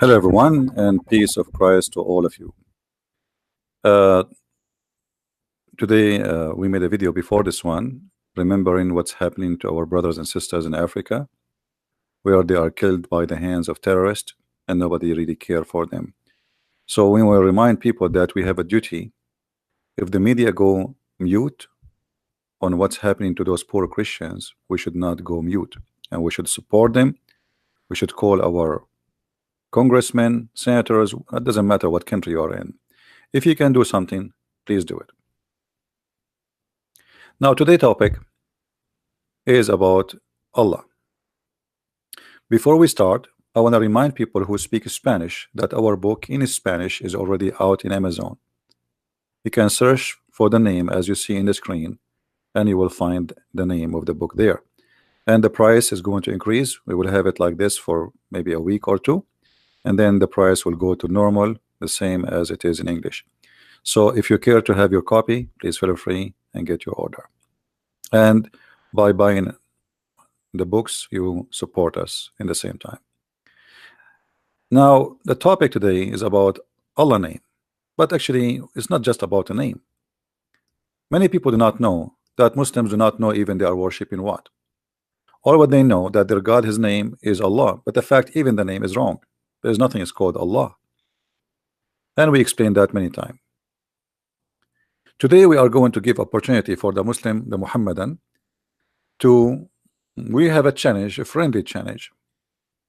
Hello, everyone, and peace of Christ to all of you. Uh, Today, we made a video before this one, remembering what's happening to our brothers and sisters in Africa, where they are killed by the hands of terrorists, and nobody really care for them. So we will remind people that we have a duty. If the media go mute on what's happening to those poor Christians, we should not go mute, and we should support them. We should call our congressmen, senators. It doesn't matter what country you are in. If you can do something, please do it. Now, today's topic is about Allah. Before we start, I want to remind people who speak Spanish that our book in Spanish is already out in Amazon. You can search for the name as you see in the screen, and you will find the name of the book there. And the price is going to increase. We will have it like this for maybe a week or two, and then the price will go to normal, the same as it is in English. So if you care to have your copy, please feel free and get your order. And by buying the books, you support us in the same time. Now, the topic today is about Allah name, but actually it's not just about a name. Many people do not know that Muslims do not know even they are worshiping what. All what they know that their God, his name is Allah, but the fact even the name is wrong. There's nothing is called Allah, and we explained that many times. Today we are going to give opportunity for the Muslim, the Mohammedan, to we have a challenge, a friendly challenge.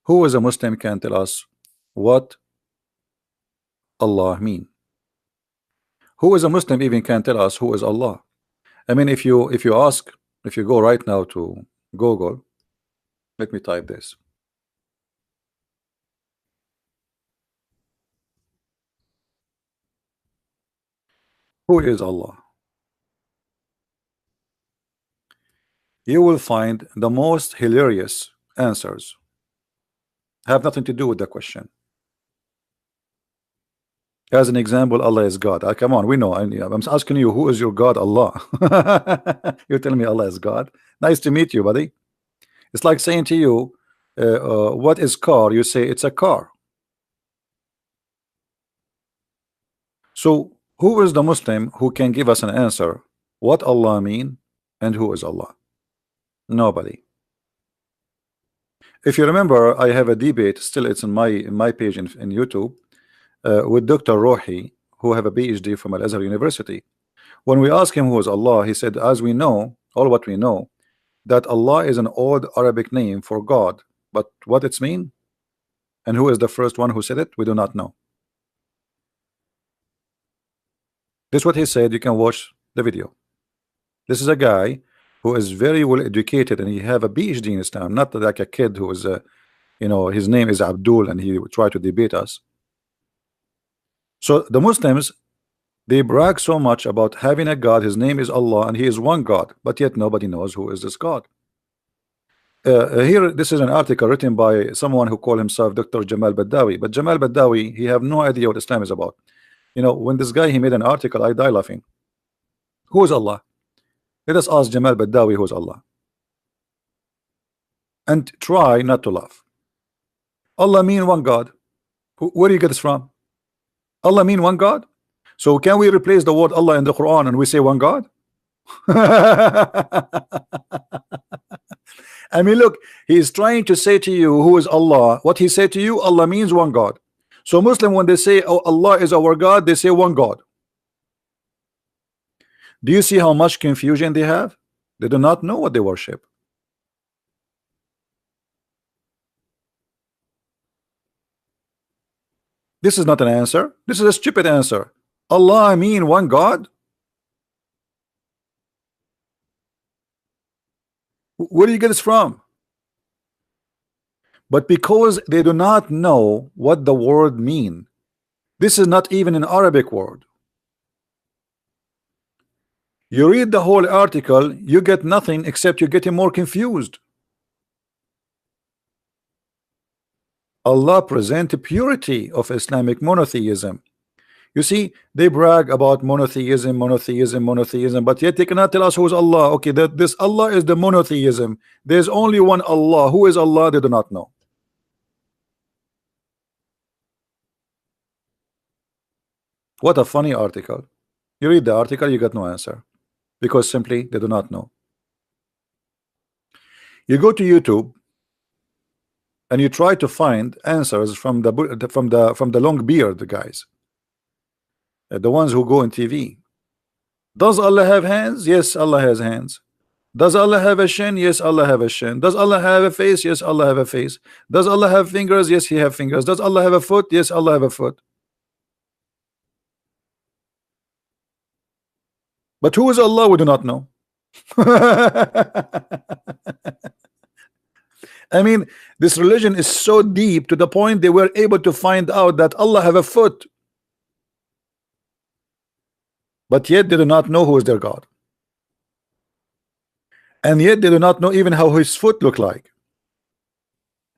Who is a Muslim can tell us what Allah mean? Who is a Muslim even can tell us who is Allah? I mean, if you go right now to Google, let me type this. Who is Allah? You will find the most hilarious answers. Have nothing to do with the question. As an example, Allah is God. Come on, we know. I'm asking you, who is your God? Allah. You're telling me Allah is God. Nice to meet you, buddy. It's like saying to you, what is car? You say it's a car. So who is the Muslim who can give us an answer what Allah mean and who is Allah? Nobody. If you remember, I have a debate still, it's in my page in YouTube, with Dr. Rohi, who have a PhD from Al-Azhar University. When we ask him who is Allah, he said, as we know, all what we know, that Allah is an old Arabic name for God, but what it's mean and who is the first one who said it, we do not know. This is what he said. You can watch the video. This is a guy who is very well educated and he have a PhD in Islam, not like a kid who is his name is Abdul and he try to debate us. So the Muslims, they brag so much about having a God, his name is Allah and he is one God, but yet nobody knows who is this God. Here, this is an article written by someone who called himself Dr. Jamal Badawi, but Jamal Badawi, he have no idea what Islam is about. When this guy, he made an article, I die laughing. Who is Allah? Let us ask Jamal Badawi who is Allah, and try not to laugh. Allah mean one God. Where do you get this from? Allah mean one God? So can we replace the word Allah in the Quran and we say one God? I mean, look, he is trying to say to you who is Allah. What he said to you, Allah means one God. So Muslim, when they say, oh, Allah is our God, they say one God. Do you see how much confusion they have? They do not know what they worship. This is not an answer. This is a stupid answer. Allah mean one God? Where do you get this from? But because they do not know what the word mean, this is not even an Arabic word. You read the whole article, you get nothing except you're getting more confused. Allah present the purity of Islamic monotheism. You see, they brag about monotheism, but yet they cannot tell us who is Allah. Okay, this Allah is the monotheism. There's only one Allah. Who is Allah? They do not know. What a funny article. You read the article, you get no answer because simply they do not know. You go to YouTube and you try to find answers from the long beard guys, the ones who go on TV. Does Allah have hands? Yes, Allah has hands. Does Allah have a shin? Yes, Allah have a shin. Does Allah have a face? Yes, Allah have a face. Does Allah have fingers? Yes, He have fingers. Does Allah have a foot? Yes, Allah have a foot. But who is Allah? We do not know. I mean, this religion is so deep to the point they were able to find out that Allah have a foot, but yet they do not know who is their God, and yet they do not know even how his foot look like.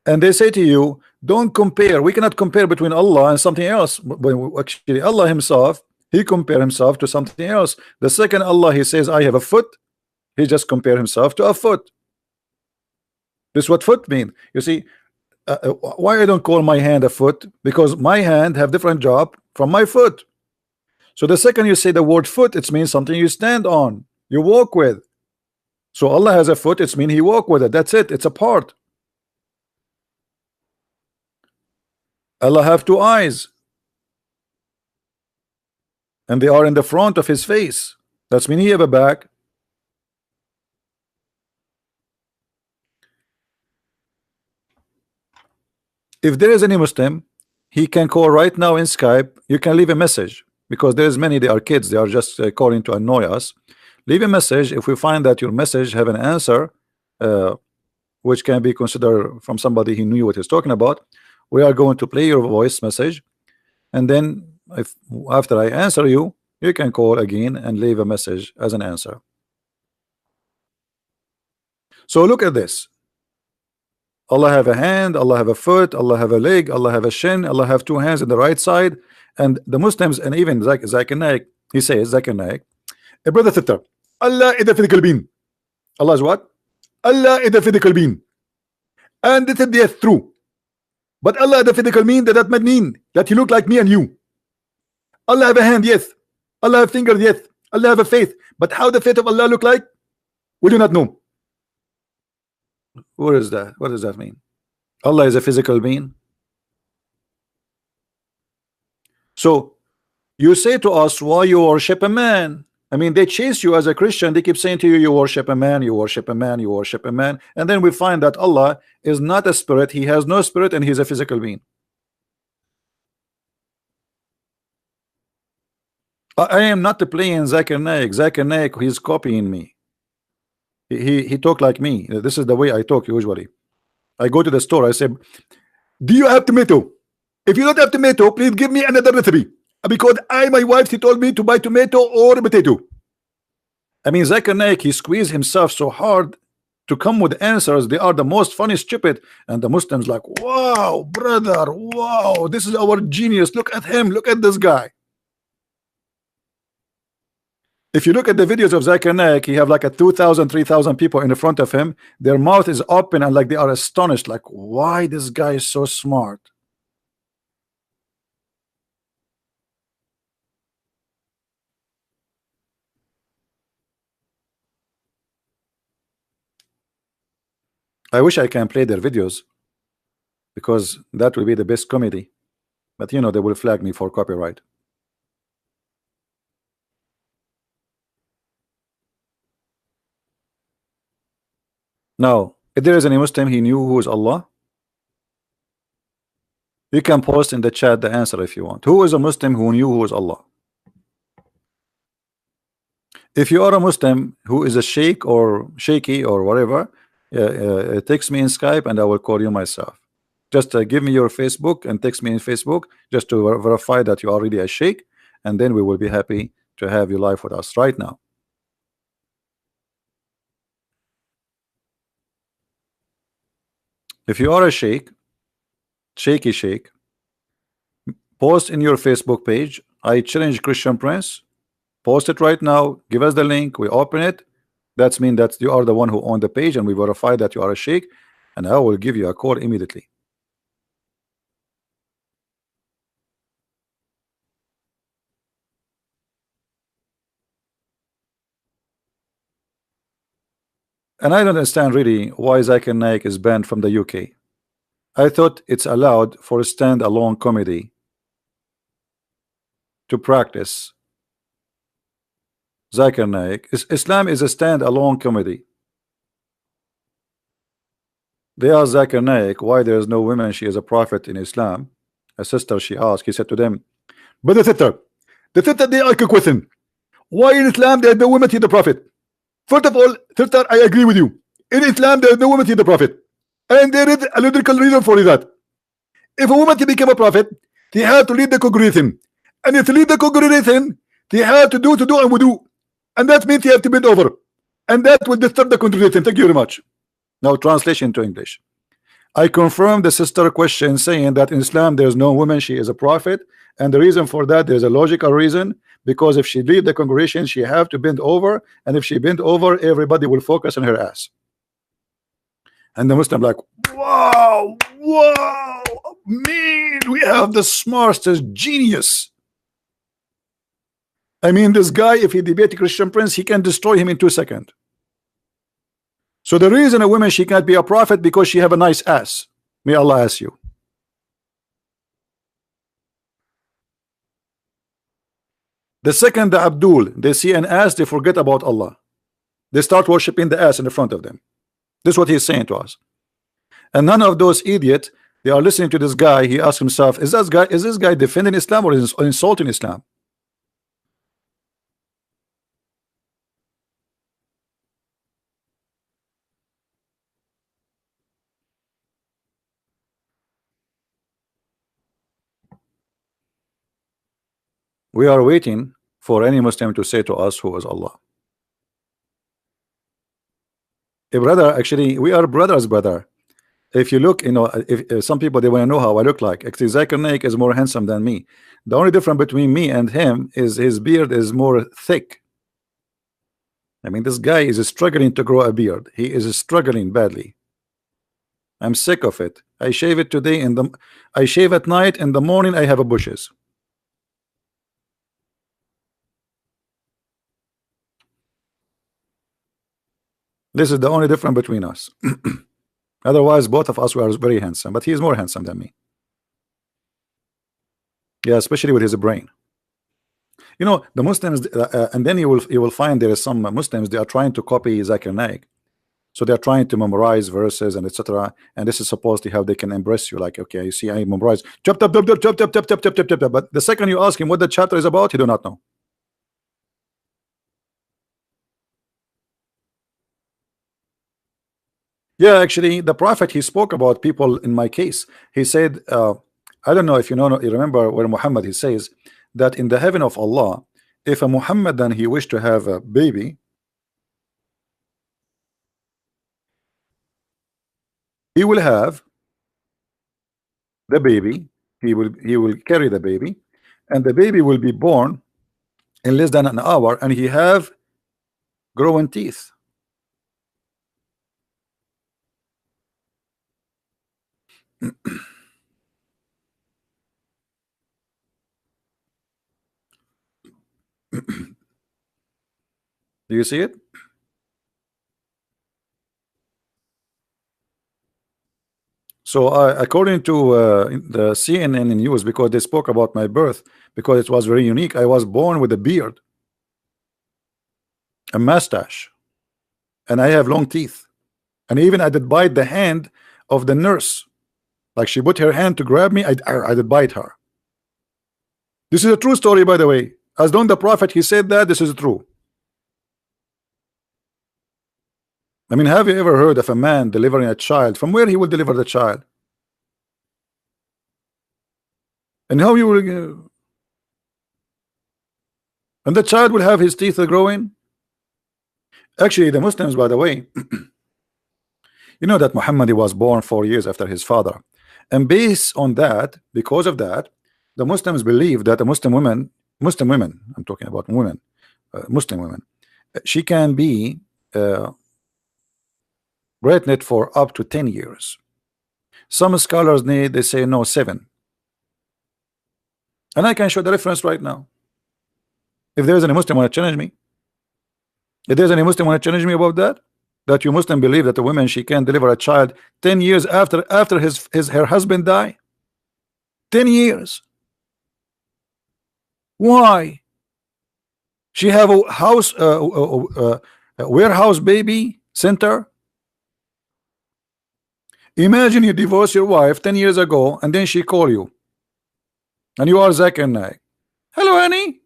And they say to you, don't compare. We cannot compare between Allah and something else. But actually, Allah himself, he compare himself to something else. The second Allah, he says, I have a foot, he just compare himself to a foot. This is what foot mean. You see, why I don't call my hand a foot? Because my hand have different job from my foot. So the second you say the word foot, it means something you stand on, you walk with. So Allah has a foot, it means he walk with it. That's it. It's a part. Allah have two eyes, and they are in the front of his face. That's mean he have a back. If there is any Muslim, he can call right now in Skype. You can leave a message because there is many. They are kids. They are just calling to annoy us. Leave a message. If we find that your message have an answer, which can be considered from somebody who knew what he's talking about, we are going to play your voice message, and then if after I answer you, you can call again and leave a message as an answer. So look at this. Allah have a hand, Allah have a foot, Allah have a leg, Allah have a shin, Allah have two hands in the right side. And the Muslims, and even Zakir Naik, he says, Zakir Naik, a brother sister, Allah is the physical being. Allah is what? Allah is the physical being. And this is yes, true. But Allah the physical mean that might mean that he look like me and you. Allah have a hand, yes. Allah have fingers, yes. Allah have a face. But how the face of Allah look like? We do not know. What is that? What does that mean? Allah is a physical being. So you say to us, why you worship a man? I mean, they chase you as a Christian. They keep saying to you, you worship a man, you worship a man, you worship a man. And then we find that Allah is not a spirit. He has no spirit, and he's a physical being. I am not playing Zakir Naik. Zakir Naik, he's copying me. He talk like me. This is the way I talk usually. I go to the store, I say, do you have tomato? If you don't have tomato, please give me another recipe. Because my wife, she told me to buy tomato or potato. I mean, Zakir Naik, he squeezed himself so hard to come with answers. They are the most funny, stupid. And the Muslims like, wow, brother, wow, this is our genius. Look at him. Look at this guy. If you look at the videos of Zakir Naik, he have like a 2,000, 3,000 people in the front of him. Their mouth is open and like they are astonished. Like, why this guy is so smart? I wish I can play their videos because that will be the best comedy. But you know, they will flag me for copyright. Now, if there is any Muslim he knew who is Allah, you can post in the chat the answer if you want. Who is a Muslim who knew who is Allah? If you are a Muslim who is a sheikh or shaky or whatever, text me in Skype and I will call you myself. Just give me your Facebook and text me in Facebook just to verify that you are already a sheikh, and then we will be happy to have you live with us right now. If you are a sheikh, shaky sheikh, post in your Facebook page, I challenge Christian Prince. Post it right now. Give us the link. We open it. That's mean that you are the one who owned the page, and we verify that you are a sheikh, and I will give you a call immediately. And I don't understand really why Zakir Naik is banned from the UK. I thought it's allowed for a stand-alone comedy to practice. Zakir Naik, Islam is a stand-alone comedy. They asked Zakir Naik why there is no women, she is a prophet in Islam. A sister, she asked, he said to them, but the sister, they ask a question. Why in Islam there is no women, she is the prophet? First of all, sister, I agree with you. In Islam there is no woman, she is the prophet. And there is a logical reason for that. If a woman to become a prophet, they have to lead the congregation. And if to lead the congregation, they have to do and wudu. And that means you have to bend over. And that will disturb the congregation. Thank you very much. Now translation to English. I confirm the sister question saying that in Islam there is no woman, she is a prophet. And the reason for that, there is a logical reason. Because if she lead the congregation, she have to bend over. And if she bend over, everybody will focus on her ass. And the Muslim like, wow, man, we have the smartest genius. I mean, this guy, if he debate a Christian prince, he can destroy him in 2 seconds. So the reason a woman, she can't be a prophet because she have a nice ass. May Allah ask you. The second, the Abdul, they see an ass, they forget about Allah. They start worshiping the ass in the front of them. This is what he's saying to us. And none of those idiots, they are listening to this guy. He asks himself, is this guy defending Islam or is insulting Islam? We are waiting for any Muslim to say to us who is Allah. A brother, actually, we are brothers, brother. If you look, you know, if some people, they want to know how I look like. Actually, Zakir Naik is more handsome than me. The only difference between me and him is his beard is more thick. I mean, this guy is struggling to grow a beard. He is struggling badly. I'm sick of it. I shave it today, I shave at night. In the morning, I have a bushes. This is the only difference between us. Otherwise, both of us were very handsome, but he is more handsome than me. Yeah, especially with his brain. You know, the Muslims, and then you will find there is some Muslims, they are trying to copy Zakir Naik. So they are trying to memorize verses and etc. And this is supposedly how they can embrace you. Like, okay, you see, I memorize. But the second you ask him what the chapter is about, he do not know. Yeah, actually, the Prophet, he spoke about people in my case. He said, I don't know if you remember where Muhammad, he says that in the heaven of Allah, if a Muhammadan he wished to have a baby, he will have the baby, he will carry the baby, and the baby will be born in less than an hour, and he have growing teeth. Do you see it? So according to the CNN news, because they spoke about my birth, because it was very unique, I was born with a beard, a mustache, and I have long teeth. And even I did bite the hand of the nurse. Like she put her hand to grab me, I did bite her. This is a true story, by the way. As long the Prophet, he said that, this is true. I mean, have you ever heard of a man delivering a child? From where he will deliver the child? And how you will... and the child will have his teeth growing? Actually, the Muslims, by the way, you know that Muhammad was born 4 years after his father. And based on that, because of that, the Muslims believe that a Muslim woman, I'm talking about women, Muslim women, she can be pregnant for up to 10 years. Some scholars they say no, 7. And I can show the reference right now. If there's any Muslim want to challenge me, if there's any Muslim want to challenge me about that, that you Muslim believe that a woman she can deliver a child 10 years after her husband die? 10 years. Why? She have a house a warehouse baby center. Imagine you divorce your wife 10 years ago and then she call you and you are Zakir Naik. Hello honey,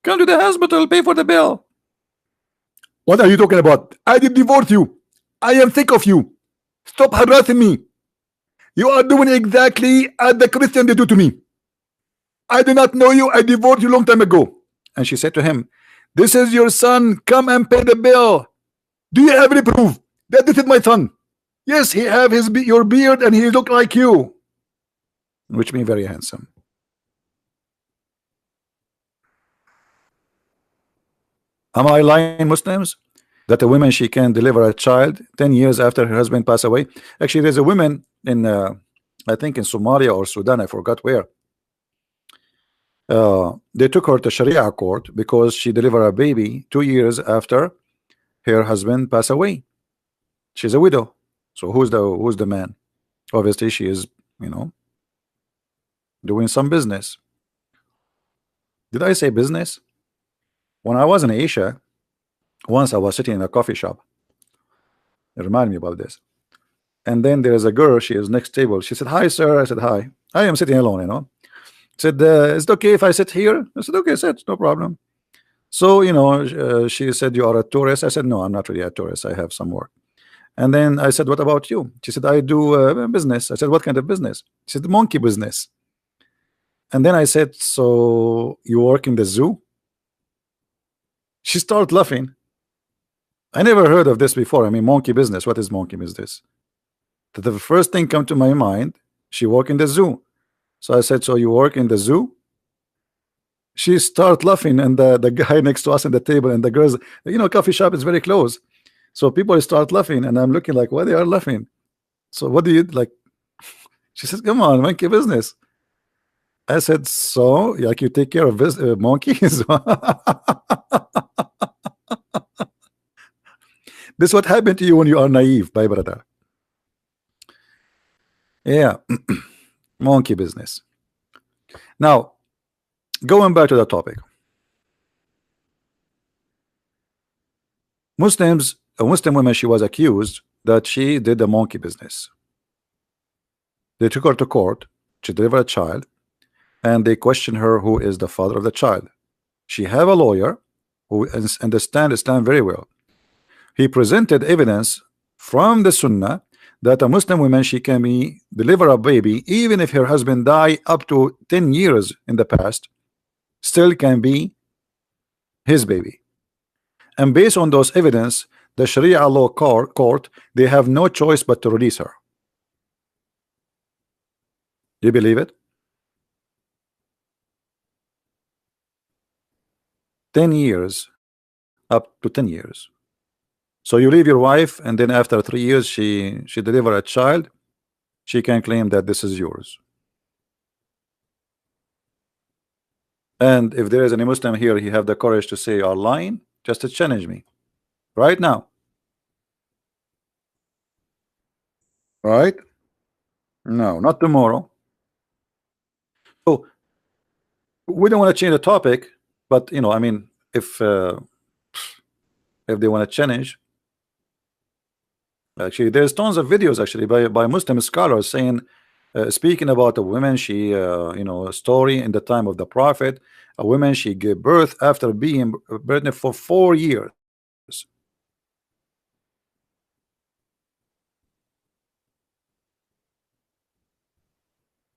come to the hospital, pay for the bill. What are you talking about? I did divorce you. I am sick of you. Stop harassing me. You are doing exactly as the Christian they do to me. I do not know you. I divorced you long time ago. And she said to him, this is your son. Come and pay the bill. Do you have any proof that this is my son? Yes, he have your beard and he look like you. Which means very handsome. Am I lying, Muslims? That a woman she can deliver a child 10 years after her husband passed away? Actually, there's a woman in I think in Somalia or Sudan, I forgot where. They took her to Sharia court because she delivered a baby 2 years after her husband passed away. She's a widow. So who's the man? Obviously she is, you know, doing some business. Did I say business? When I was in Asia, once I was sitting in a coffee shop. It reminded me about this. And then there's a girl, she is next table. She said, hi sir. I said, hi. I am sitting alone, you know. Said, is it okay if I sit here? I said, okay, sit, no problem. So, you know, she said, you are a tourist. I said, no, I'm not really a tourist. I have some work. And then I said, what about you? She said, I do business. I said, what kind of business? She said, monkey business. And then I said, so you work in the zoo? She started laughing. I never heard of this before. I mean, monkey business. What is monkey business? The first thing come to my mind, she work in the zoo. So I said, so you work in the zoo? She started laughing, and the guy next to us in the table and the girls, you know, coffee shop is very close. So people start laughing, and I'm looking like, why they are laughing? So what do you like? She said, come on, monkey business. I said, so like you take care of monkeys? This is what happened to you when you are naive, my brother. Yeah. Monkey business. Now, going back to the topic. A Muslim woman, she was accused that she did the monkey business. They took her to court. She delivered a child, and they questioned her who is the father of the child. She have a lawyer who understands Islam very well. He presented evidence from the Sunnah that a Muslim woman, she can deliver a baby even if her husband died up to 10 years in the past, still can be his baby. And based on those evidence, the Sharia law court, they have no choice but to release her. Do you believe it? 10 years, up to 10 years. So you leave your wife, and then after 3 years she deliver a child, she can claim that this is yours. And if there is any Muslim here, he have the courage to say you are lying, just to challenge me right now. Right? No, not tomorrow. So we don't want to change the topic, but you know, I mean, if they want to challenge, actually there's tons of videos actually by Muslim scholars saying, speaking about a woman, she you know, a story in the time of the Prophet, a woman, she gave birth after being pregnant for 4 years.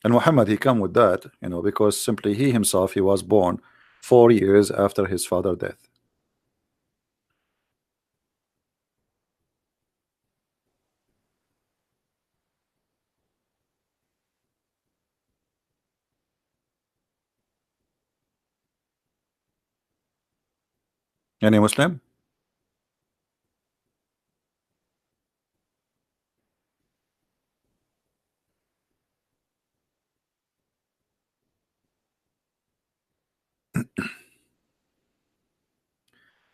And Muhammad, he come with that, you know, because simply he himself, he was born 4 years after his father's death. Any Muslim?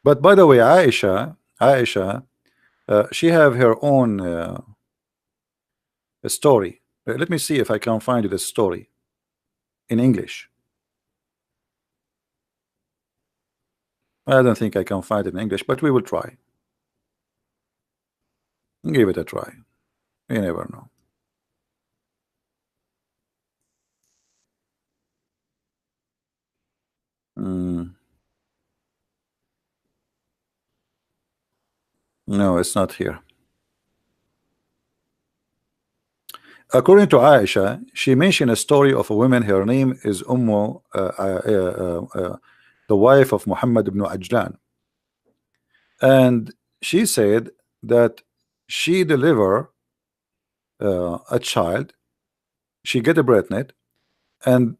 But by the way, Aisha, Aisha, she have her own story. Let me see if I can find you the story in English. I don't think I can find it in English, but we will try. Give it a try. You never know. Mm, no, it's not here. According to Aisha, she mentioned a story of a woman. Her name is the wife of Muhammad ibn Ajlan, and she said that she deliver a child. She get a pregnant, and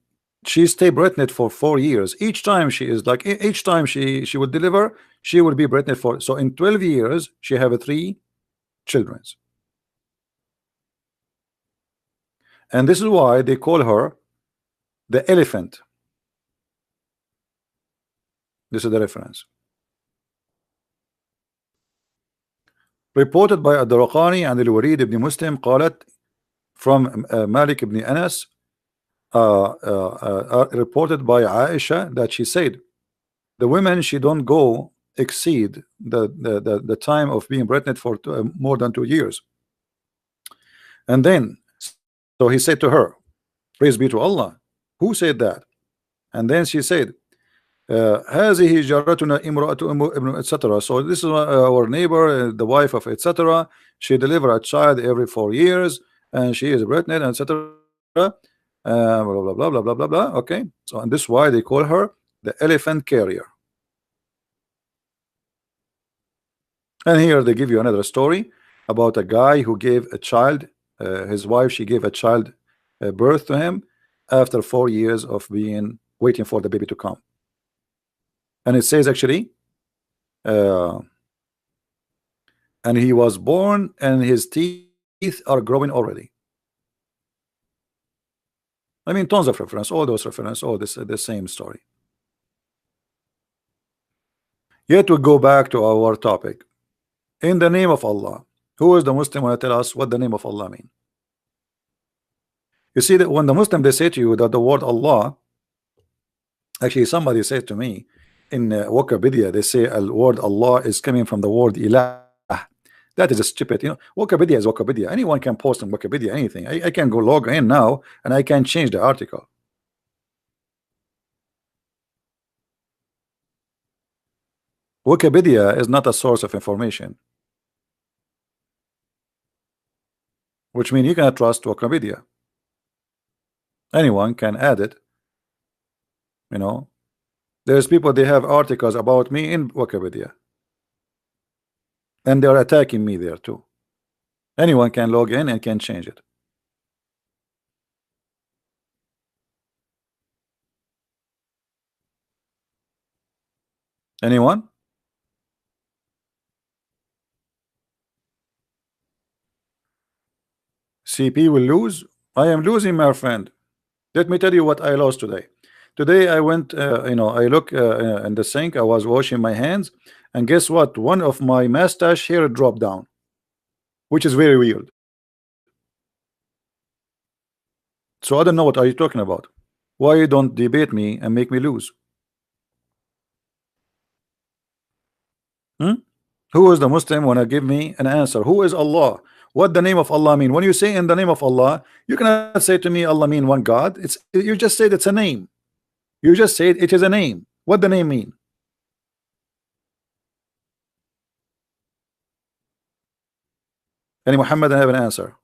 she stay pregnant for 4 years. Each time she is like each time she would deliver, she would be pregnant for. So in 12 years, she have three children, and this is why they call her the elephant. This is the reference. Reported by الدرقاني and الوليد ibn Muslim قالت from Malik ibn Anas, reported by Aisha that she said the women she don't go exceed the time of being pregnant for more than 2 years. And then so he said to her, praise be to Allah. Who said that? And then she said, هذه جارتنا امرأة ابن etc. So this is our neighbor, the wife of etc. She delivered a child every 4 years, and she is pregnant, etc. Blah blah blah blah blah blah blah. Okay, so and this is why they call her the elephant carrier. And here they give you another story about a guy who gave a child, his wife, she gave a child birth to him after 4 years of being waiting for the baby to come. And it says actually, and he was born and his teeth are growing already. I mean, tons of reference, all those reference, all this the same story. Yet we go back to our topic. In the name of Allah. Who is the Muslim want to tell us what the name of Allah mean? You see that when the Muslim they say to you that the word Allah, actually somebody said to me in Wikipedia, they say the word Allah is coming from the word ilah. That is a stupid, Wikipedia is Wikipedia. Anyone can post on Wikipedia anything. I can go log in now and I can change the article. Wikipedia is not a source of information, which means you cannot trust Wikipedia. Anyone can add it. There's people, they have articles about me in Wikipedia, and they're attacking me there too. Anyone can log in and can change it. Anyone? CP will lose. I am losing, my friend. Let me tell you what I lost today. Today I went, I look in the sink. I was washing my hands, and guess what? One of my mustache hair dropped down, which is very weird. So I don't know what are you talking about. Why you don't debate me and make me lose? Who is the Muslim wanna give me an answer? Who is Allah? What the name of Allah mean? When you say in the name of Allah, you cannot say to me Allah mean one God. You just said it's a name. You just said it is a name. What the name mean? Any Muhammad have an answer?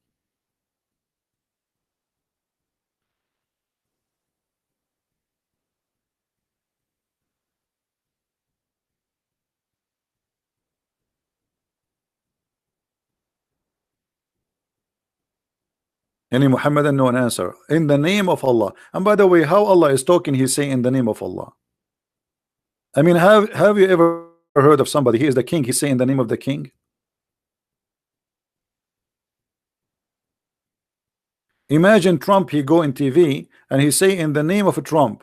Any Muhammadan know an answer? In the name of Allah. And by the way, how Allah is talking, he's saying in the name of Allah. I mean, have you ever heard of somebody, he is the king, he's saying in the name of the king? Imagine Trump, he go in TV and he say in the name of Trump.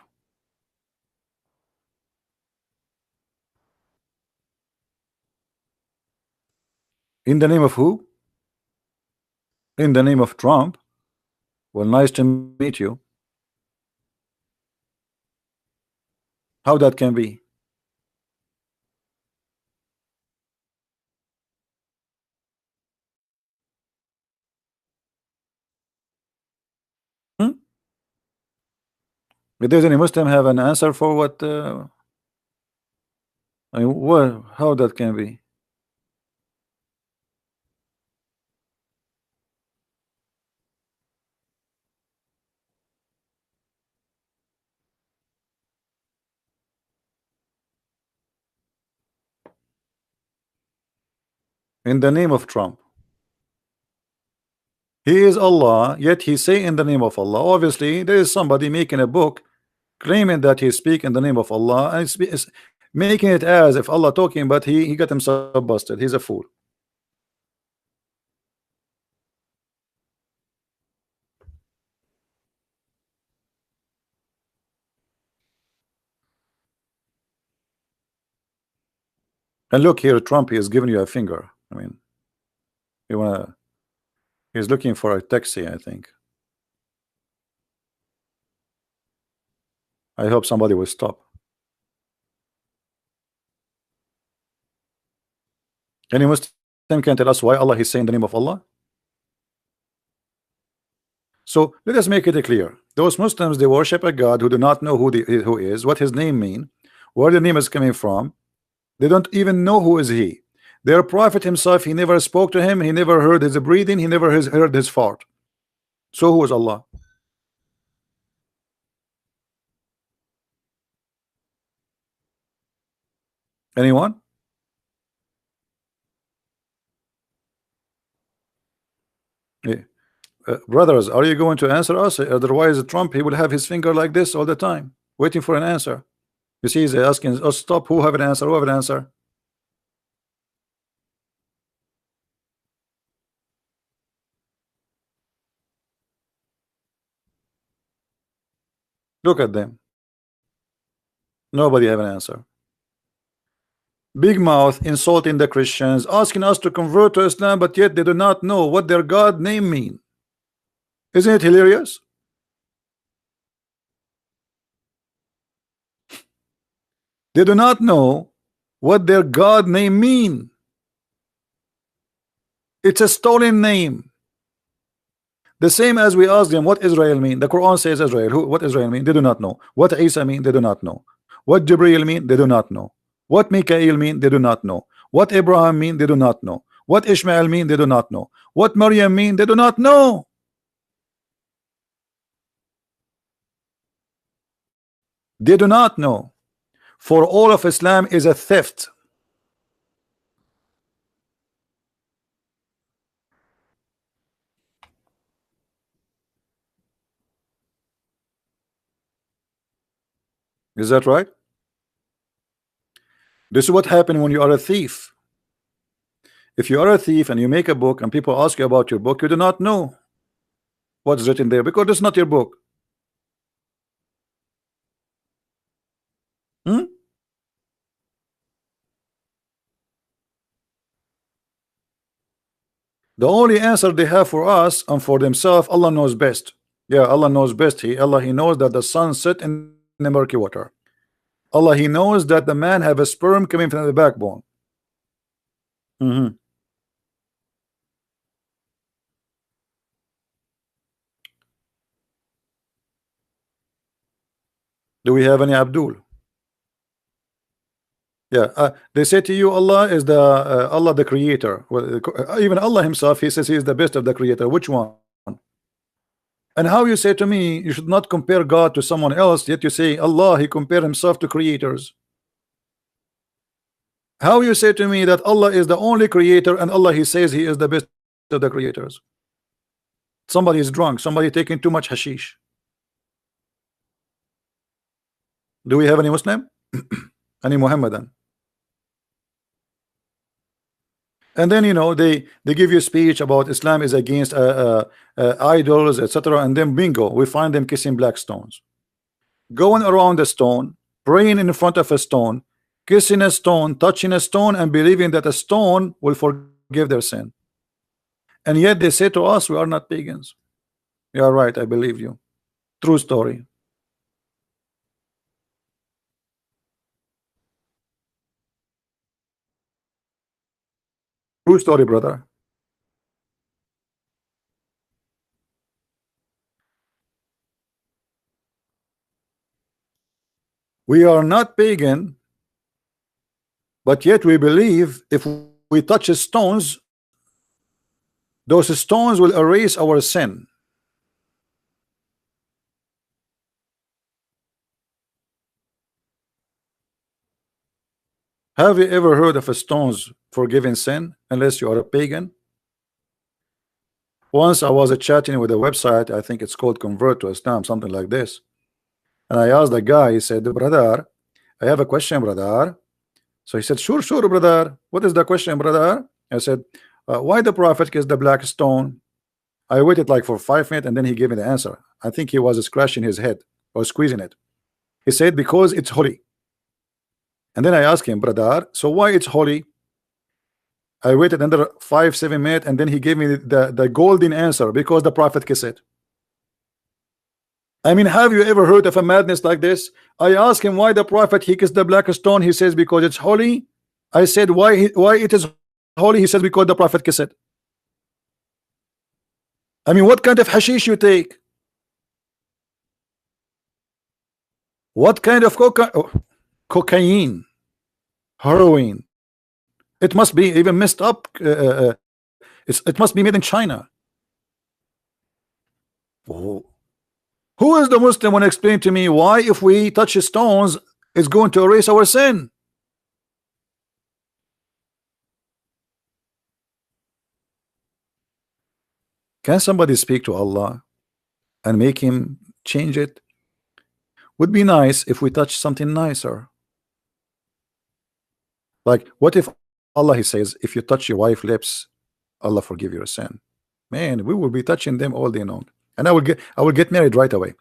In the name of who? In the name of Trump. Well, nice to meet you. How that can be? Hmm? Does any Muslim have an answer for what? I mean, what? How that can be? In the name of Trump. He is Allah, yet he say in the name of Allah. Obviously, there is somebody making a book claiming that he speak in the name of Allah, and it's making it as if Allah talking, but he got himself busted. He's a fool. And look here, Trump, he is giving you a finger. I mean, you wanna? He's looking for a taxi, I think. I hope somebody will stop. Any Muslim can tell us why Allah is saying the name of Allah? So let us make it clear. Those Muslims, they worship a God who do not know who is, what his name mean, where the name is coming from. They don't even know who is he. Their prophet himself, he never spoke to him, he never heard his breathing, he never heard his fart. So who is Allah? Anyone? Yeah. Brothers, are you going to answer us? Otherwise, Trump, he will have his finger like this all the time, waiting for an answer. You see, he's asking us, stop, who have an answer, who have an answer? Look at them. Nobody have an answer. Big mouth insulting the Christians, asking us to convert to Islam, but yet they do not know what their God name mean. Isn't it hilarious? They do not know what their God name mean. It's a stolen name. The same as we ask them what Israel mean. The Quran says Israel. What Israel mean? They do not know. What Isa mean? They do not know. What Jibreel mean? They do not know. What Mikael mean? They do not know. What Abraham mean? They do not know. What Ishmael mean? They do not know. What Maryam mean? They do not know. They do not know. For all of Islam is a theft. Is that right? This is what happens when you are a thief. If you are a thief and you make a book and people ask you about your book, you do not know what's written there because it's not your book. Hmm? The only answer they have for us and for themselves, Allah knows best. Yeah, Allah knows best. Allah, he knows that the sun set in the murky water. Allah, he knows that the man have a sperm coming from the backbone. Mm-hmm. Do we have any Abdul? Yeah, they say to you, Allah is the Allah the creator. Well, even Allah himself, he says he is the best of the creator. Which one? And how you say to me, you should not compare God to someone else, yet you say Allah, he compare himself to creators. How you say to me that Allah is the only creator and Allah, he says he is the best of the creators? Somebody is drunk, somebody taking too much hashish. Do we have any Muslim? Any Mohammedan? And then they give you a speech about Islam is against idols, etc. And then bingo, we find them kissing black stones, going around a stone, praying in front of a stone, kissing a stone, touching a stone, and believing that a stone will forgive forgive their sin. And yet they say to us, we are not pagans. You are right, I believe you. True story. True story, brother. We are not pagan, but yet we believe if we touch stones, those stones will erase our sin. Have you ever heard of a stones forgiving sin unless you are a pagan? Once I was chatting with a website, I think it's called Convert to Islam, something like this. And I asked the guy, he said, brother, I have a question, brother. So he said, sure, sure, brother. What is the question, brother? I said, why the prophet kissed the black stone? I waited like for 5 minutes and then he gave me the answer. I think he was scratching his head or squeezing it. He said, because it's holy. And then I asked him, brother, so why it's holy? I waited another 5-7 minutes and then he gave me the golden answer, because the prophet kissed it. I mean, have you ever heard of a madness like this? I asked him why the prophet he kissed the black stone. He says because it's holy. I said why it is holy. He says because the prophet kissed it. I mean, what kind of hashish you take? What kind of cocaine, heroin? It must be even messed up. It must be made in China. Oh. Who is the Muslim when explain to me why if we touch stones it's going to erase our sin? Can somebody speak to Allah and make him change it? Would be nice if we touch something nicer. Like what if Allah he says if you touch your wife's lips, Allah forgive your sin. Man, we will be touching them all day long. And I will get married right away.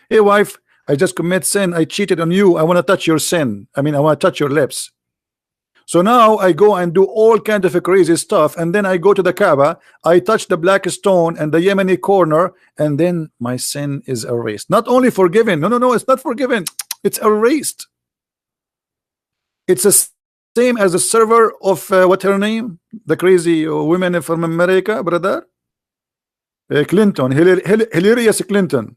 Hey wife, I just commit sin, I cheated on you, I want to touch your sin. I mean, I want to touch your lips. So now I go and do all kinds of crazy stuff, and then I go to the Kaaba, I touch the black stone and the Yemeni corner, and then my sin is erased. Not only forgiven, no, it's not forgiven, it's erased. It's the same as the server of what her name, the crazy women from America, brother. Clinton, hilarious Clinton.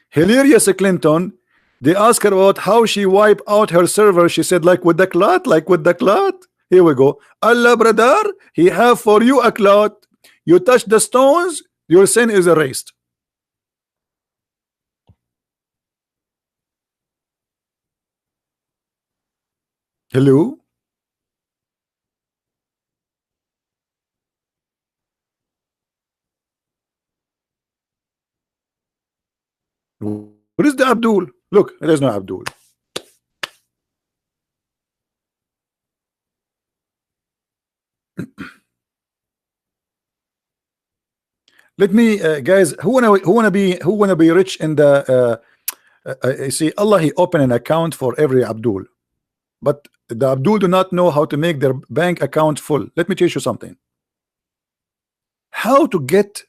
Hilarious Clinton. They asked her about how she wiped out her server. She said, like with the cloth, like with the cloth. Here we go. Allah, brother, he have for you a cloth. You touch the stones, your sin is erased. Hello? What is the Abdul? Look, there's no Abdul. Let me, guys, who wanna be rich in the? You see, Allah he opened an account for every Abdul, but the Abdul do not know how to make their bank account full. Let me teach you something. How to get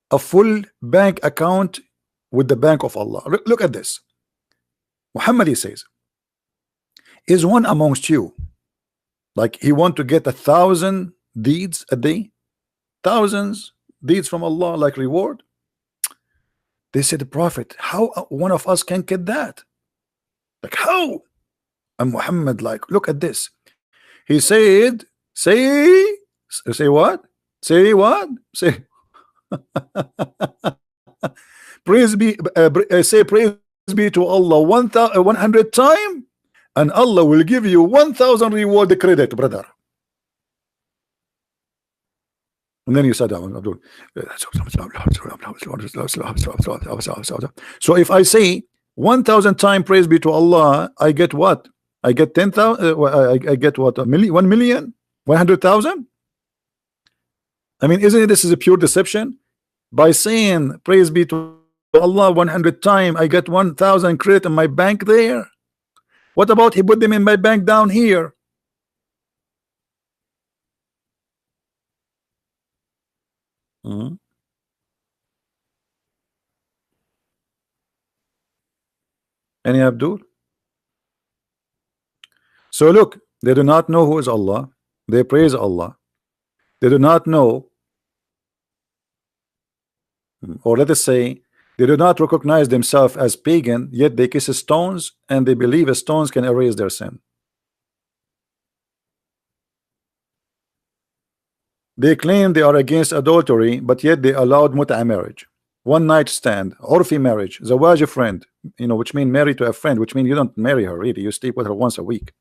a full bank account with the bank of Allah. Look at this. Muhammad he says, is one amongst you like he want to get 1,000 deeds a day, thousands deeds from Allah like reward? They said, the Prophet, how one of us can get that? Like how? And Muhammad like, look at this. He said, say what? Say what? Say praise be say praise be to Allah 100 times, and Allah will give you 1,000 reward credit, brother. And then you said, so if I say 1,000 times praise be to Allah, I get what? I get 10,000. I get what? 1 million, 100,000. I mean, isn't it, this is a pure deception? By saying praise be to Allah 100 times, I get 1,000 credit in my bank there. What about he put them in my bank down here? Mhm. Any Abdul? So look, they do not know who is Allah. They praise Allah. They do not know, or let us say, they do not recognize themselves as pagan, yet they kiss stones and they believe stones can erase their sin. They claim they are against adultery, but yet they allowed mut'a marriage, one night stand, orphi marriage, zawaj friend, which mean married to a friend, which mean you don't marry her really, you sleep with her once a week.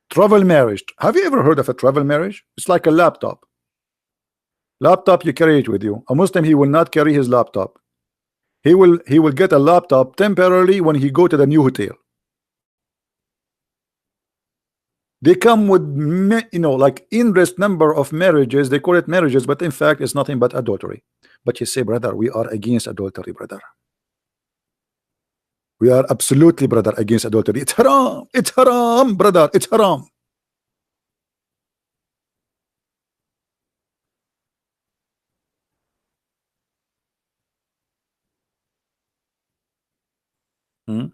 Travel marriage. Have you ever heard of a travel marriage? It's like a laptop. Laptop, you carry it with you. A Muslim, he will not carry his laptop. He will get a laptop temporarily when he go to the new hotel. They come with like endless number of marriages. They call it marriages, but in fact it's nothing but adultery. But you say, brother, we are against adultery, brother. We are absolutely, brother, against adultery. It's haram. It's haram, brother. It's haram. Hmm?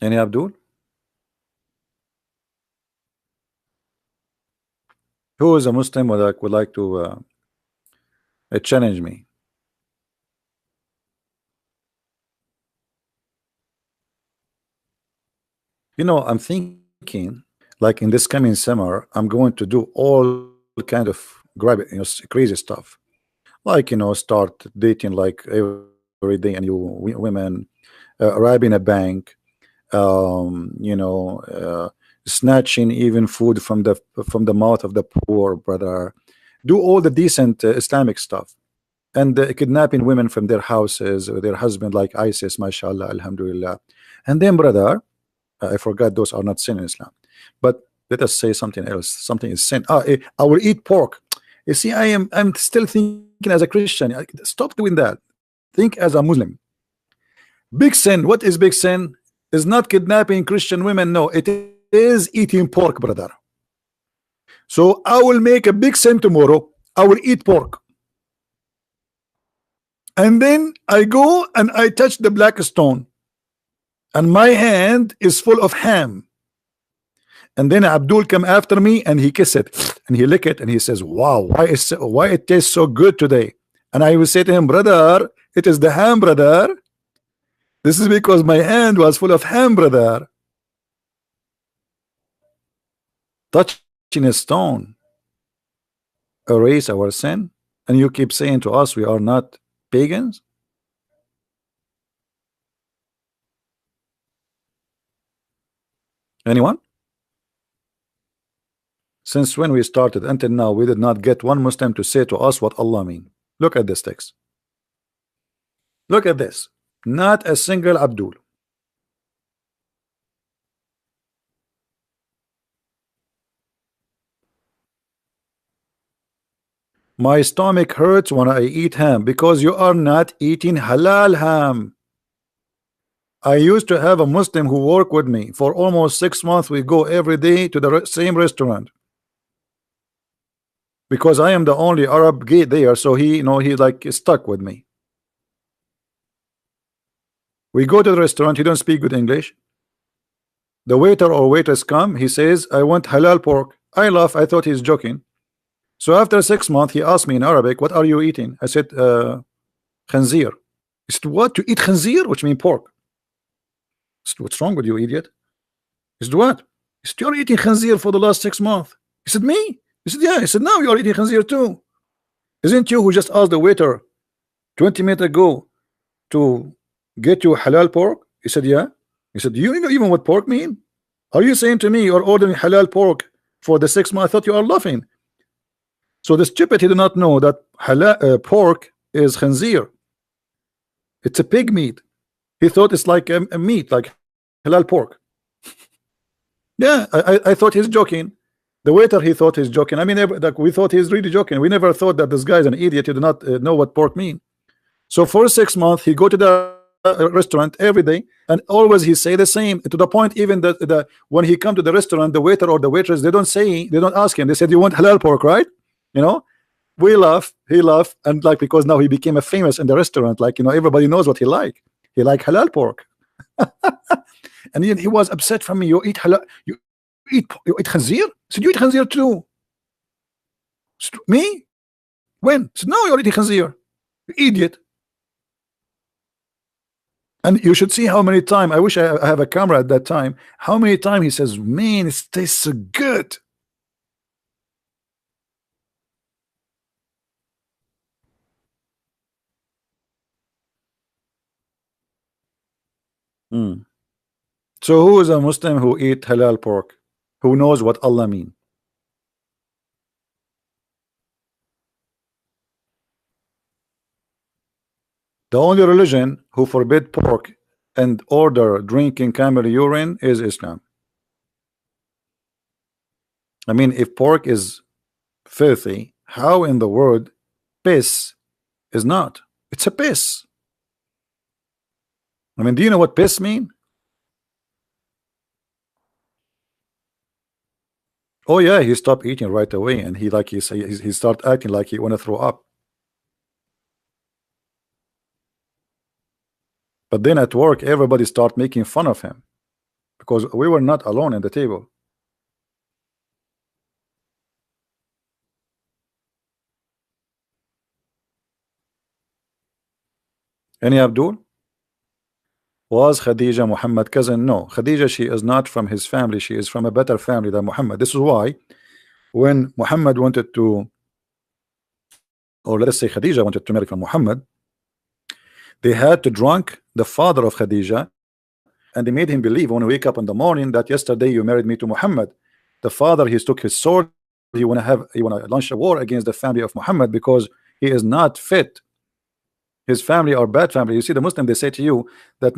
Any Abdul? Who is a Muslim would like to challenge me? I'm thinking like in this coming summer, I'm going to do all kind of crazy stuff. Like, start dating like every day and women, robbing a bank, snatching even food from the mouth of the poor, brother. Do all the decent Islamic stuff, and kidnapping women from their houses or their husband, like ISIS, mashallah, alhamdulillah. And then, brother, I forgot those are not sin in Islam. But let us say something else. Something is sin. I will eat pork. You see, I'm still thinking as a Christian. Stop doing that. Think as a Muslim. Big sin. What is big sin? Is not kidnapping Christian women. No, it is eating pork, brother. So I will make a big sin tomorrow. I will eat pork. And then I go and I touch the black stone. And my hand is full of ham. And then Abdul come after me and he kiss it and he lick it and he says, wow, why it tastes so good today? And I will say to him, brother, it is the ham, brother. This is because my hand was full of ham, brother. Touching a stone erase our sin, and you keep saying to us we are not pagans? Anyone? Since when we started until now, we did not get one Muslim to say to us what Allah mean. Look at this text. Look at this. Not a single Abdul. My stomach hurts when I eat ham because you are not eating halal ham. I used to have a Muslim who worked with me for almost 6 months. We go every day to the same restaurant because I am the only Arab gay there, so he like stuck with me. We go to the restaurant, he don't speak good English. The waiter or waitress come, he says, I want halal pork. I laugh, I thought he's joking. So after 6 months, he asked me in Arabic, what are you eating? I said, khanzir. He said, what? You eat khanzir? Which means pork. I said, what's wrong with you, idiot? He said, what? He said, you're eating khanzir for the last 6 months. He said, me? He said, yeah. He said, now you're eating khanzir too. Isn't you who just asked the waiter 20 minutes ago to get you halal pork? He said, yeah. He said, do you know even what pork mean? Are you saying to me you're ordering halal pork for the 6 months? I thought you are laughing. So the stupid, he did not know that halal pork is khanzir. It's a pig meat. He thought it's like a meat, like halal pork. Yeah, I thought he's joking. The waiter, he thought he's joking. I mean, we thought he's really joking. We never thought that this guy is an idiot. He did not know what pork mean. So for 6 months, he go to the restaurant every day, and always he say the same, to the point even that when he come to the restaurant, the waiter or the waitress, they don't ask him. They said, you want halal pork, right? You know, we laugh, he laugh, and like, because now he became a famous in the restaurant, like, you know, everybody knows what he like halal pork. And he was upset from me. You eat halal, you eat khanzir? I said, you eat khanzir too. Me? When? I said, no, you're eating khanzir, you idiot. And you should see how many times, I wish I have a camera at that time, how many times he says, man, it tastes so good. Hmm. So who is a Muslim who eat halal pork, who knows what Allah mean? The only religion who forbid pork and order drinking camel urine is Islam. I mean, if pork is filthy, how in the world piss is not? It's a piss. I mean, do you know what piss mean? Oh yeah, he stopped eating right away, and he start acting like he want to throw up. But then at work, everybody start making fun of him because we were not alone in the table. Any Abdul? Was Khadija Muhammad cousin? No, Khadija, she is not from his family. She is from a better family than Muhammad. This is why when Muhammad wanted to, or let us say Khadija wanted to marry from Muhammad, they had to drunk the father of Khadija, and they made him believe when he wake up in the morning that yesterday you married me to Muhammad. The father, he took his sword, he want to launch a war against the family of Muhammad because he is not fit. His family are bad family. You see, the Muslim, they say to you that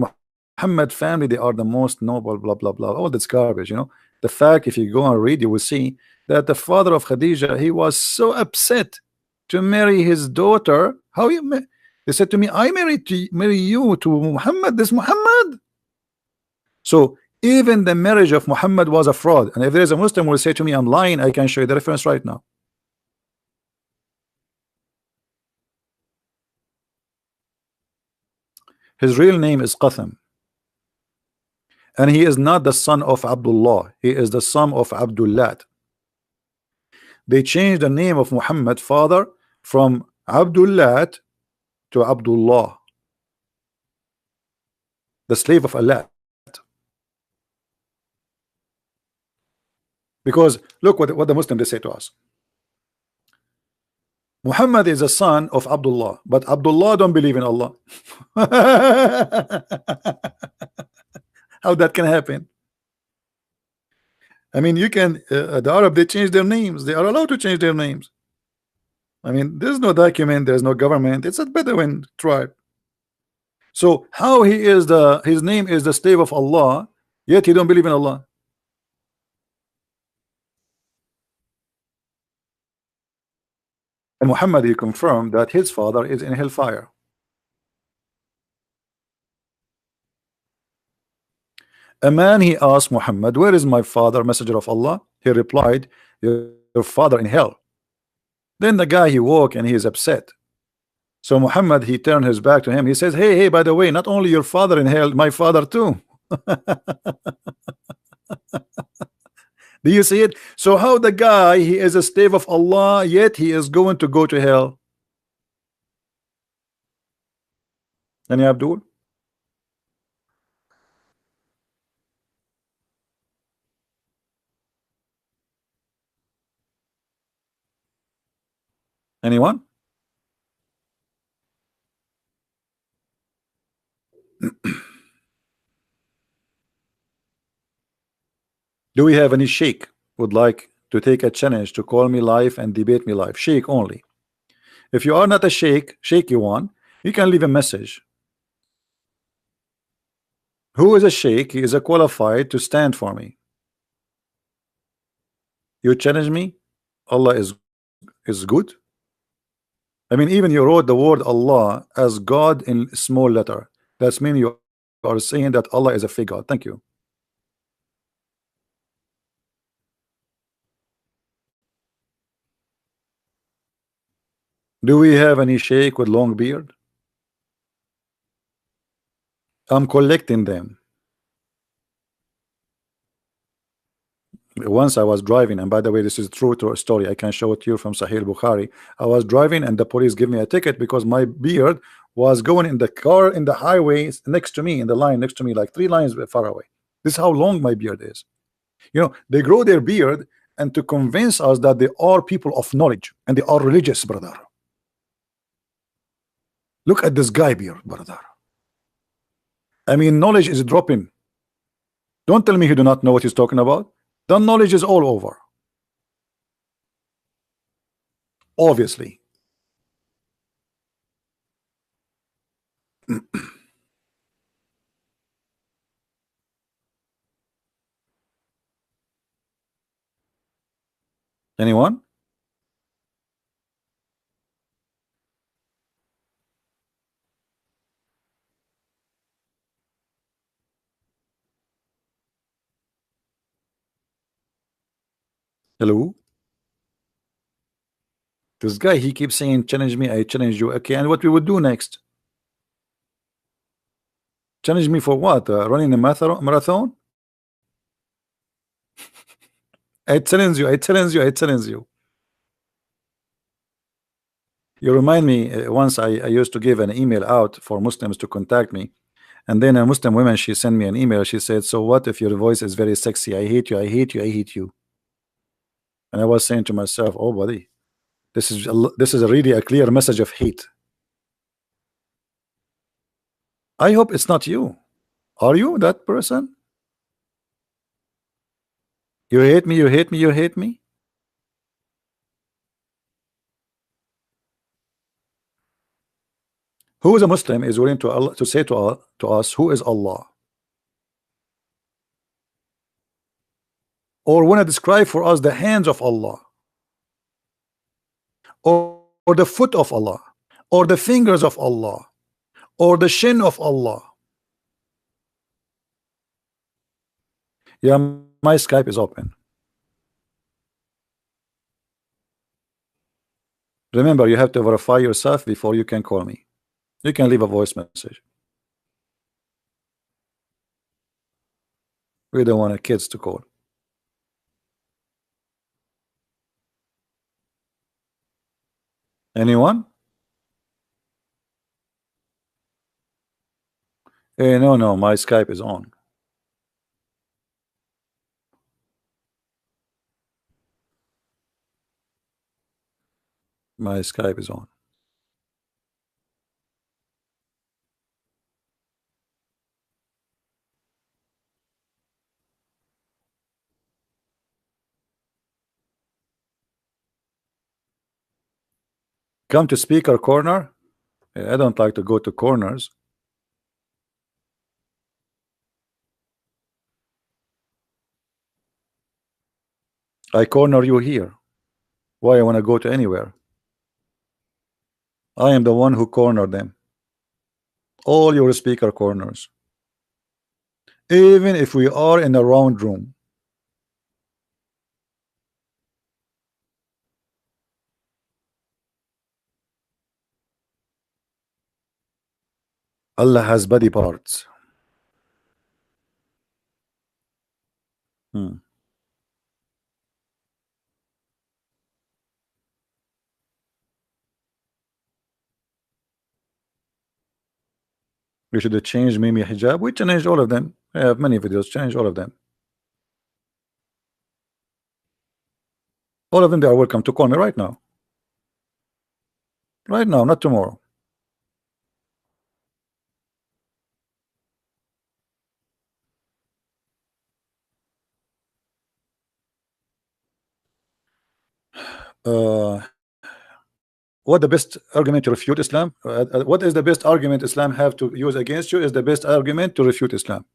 Muhammad family, they are the most noble, blah blah blah, all this garbage, you know. The fact, if you go and read, you will see that the father of Khadija, he was so upset to marry his daughter. How you they said to me, I marry you to Muhammad, this Muhammad. So even the marriage of Muhammad was a fraud. And if there is a Muslim who will say to me, I'm lying, I can show you the reference right now. His real name is Qatham, and he is not the son of Abdullah. He is the son of Abdullah. They changed the name of Muhammad father from Abdullah to Abdullah, the slave of Allah. Because look what the Muslims they say to us. Muhammad is a son of Abdullah, but Abdullah don't believe in Allah. How that can happen? I mean, you can the Arab, they change their names. They are allowed to change their names. I mean, there's no document, there's no government. It's a Bedouin tribe. So how his name is the slave of Allah, yet he don't believe in Allah? And Muhammad, he confirmed that his father is in hellfire. A man, he asked Muhammad, where is my father, messenger of Allah? He replied, your father in hell. Then the guy, he woke and he is upset. So Muhammad, he turned his back to him. He says, hey, by the way, not only your father in hell, my father too. Do you see it? So how the guy, he is a slave of Allah, yet he is going to go to hell? Any Abdul? Anyone? Do we have any sheikh would like to take a challenge to call me live and debate me live? Sheikh only. If you are not a sheikh, shaky one, you can leave a message. Who is a sheikh? He is a qualified to stand for me. You challenge me? Allah is good. I mean, even you wrote the word Allah as God in small letter. That's mean you are saying that Allah is a fake God. Thank you. Do we have any sheikh with long beard? I'm collecting them. Once I was driving, and by the way, this is true to a story. I can show it to you from Sahih Bukhari. I was driving, and the police gave me a ticket because my beard was going in the car in the highway next to me, in the line next to me, like 3 lines far away. This is how long my beard is. You know, they grow their beard and to convince us that they are people of knowledge and they are religious, brother. Look at this guy beard, brother. I mean, knowledge is dropping. Don't tell me he do not know what he's talking about. The knowledge is all over. Obviously. Anyone? Hello? This guy, he keeps saying, challenge me, I challenge you. Okay, and what we would do next? Challenge me for what? Running a marathon? I challenge you, I challenge you, I challenge you. You remind me, once I used to give an email out for Muslims to contact me. And then a Muslim woman, she sent me an email. She said, so what if your voice is very sexy? I hate you, I hate you, I hate you. And I was saying to myself, oh, buddy, this is really a clear message of hate. I hope it's not you. Are you that person? You hate me, you hate me, you hate me? Who is a Muslim is willing to Allah, to say to us, who is Allah? Or want to describe for us the hands of Allah? Or the foot of Allah? Or the fingers of Allah? Or the shin of Allah? Yeah, my Skype is open. Remember, you have to verify yourself before you can call me. You can leave a voice message. We don't want our kids to call. Anyone? Hey, no, my Skype is on. My Skype is on. Come to speaker corner. I don't like to go to corners. I corner you here. Why I want to go to anywhere? I am the one who cornered them. All your speaker corners. Even if we are in a round room. Allah has body parts. Hmm. We should have changed Mimi hijab. We changed all of them. I have many videos. Change all of them. All of them, they are welcome to call me right now. Right now, not tomorrow. What the best argument to refute Islam? What is the best argument Islam have to use against you? Is the best argument to refute Islam?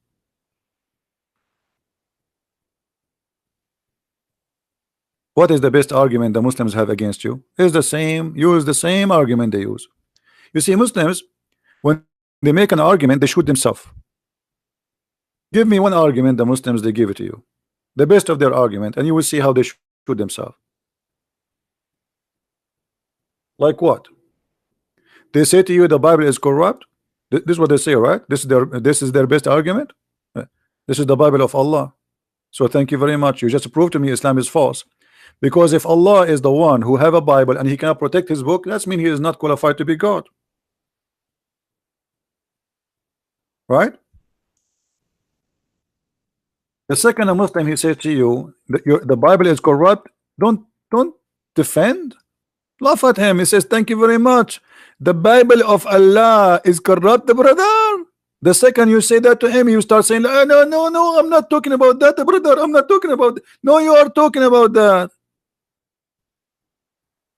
What is the best argument the Muslims have against you? Is the same. Use the same argument they use. You see, Muslims, when They make an argument, they shoot themselves. Give me one argument the Muslims they give it to you, the best of their argument, and you will see how they shoot themselves. Like what? They say to you the Bible is corrupt. This is what they say, right? This is their best argument. This is the Bible of Allah. So thank you very much. You just proved to me Islam is false. Because if Allah is the one who have a Bible and he cannot protect his book, that means he is not qualified to be God. Right? The second a Muslim he says to you that the Bible is corrupt, don't defend. Laugh at him. He says, thank you very much. The Bible of Allah is corrupt, brother. The second you say that to him, you start saying, no, no, no, no, I'm not talking about that, brother. I'm not talking about that. No, you are talking about that.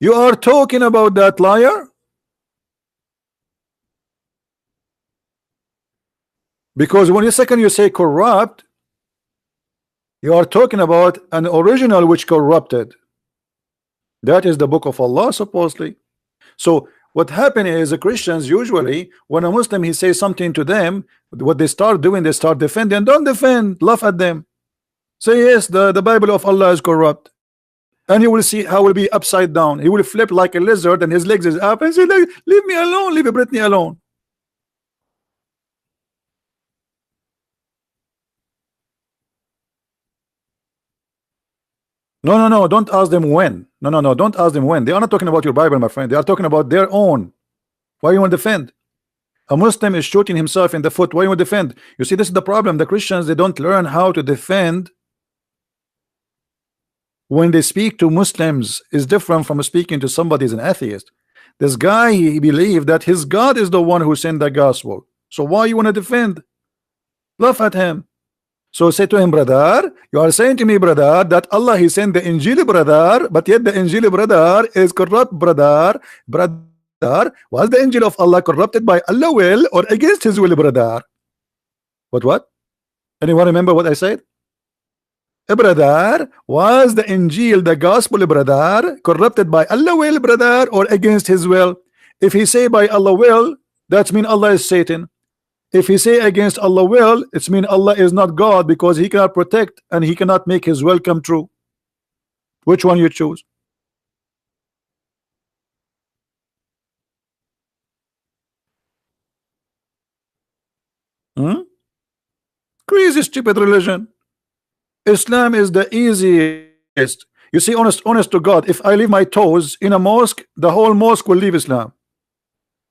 You are talking about that, liar. Because when the second you say corrupt, you are talking about an original which corrupted. That is the book of Allah, supposedly. So what happened is the Christians usually, when a Muslim he says something to them, what they start doing, they start defending. Don't defend, laugh at them. Say yes, the Bible of Allah is corrupt. And you will see how it will be upside down. He will flip like a lizard and his legs is up and say, leave me alone, leave Brittany alone. No, no, no, don't ask them when. No, no, no, don't ask them when. They are not talking about your Bible, my friend. They are talking about their own. Why you want to defend? A Muslim is shooting himself in the foot. Why you want to defend? You see, this is the problem. The Christians, they don't learn how to defend. When they speak to Muslims is different from speaking to somebody who's an atheist. This guy, he believed that his God is the one who sent the gospel. So why you want to defend? Laugh at him. So say to him, brother, you are saying to me, brother, that Allah he sent the Injil, brother, but yet the Injil, brother, is corrupt, brother. Brother, was the Injil of Allah corrupted by Allah will or against his will, brother? What? Anyone remember what I said? Brother, was the Injil, the gospel, brother, corrupted by Allah will, brother, or against his will? If he say by Allah will, that means Allah is Satan. If he say against Allah will, it's mean Allah is not God because he cannot protect and he cannot make his will come true. Which one you choose? Crazy stupid religion. Islam is the easiest. You see, honest to God, if I leave my toes in a mosque, the whole mosque will leave Islam.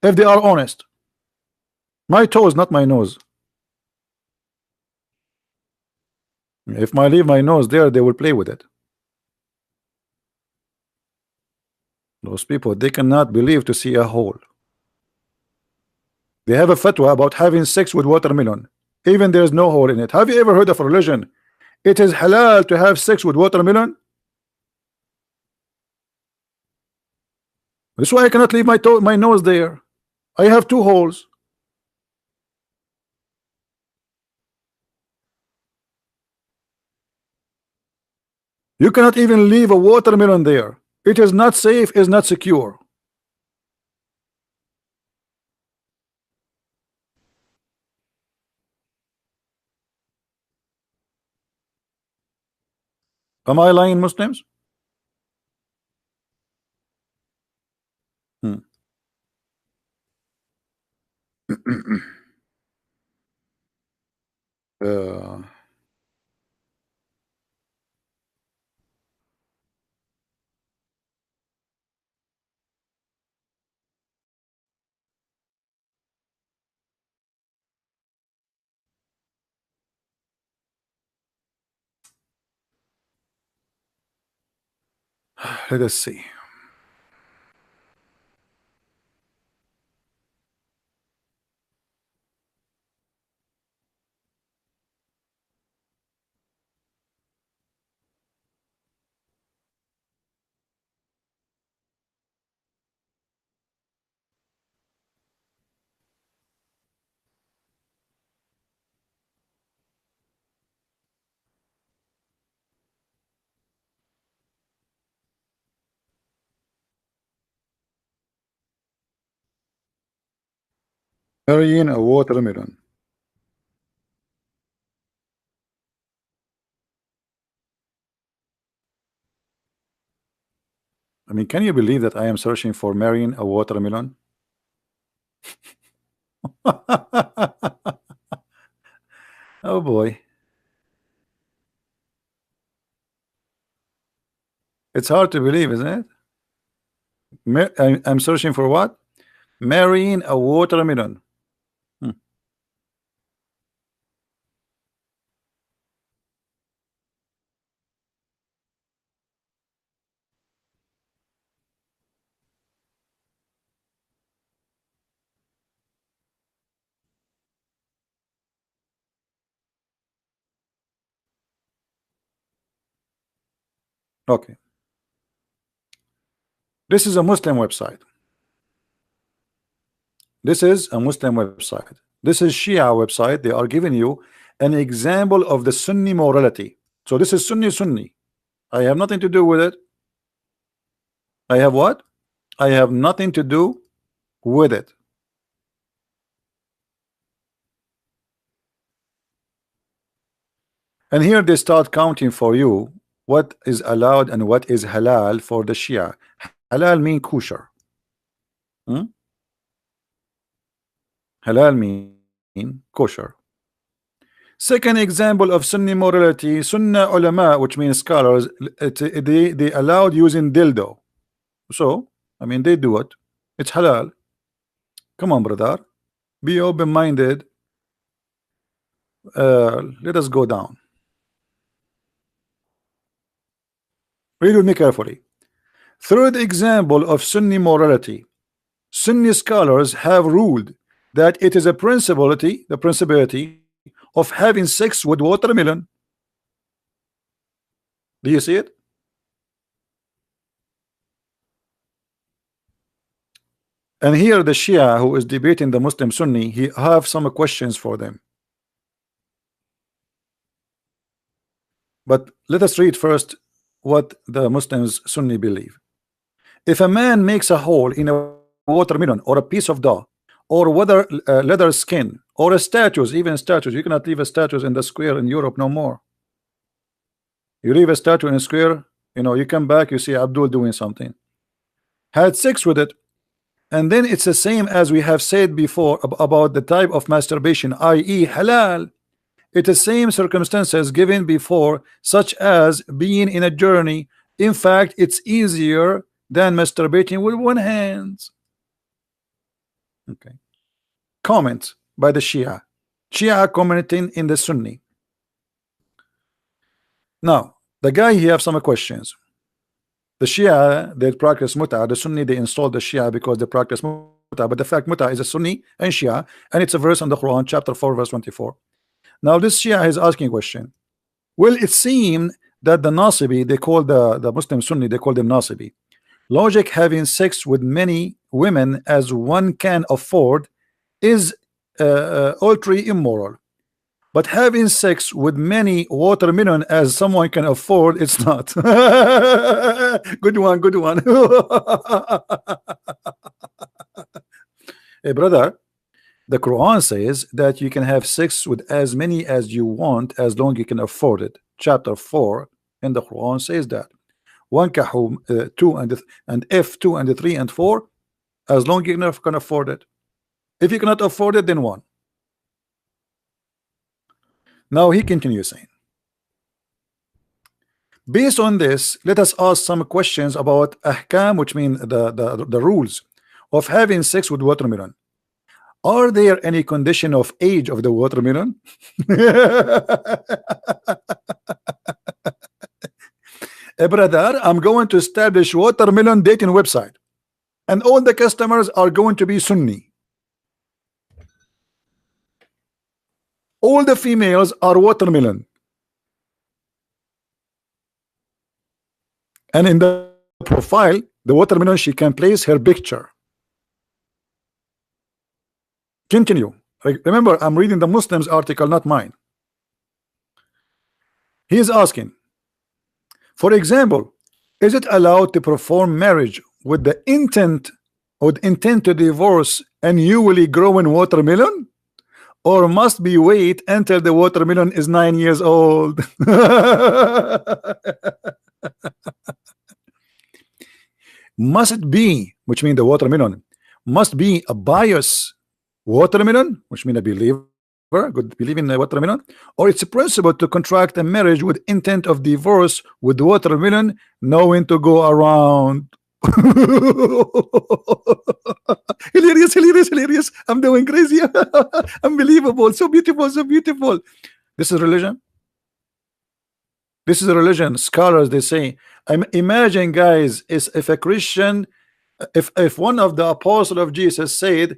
If they are honest. My toes, not my nose. If I leave my nose there, they will play with it. Those people, they cannot believe to see a hole. They have a fatwa about having sex with watermelon. Even there is no hole in it. Have you ever heard of a religion? It is halal to have sex with watermelon. That's why I cannot leave my nose there. I have two holes. You cannot even leave a watermelon there. It is not safe, is not secure. Am I lying, Muslims? Hmm. uh, let us see. Marrying a watermelon. I mean, can you believe that I am searching for marrying a watermelon? Oh boy. It's hard to believe, isn't it? I'm searching for what? Marrying a watermelon. Hmm. Okay. This is a Muslim website. This is a Muslim website. This is Shia website. They are giving you an example of the Sunni morality. So this is Sunni. I have nothing to do with it. I have what? I have nothing to do with it. And here they start counting for you what is allowed and what is halal for the Shia. Halal mean kosher. Hmm? Halal mean kosher. Second example of Sunni morality, Sunnah ulama, which means scholars, they allowed using dildo. So, I mean, they do it. It's halal. Come on, brother. Be open-minded. Let us go down. Read with me carefully. Third example of Sunni morality. Sunni scholars have ruled that it is a principality of having sex with watermelon. Do you see it? And here the Shia who is debating the Muslim Sunni, he have some questions for them. But let us read first what the Muslims Sunni believe. If a man makes a hole in a watermelon or a piece of dough or whether leather skin or a statues, even statues, you cannot leave a statues in the square in Europe no more. You leave a statue in a square, you know, you come back, you see Abdul doing something. Had sex with it, and then it's the same as we have said before about the type of masturbation, i.e. halal. It is same circumstances given before, such as being in a journey. In fact, it's easier than masturbating with one hand. Okay. Comment by the Shia commenting in the Sunni. Now the guy, he have some questions. The Shia, they practice muta. The Sunni, they installed the Shia because they practice muta. But the fact muta is a Sunni and Shia, and it's a verse in the Quran, chapter 4, verse 24. Now this Shia is asking a question. Well, it seemed that the Nasibi, they call the Muslim Sunni, they call them Nasibi. Logic having sex with many women as one can afford is ultra immoral. But having sex with many watermelon as someone can afford, it's not. Good one, good one. Hey, brother, the Quran says that you can have sex with as many as you want as long you can afford it. Chapter 4 in the Quran says that. One kahum 2 and F2 and 3 and 4 as long you can afford it. If you cannot afford it, then 1. Now he continues saying, based on this, let us ask some questions about ahkam, which mean the rules of having sex with watermelon. Are there any condition of age of the watermelon? Brother, I'm going to establish watermelon dating website, and all the customers are going to be Sunni. All the females are watermelon, and in the profile, the watermelon, she can place her picture. Continue. Remember, I'm reading the Muslims article, not mine. He is asking, for example, is it allowed to perform marriage with the intent would intend to divorce a newly growing watermelon, or must be wait until the watermelon is 9 years old? Must it be, which means the watermelon must be a bias watermelon, which means a believer, good believe in the watermelon, or it's a principle to contract a marriage with intent of divorce with watermelon, knowing to go around. Hilarious, hilarious, hilarious. I'm doing crazy. Unbelievable. So beautiful, so beautiful. This is religion. This is a religion. Scholars, they say, imagine, guys, is if a Christian, if one of the apostles of Jesus said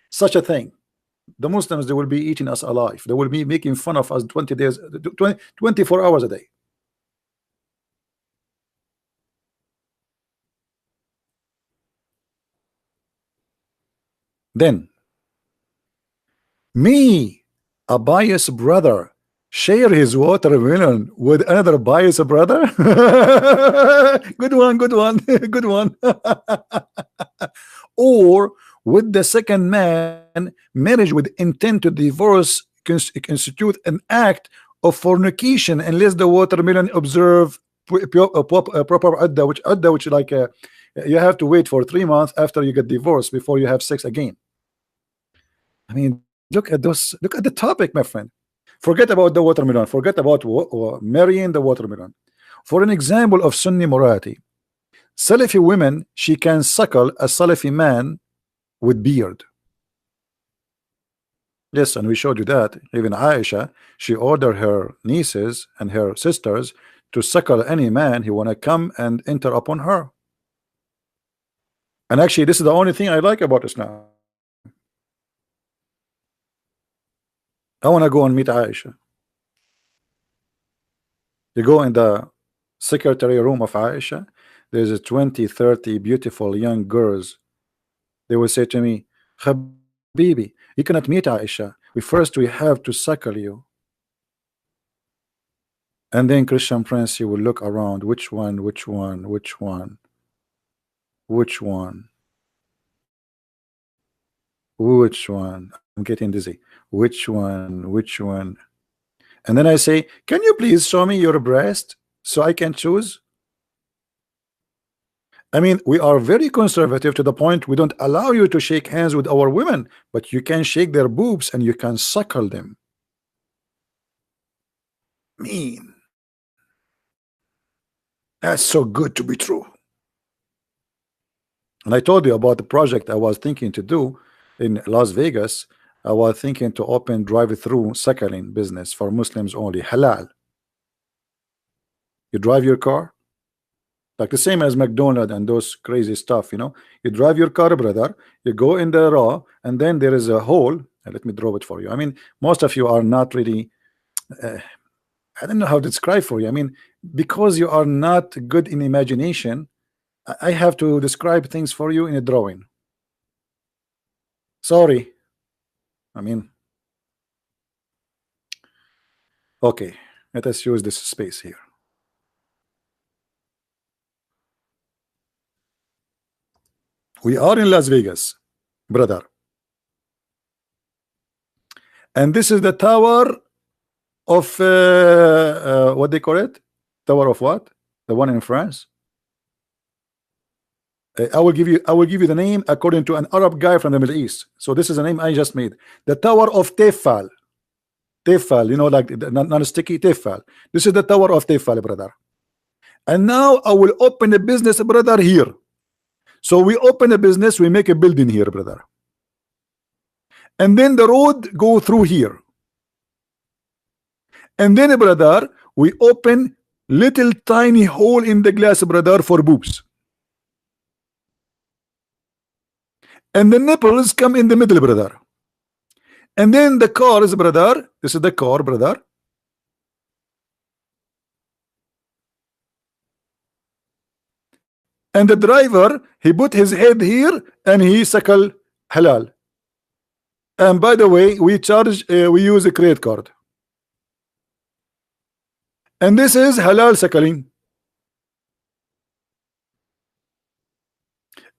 such a thing, the Muslims, they will be eating us alive. They will be making fun of us 20 days, 24 hours a day. Then me, a biased brother, share his watermelon with another biased brother. Good one, good one, good one. Or with the second man, marriage with intent to divorce constitute an act of fornication unless the watermelon observe proper adda, which like you have to wait for 3 months after you get divorced before you have sex again. I mean, look at those. Look at the topic, my friend. Forget about the watermelon. Forget about marrying the watermelon. For an example of Sunni morality, Salafi women, she can suckle a Salafi man with beard. Yes, and we showed you that. Even Aisha, she ordered her nieces and her sisters to suckle any man who want to come and enter upon her. And actually, this is the only thing I like about Islam. I want to go and meet Aisha. You go in the secretary room of Aisha, there's a 20, 30 beautiful young girls. They will say to me, Habibi, you cannot meet Aisha. We have to suckle you. And then Christian Prince, you will look around. Which one? Which one? Which one? Which one? Which one? I'm getting dizzy. Which one? Which one? And then I say, can you please show me your breast so I can choose? I mean, we are very conservative to the point we don't allow you to shake hands with our women, but you can shake their boobs and you can suckle them. Mean. That's so good to be true. And I told you about the project I was thinking to do in Las Vegas. I was thinking to open drive-through suckling business for Muslims only, halal. You drive your car, like the same as McDonald's and those crazy stuff, you know. You drive your car, brother, you go in the raw, and then there is a hole. Let me draw it for you. I mean, most of you are not really I don't know how to describe for you. I mean, because you are not good in imagination, I have to describe things for you in a drawing. Sorry. I mean, okay, let us use this space here. We are in Las Vegas, brother. And this is the tower of what they call it? Tower of what? The one in France. I will give you the name according to an Arab guy from the Middle East. So this is a name I just made. The Tower of Tefal. Tefal, you know, like non-sticky Tefal. This is the Tower of Tefal, brother. And now I will open a business, brother, here. So we open a business, we make a building here, brother. And then the road go through here. And then, brother, we open little tiny hole in the glass, brother, for boobs. And the nipples come in the middle, brother. And then the cars, brother, this is the car, brother. And the driver, he put his head here and he suckle halal. And by the way, we charge, we use a credit card. And this is halal suckling.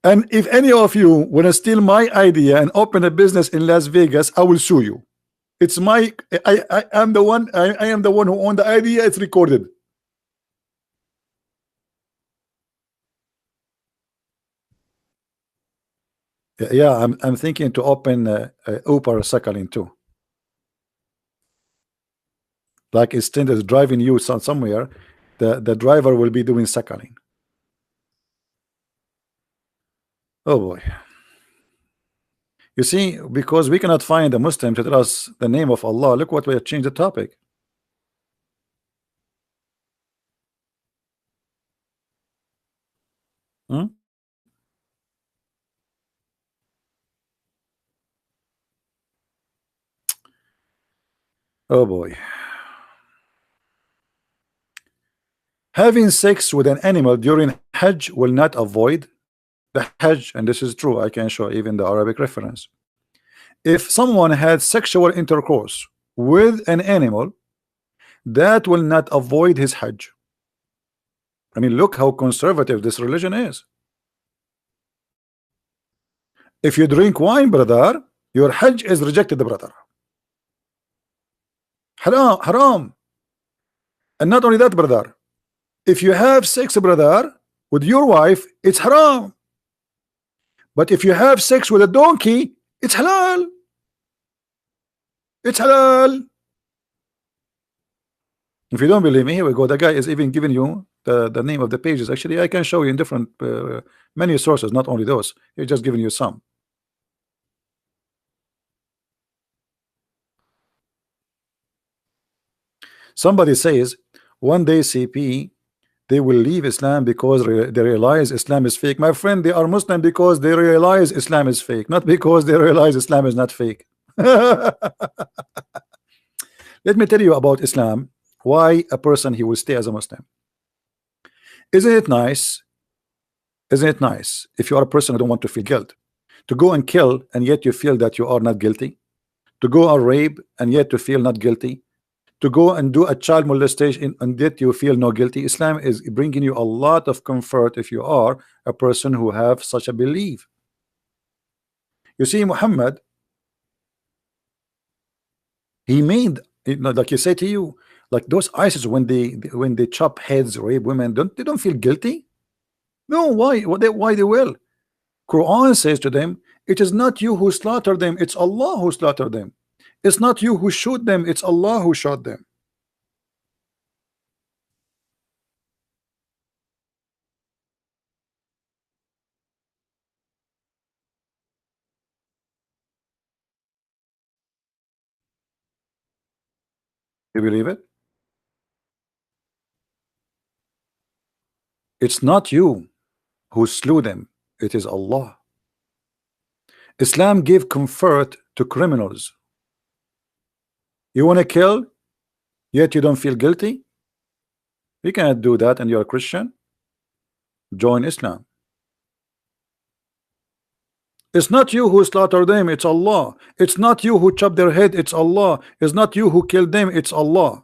And if any of you want to steal my idea and open a business in Las Vegas, I will sue you. It's my I am the one I am the one who owned the idea. It's recorded. Yeah, I'm thinking to open Uber Sakhalin too. Like instead of driving you somewhere, the driver will be doing Sakhalin. Oh boy. You see, because we cannot find a Muslim to tell us the name of Allah, look what we have changed the topic. Hmm? Oh boy. Having sex with an animal during Hajj will not avoid the Hajj, and this is true. I can show even the Arabic reference. If someone had sexual intercourse with an animal, that will not avoid his Hajj. I mean, look how conservative this religion is. If you drink wine, brother, your Hajj is rejected, brother. Haram, haram. And not only that, brother, if you have sex, brother, with your wife, it's haram. But if you have sex with a donkey, it's halal. It's halal. If you don't believe me, here we go. The guy is even giving you the name of the pages. Actually, I can show you in different many sources, not only those. He's just giving you some. Somebody says one day CP they will leave Islam because they realize Islam is fake. My friend, they are Muslim because they realize Islam is fake, not because they realize Islam is not fake. Let me tell you about Islam. Why a person he will stay as a Muslim. Isn't it nice? Isn't it nice if you are a person who don't want to feel guilt to go and kill and yet you feel that you are not guilty, to go and rape and yet to feel not guilty, to go and do a child molestation and yet you feel no guilty? Islam is bringing you a lot of comfort if you are a person who have such a belief. You see, Muhammad, he made, you know, like you say to you, like those ISIS when they chop heads, rape women, they don't feel guilty? No, why? Why they will? Quran says to them, it is not you who slaughtered them, it's Allah who slaughtered them. It's not you who shoot them, it's Allah who shot them. You believe it? It's not you who slew them, it is Allah. Islam gave comfort to criminals. You want to kill, yet you don't feel guilty? You cannot do that and you're a Christian. Join Islam. It's not you who slaughtered them, it's Allah. It's not you who chopped their head, it's Allah. It's not you who killed them, it's Allah.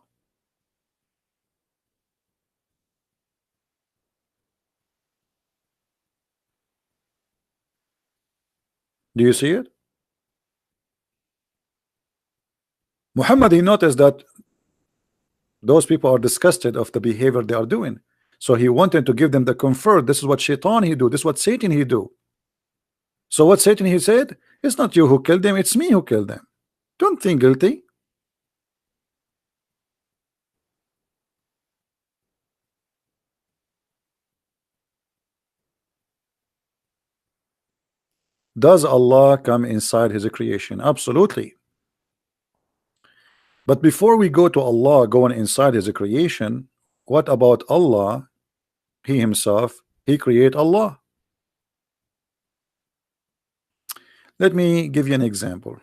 Do you see it? Muhammad, he noticed that those people are disgusted of the behavior they are doing. So he wanted to give them the comfort. This is what Shaitan he do. This is what Satan he do. So what Satan he said, it's not you who killed them, it's me who killed them. Don't think guilty. Does Allah come inside his creation? Absolutely. But before we go to Allah going inside his creation, what about Allah? He himself, he create Allah. Let me give you an example.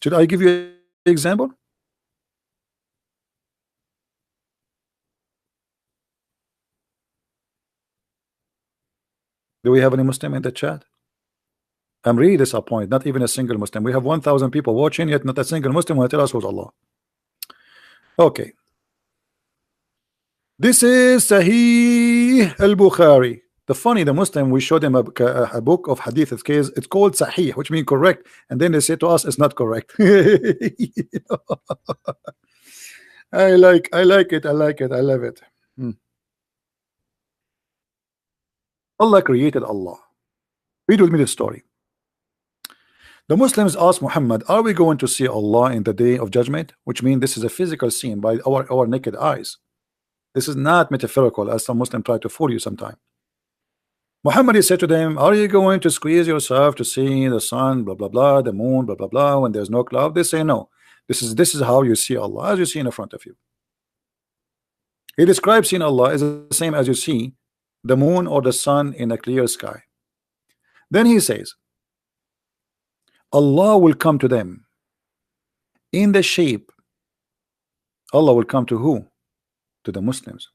Should I give you an example? Do we have any Muslim in the chat? I'm really disappointed. Not even a single Muslim. We have 1,000 people watching, yet not a single Muslim will tell us who's Allah. Okay. This is Sahih al-Bukhari. The funny, the Muslim, we showed them a book of hadith. It's called Sahih, which means correct, and then they say to us it's not correct. I like it. I like it. I love it. Hmm. Allah created Allah. Read with me the story. The Muslims asked Muhammad, "Are we going to see Allah in the day of judgment?" Which means this is a physical scene by our naked eyes. This is not metaphorical, as some Muslims try to fool you sometime. Muhammad said to them, "Are you going to squeeze yourself to see the sun, blah blah blah, the moon, blah blah blah, when there's no cloud?" They say no. This is how you see Allah, as you see in front of you. He describes seeing Allah as the same as you see the moon or the sun in a clear sky. Then he says, Allah will come to them in the shape. Allah will come to who? To the Muslims.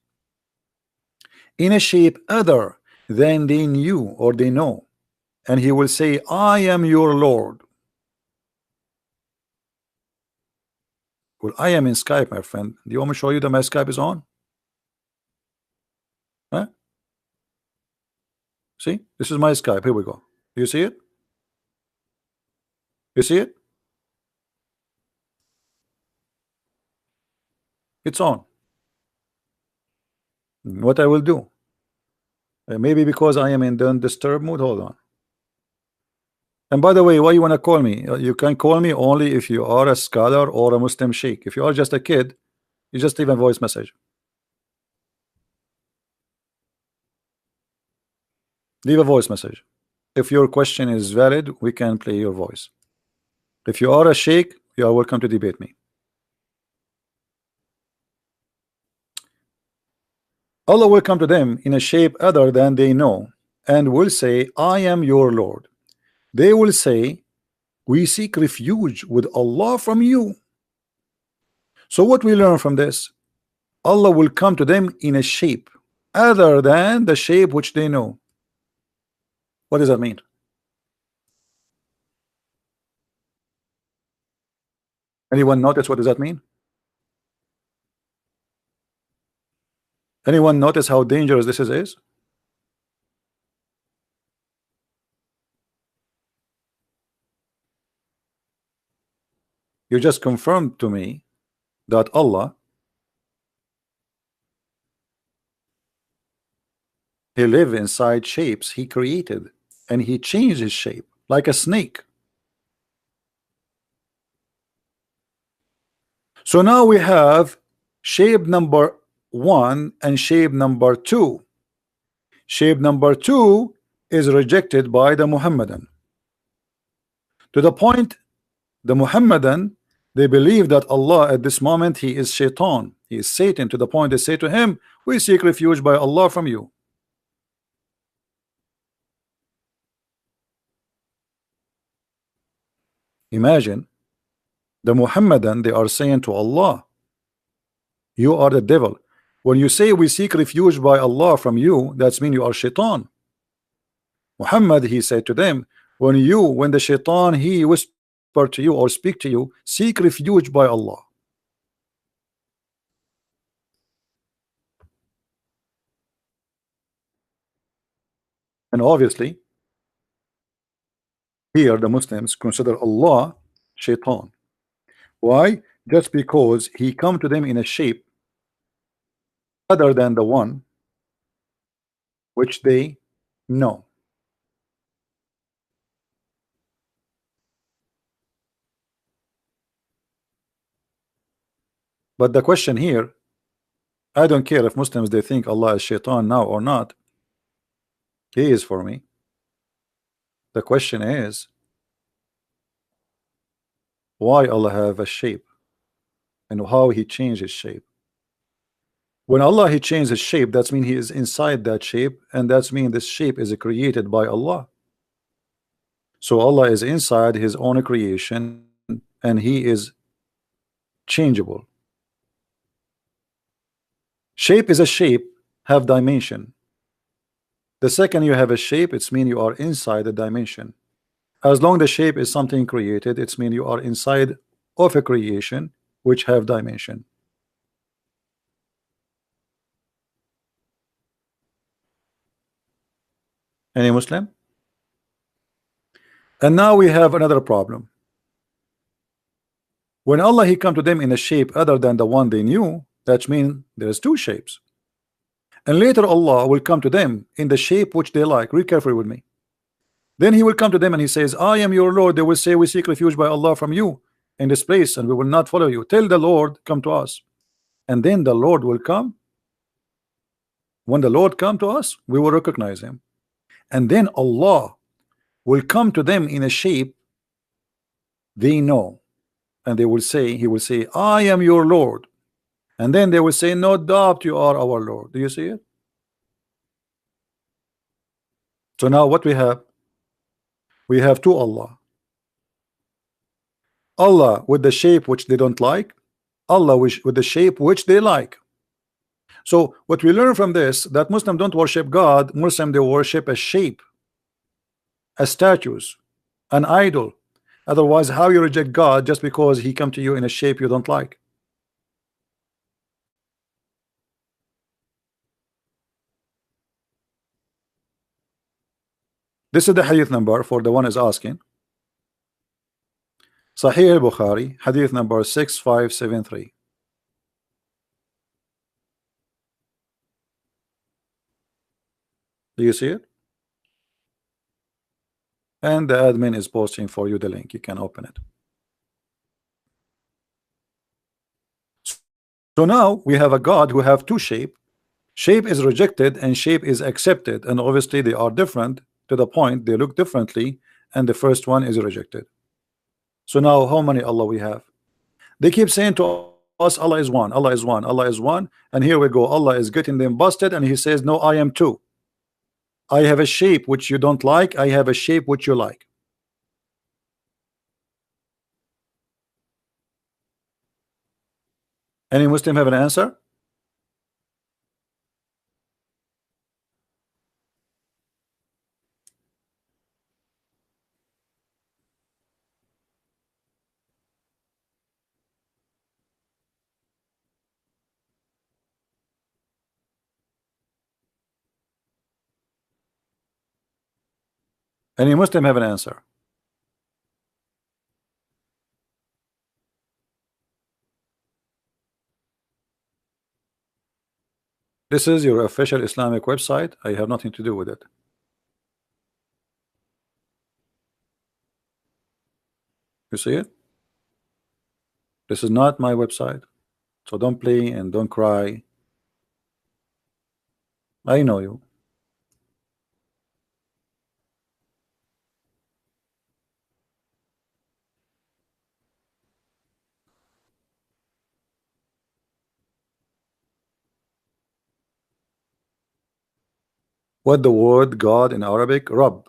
In a shape other than they knew or they know. And he will say, "I am your Lord." Well, I am in Skype, my friend. Do you want me to show you that my Skype is on? Huh? See, this is my Skype. Here we go. Do you see it? You see it? It's on. What I will do? Maybe because I am in the undisturbed mood. Hold on. And by the way, why you want to call me? You can call me only if you are a scholar or a Muslim sheikh. If you are just a kid, you just leave a voice message. Leave a voice message. If your question is valid, we can play your voice. If you are a sheikh, you are welcome to debate me. Allah will come to them in a shape other than they know and will say, "I am your Lord." They will say, "We seek refuge with Allah from you." So what we learn from this? Allah will come to them in a shape other than the shape which they know. What does that mean? Anyone notice what does that mean? Anyone notice how dangerous this is? You just confirmed to me that Allah, He live inside shapes He created, and He changed His shape like a snake. So now we have shape number 1 and shape number 2. Shape number 2 is rejected by the Muhammadan. To the point, the Muhammadan, they believe that Allah at this moment, He is Shaitan, He is Satan, to the point they say to him, "We seek refuge by Allah from you." Imagine the Muhammadan, they are saying to Allah, "You are the devil." When you say we seek refuge by Allah from you, that's mean you are Shaitan. Muhammad, he said to them, when the Shaitan, he whisper to you or speak to you, seek refuge by Allah. And obviously, here the Muslims consider Allah Shaitan. Why? Just because he come to them in a shape other than the one which they know. But the question here, I don't care if Muslims they think Allah is Shaitan now or not. He is for me. The question is, why Allah have a shape and how He changed His shape? When Allah He changed His shape, that's mean He is inside that shape, and that's mean this shape is created by Allah. So Allah is inside His own creation, and He is changeable. Shape is a shape, have dimension. The second you have a shape, it's mean you are inside the dimension. As long the shape is something created, it's mean you are inside of a creation which have dimension. Any Muslim? And now we have another problem. When Allah he come to them in a shape other than the one they knew, that means there's two shapes. And later Allah will come to them in the shape which they like. Read carefully with me. Then he will come to them and he says, I am your Lord. They will say, we seek refuge by Allah from you in this place, and we will not follow you. Tell the Lord, come to us. And then the Lord will come. When the Lord come to us, we will recognize him. And then Allah will come to them in a shape they know. And they will say, he will say, I am your Lord. And then they will say, no doubt you are our Lord. Do you see it? So now what we have? We have two Allah. Allah with the shape which they don't like, Allah with the shape which they like. So what we learn from this, that Muslims don't worship God. Muslims, they worship a shape, a statues, an idol. Otherwise, how you reject God just because he come to you in a shape you don't like? This is the hadith number for the one is asking. Sahih al-Bukhari, hadith number 6573. Do you see it? And the admin is posting for you the link. You can open it. So now we have a God who have two shape. Shape is rejected and shape is accepted, and obviously they are different to the point they look differently, and the first one is rejected. So now how many Allah we have? They keep saying to us, Allah is one, Allah is one, Allah is one, and here we go, Allah is getting them busted, and he says, no, I am two. I have a shape which you don't like, I have a shape which you like. Any Muslim have an answer? Any Muslim have an answer? This is your official Islamic website. I have nothing to do with it. You see it? This is not my website. So don't play and don't cry. I know you. What the word God in Arabic? Rabb.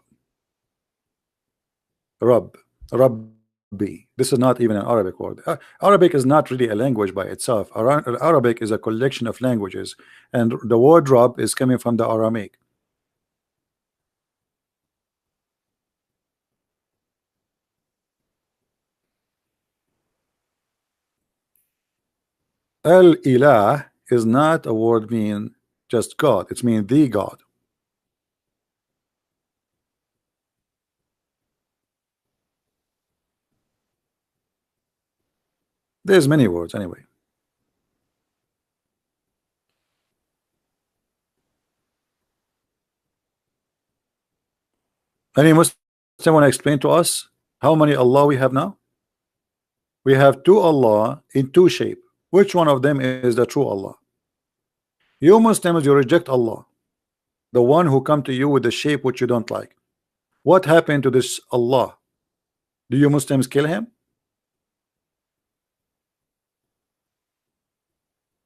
Rabb. Rabbi. This is not even an Arabic word. Arabic is not really a language by itself. Arabic is a collection of languages, and the word Rabb is coming from the Aramaic. Al-Ilah is not a word mean just God. It's mean the God. There's many words anyway. Any Muslim want to explain to us how many Allah we have now? We have two Allah in two shape. Which one of them is the true Allah? You Muslims, you reject Allah, the one who come to you with the shape which you don't like. What happened to this Allah? Do you Muslims kill him?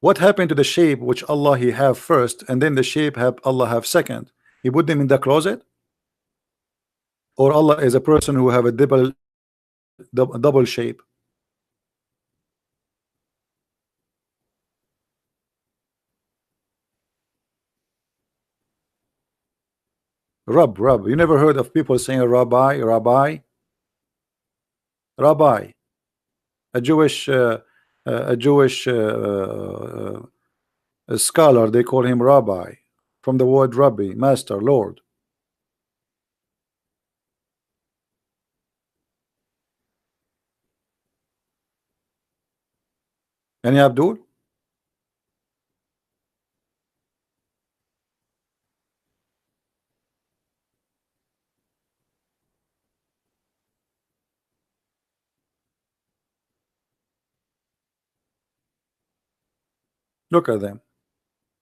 What happened to the shape which Allah he have first, and then the shape have Allah have second? He put them in the closet? Or Allah is a person who have a double shape? Rab. You never heard of people saying rabbi? A Jewish a scholar, they call him rabbi, from the word rabbi, master, Lord. Any Abdul? Look at them.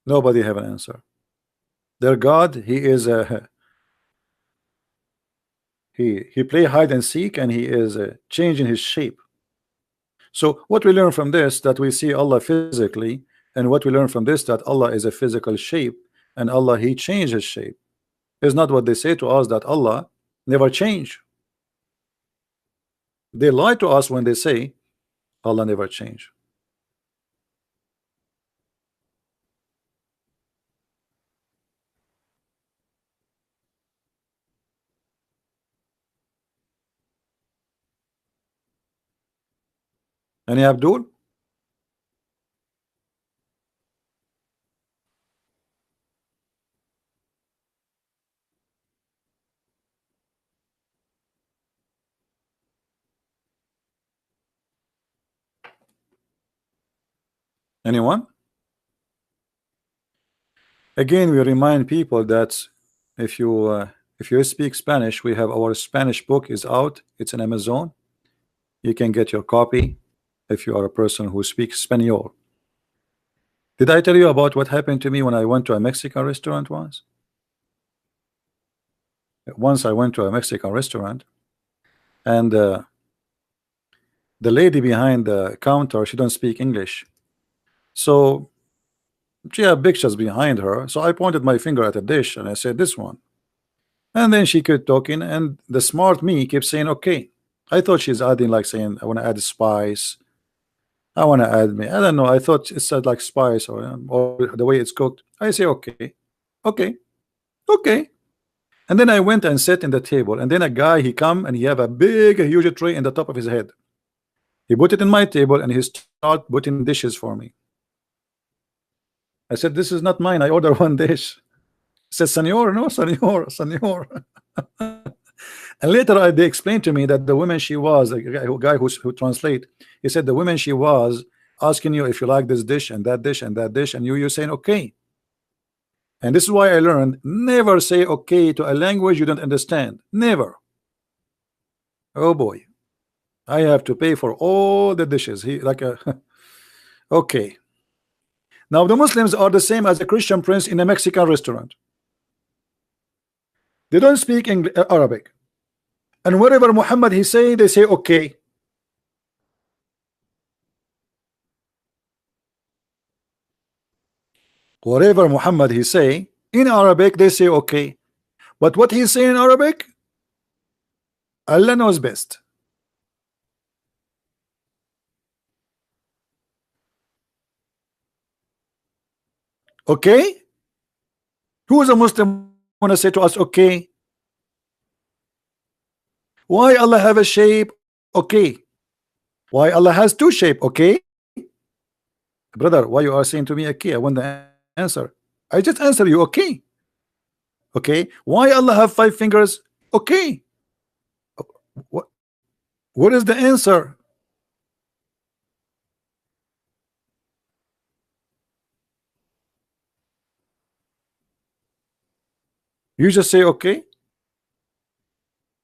Nobody have an answer. Their God, he is a he play hide and seek, and he is changing his shape. So what we learn from this, that we see Allah physically, and what we learn from this, that Allah is a physical shape, and Allah, he changes shape, is not what they say to us, that Allah never change. They lie to us when they say Allah never change. Any Abdul? Anyone? Again, we remind people that if you speak Spanish, we have our Spanish book is out. It's in Amazon. You can get your copy if you are a person who speaks Spanish. Did I tell you about what happened to me when I went to a Mexican restaurant once? Once I went to a Mexican restaurant, and the lady behind the counter, she don't speak English, so she had pictures behind her. So I pointed my finger at a dish and I said, this one. And then she kept talking, and the smart me kept saying, okay. I thought she's adding, like saying, I want to add spice, I want to add me. I don't know. I thought it said like spice, or the way it's cooked. I say, okay, okay, okay. And then I went and sat in the table, and then a guy, he come and he have a big, a huge tray in the top of his head. He put it in my table and he start putting dishes for me. I said, this is not mine. I order one dish. He said, senor, no, senor, senor. And later they explained to me that the woman, she was a guy who translate. He said the woman, she was asking you if you like this dish and that dish and that dish, and you saying okay. And this is why I learned, never say okay to a language you don't understand. Never. Oh boy, I have to pay for all the dishes. He like a okay. Now the Muslims are the same as a Christian prince in a Mexican restaurant. They don't speak Arabic, and wherever Muhammad he say, they say okay. Whatever Muhammad he say in Arabic, they say okay. But what he's saying in Arabic, Allah knows best. Okay? Who is a Muslim wanna say to us okay? Why Allah have a shape? Okay. Why Allah has two shape? Okay. Brother, why you are saying to me okay? I want the answer. I just answer you okay. Okay. Why Allah have 5 fingers? Okay. What what is the answer? You just say okay.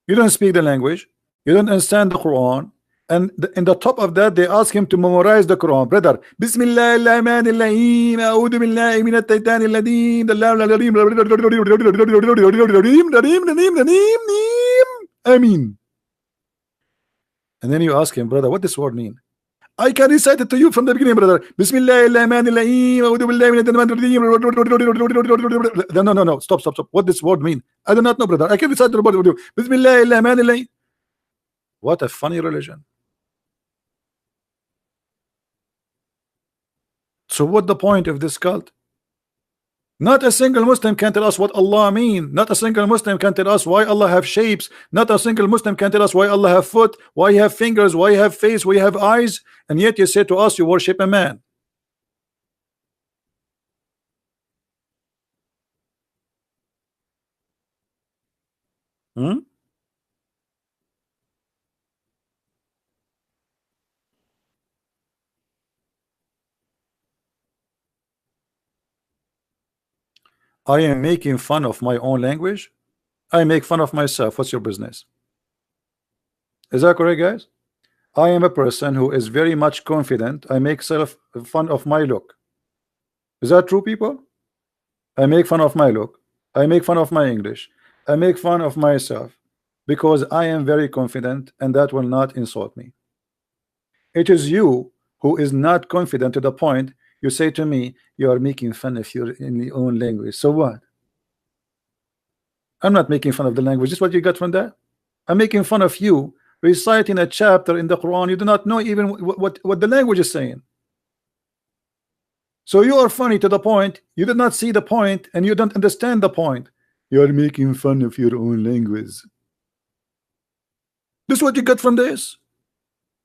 You don't speak the language. You don't understand the Quran. And in the top of that, they ask him to memorize the Quran. Brother, Bismillah ar-Rahman ar-Rahim, A'udhu billahi min at-taytan al-ladin, Amin. And then you ask him, brother, what this word mean? I can recite it to you from the beginning, brother. Bismillah ar-Rahman ar-Rahim, A'udhu billahi min at-taytan. No. Stop. What this word mean? I do not know, brother. I can recite the word with you. Bismillah ar-Rahman ar-Rahim. What a funny religion. So what the point of this cult? Not a single Muslim can tell us what Allah mean. Not a single Muslim can tell us why Allah have shapes. Not a single Muslim can tell us why Allah have foot, why you have fingers, why you have face, why you have eyes, and yet you say to us you worship a man. Hmm? I am making fun of my own language. I make fun of myself. What's your business? Is that correct, guys? I am a person who is very much confident. I make self fun of my look. Is that true, people? I make fun of my look. I make fun of my English. I make fun of myself because I am very confident, and that will not insult me. It is you who is not confident to the point you say to me, you are making fun of your in your own language. So what? I'm not making fun of the language. This is what you got from that? I'm making fun of you reciting a chapter in the Quran. You do not know even what the language is saying. So you are funny to the point you did not see the point and you don't understand the point. You are making fun of your own language. This is what you got from this?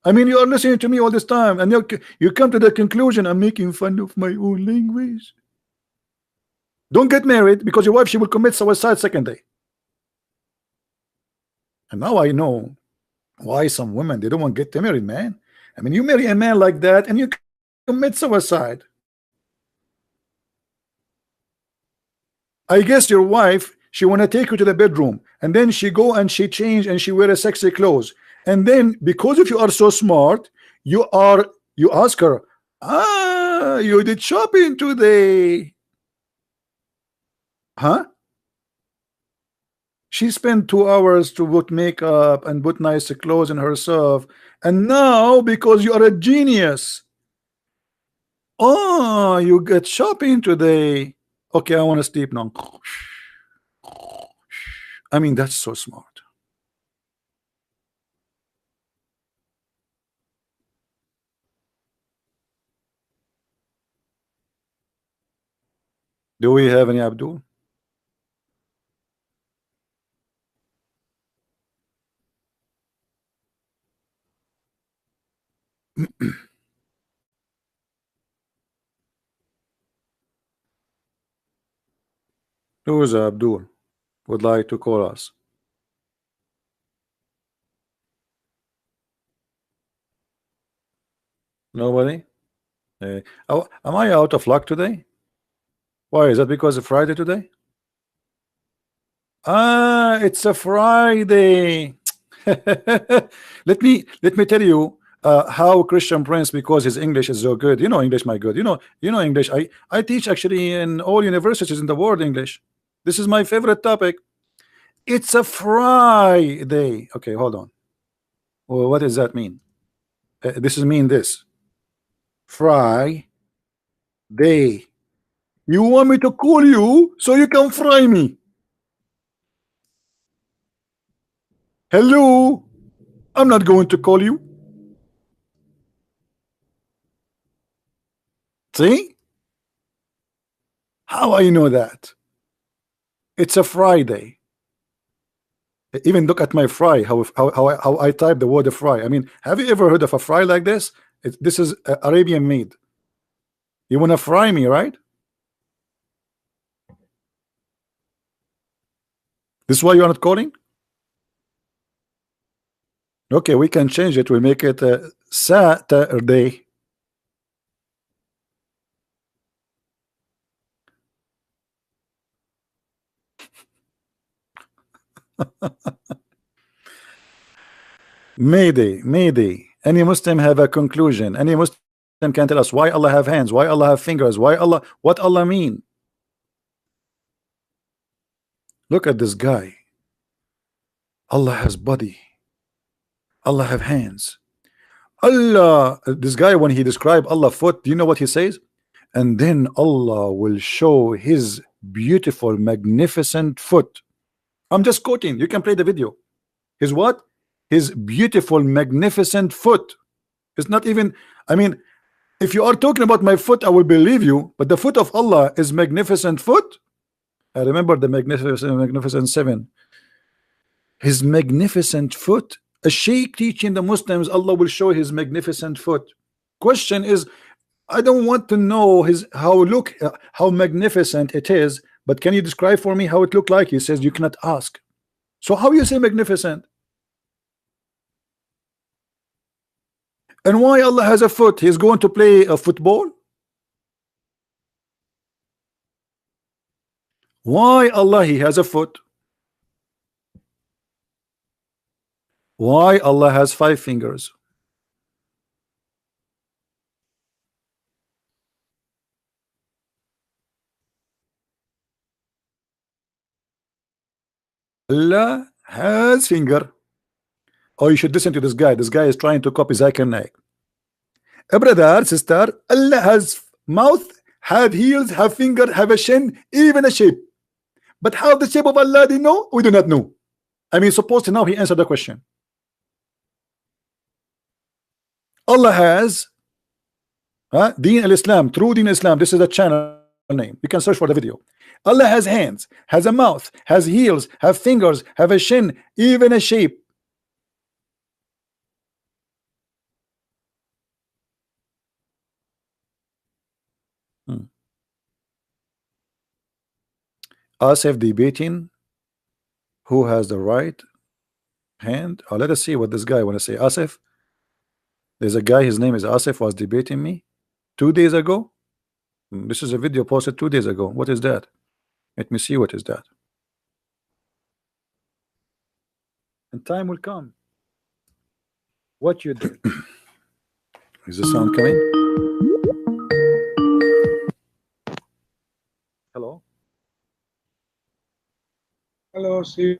I mean, you are listening to me all this time and you come to the conclusion I'm making fun of my own language. Don't get married because your wife, she will commit suicide second day. And now I know why some women, they don't want to get married, man. I mean, you marry a man like that and you commit suicide. I guess your wife, she want to take you to the bedroom and then she go and she change and she wear a sexy clothes, and then because if you are so smart, you ask her, you did shopping today, huh? She spent 2 hours to put makeup and put nice clothes in herself, and now because you are a genius, you get shopping today. Okay, I want to sleep now. I mean, that's so smart. Do we have any Abdul? Who is Abdul would like to call us? Nobody? Oh, am I out of luck today? Why is that? Because of Friday today? It's a Friday. Let me tell you how Christian Prince, because his English is so good. You know English, my good. You know English. I teach actually in all universities in the world English. This is my favorite topic. It's a Friday. Okay, hold on. Well, what does that mean? This is mean this. Friday. You want me to call you so you can fry me? Hello? I'm not going to call you. See? How I know that? It's a Friday. Even look at my fry, how I type the word fry. I mean, have you ever heard of a fry like this? This is Arabian made. You want to fry me, right? This is why you are not calling? Okay, we can change it. We make it Saturday. Mayday, Mayday. Any Muslim have a conclusion? Any Muslim can tell us why Allah have hands, why Allah have fingers, why Allah, what Allah mean? Look at this guy. Allah has body. Allah have hands. Allah, this guy, when he described Allah foot, do you know what he says? And then Allah will show his beautiful, magnificent foot. I'm just quoting. You can play the video. His what? His beautiful, magnificent foot. It's not even, I mean, if you are talking about my foot, I will believe you, but the foot of Allah is magnificent foot. I remember the magnificent seven. His magnificent foot. A sheikh teaching the Muslims Allah will show his magnificent foot. Question is, I don't want to know how magnificent it is, but can you describe for me how it looked like? He says you cannot ask. So how you say magnificent? And why Allah has a foot? He's going to play a football? Why Allah he has a foot? Why Allah has 5 fingers? Allah has finger. Oh, you should listen to this guy. This guy is trying to copy Zakir Naik. Brother, sister, Allah has mouth, have heels, have finger, have a chin, even a shape. But how the shape of Allah do you know? We do not know. I mean, supposed to now he answered the question. Allah has Deen al-Islam, True Deen Islam. This is the channel name. You can search for the video. Allah has hands, has a mouth, has heels, have fingers, have a chin, even a shape. Asif debating who has the right hand. Let us see what this guy want to say. Asif, there's a guy, his name is Asif, was debating me 2 days ago. This is a video posted 2 days ago. What is that? Let me see what is that. And time will come. What you did. Is the sound coming? Hello? Hello, CP.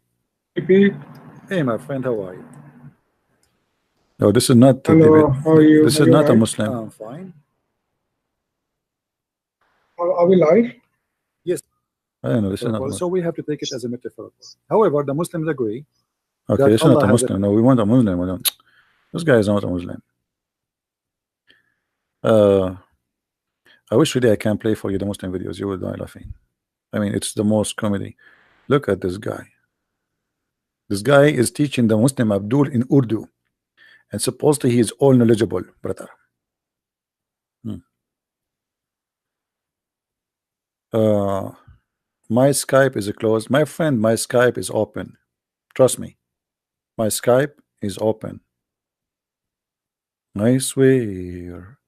Hey, my friend, how are you? No, this is not the Hello, debate. how are you? This Are is you not a alright? Muslim. I'm fine. Are we live? Yes. I don't know. This is not so we have to take it as a metaphor. However, the Muslims agree. Okay, this is not a Muslim. No, we want a Muslim. We don't. This guy is not a Muslim. I wish really I can play for you the Muslim videos. You will die laughing. I mean, it's the most comedy. Look at this guy. This guy is teaching the Muslim Abdul in Urdu, and supposedly he is all knowledgeable, brother. My Skype is closed. My friend, my Skype is open. Trust me. My Skype is open. I swear.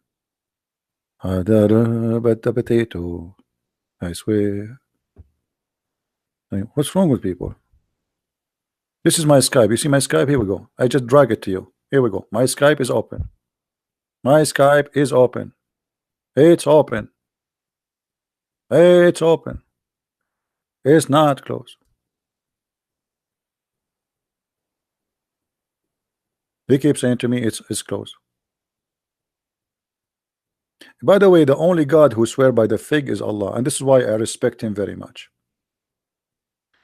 But the potato. I swear. I mean, what's wrong with people? This is my Skype. You see my Skype? Here we go. I just drag it to you. Here we go. My Skype is open. My Skype is open. It's open. It's open. It's not closed. They keep saying to me it's closed. By the way, the only God who swear by the fig is Allah, and this is why I respect him very much.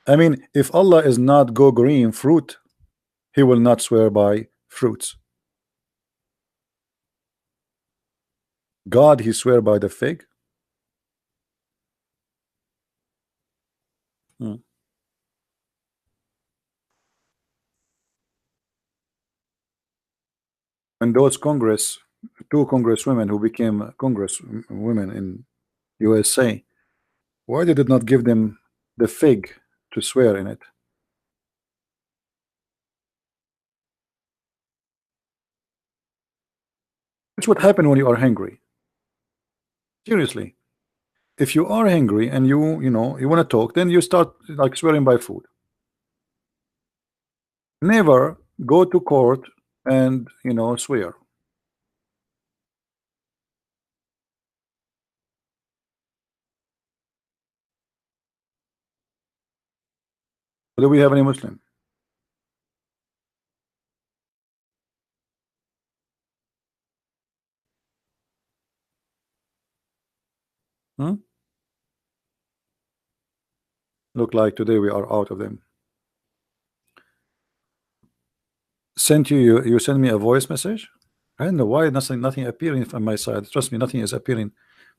I mean, if Allah is not go green fruit, he will not swear by fruits. God, he swear by the fig. When those two congresswomen who became congresswomen in USA, why did it not give them the fig to swear in it? That's what happened when you are hungry. Seriously, if you are hungry and you want to talk, then you start like swearing by food. Never go to court and swear. Do we have any Muslim? Look like today we are out of them. Sent you send me a voice message. I don't know why nothing appearing from my side. Trust me, nothing is appearing.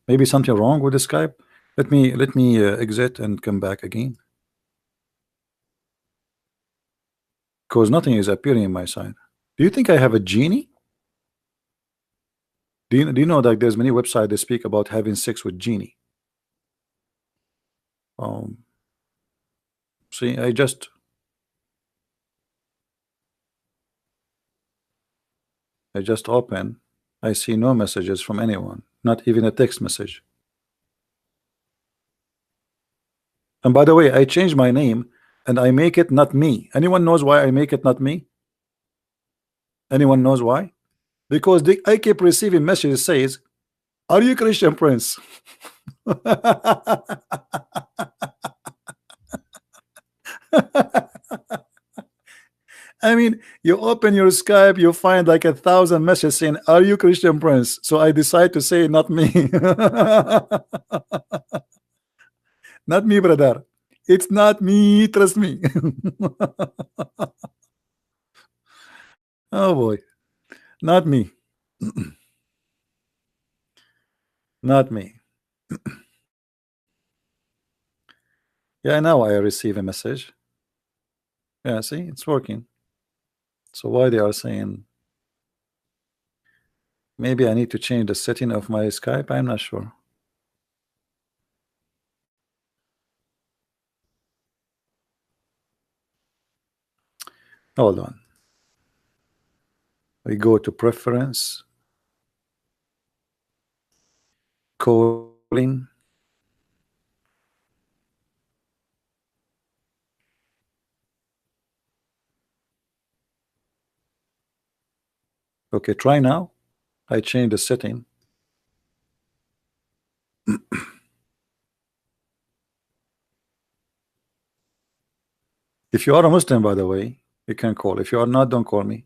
Maybe something wrong with the Skype. Let me exit and come back again, because nothing is appearing in my side. Do you think I have a genie? Do you know that there's many websites that speak about having sex with genie? See, I just open. I see no messages from anyone, not even a text message. And by the way, I changed my name and I make it not me. Anyone knows why I make it not me? Anyone knows why? Because I keep receiving messages says, "Are you Christian, Prince?" I mean, you open your Skype, you find like 1,000 messages saying, "Are you Christian, Prince?" So I decide to say, "Not me." Not me, brother. It's not me. Trust me. Oh boy, not me. Not me. Yeah, now I receive a message. Yeah, see, it's working. So why they are saying maybe I need to change the setting of my Skype? I'm not sure. Hold on. We go to preference, calling. Okay, try now. I changed the setting. If you are a Muslim, by the way, you can call. If you are not, don't call me.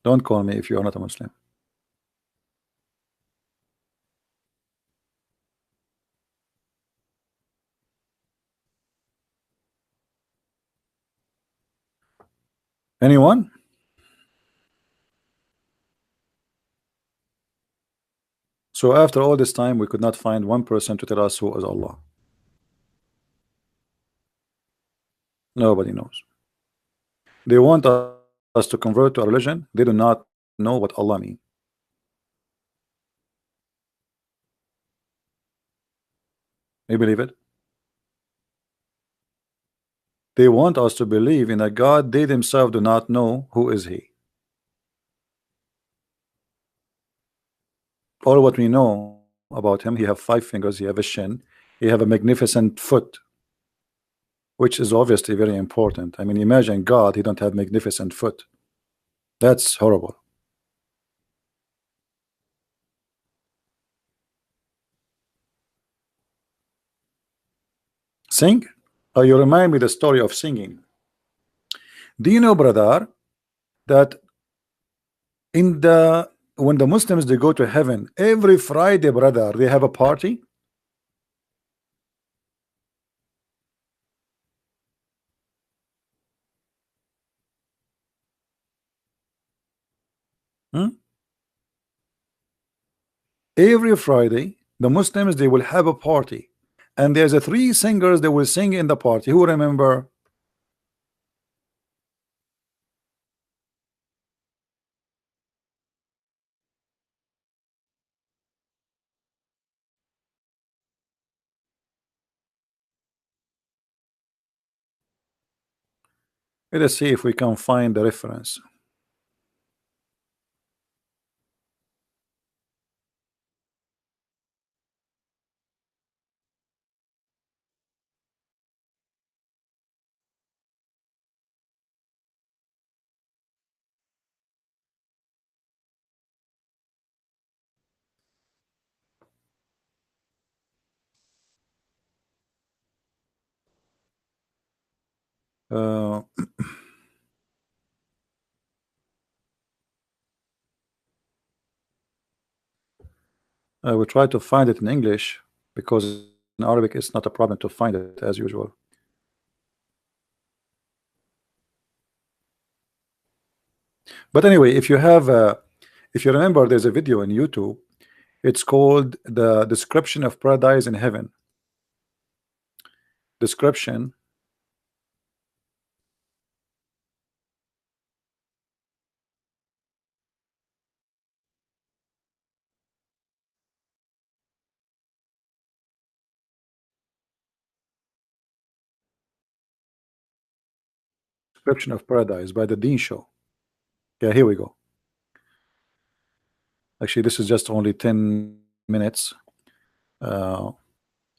Don't call me if you are not a Muslim. Anyone? So after all this time, we could not find one person to tell us who is Allah. Nobody knows. They want us to convert to a religion. They do not know what Allah means. You believe it? They want us to believe in a God they themselves do not know who is He. All what we know about Him, He have 5 fingers, He have a shin, He have a magnificent foot, which is obviously very important. I mean, imagine God, He don't have magnificent foot. That's horrible. Sing? Oh, you remind me the story of singing. Do you know, brother, that in the when the Muslims they go to heaven every Friday, brother, they have a party? Hmm? Every Friday, the Muslims they will have a party, and there's a 3 singers they will sing in the party. Who remember? Let us see if we can find the reference. Uh, I will try to find it in English because in Arabic it's not a problem to find it as usual. But anyway, if you have if you remember, there's a video in YouTube. It's called the description of paradise in heaven. Description description of paradise by the Dean Show. Yeah, here we go. Actually, this is just only 10 minutes. Uh,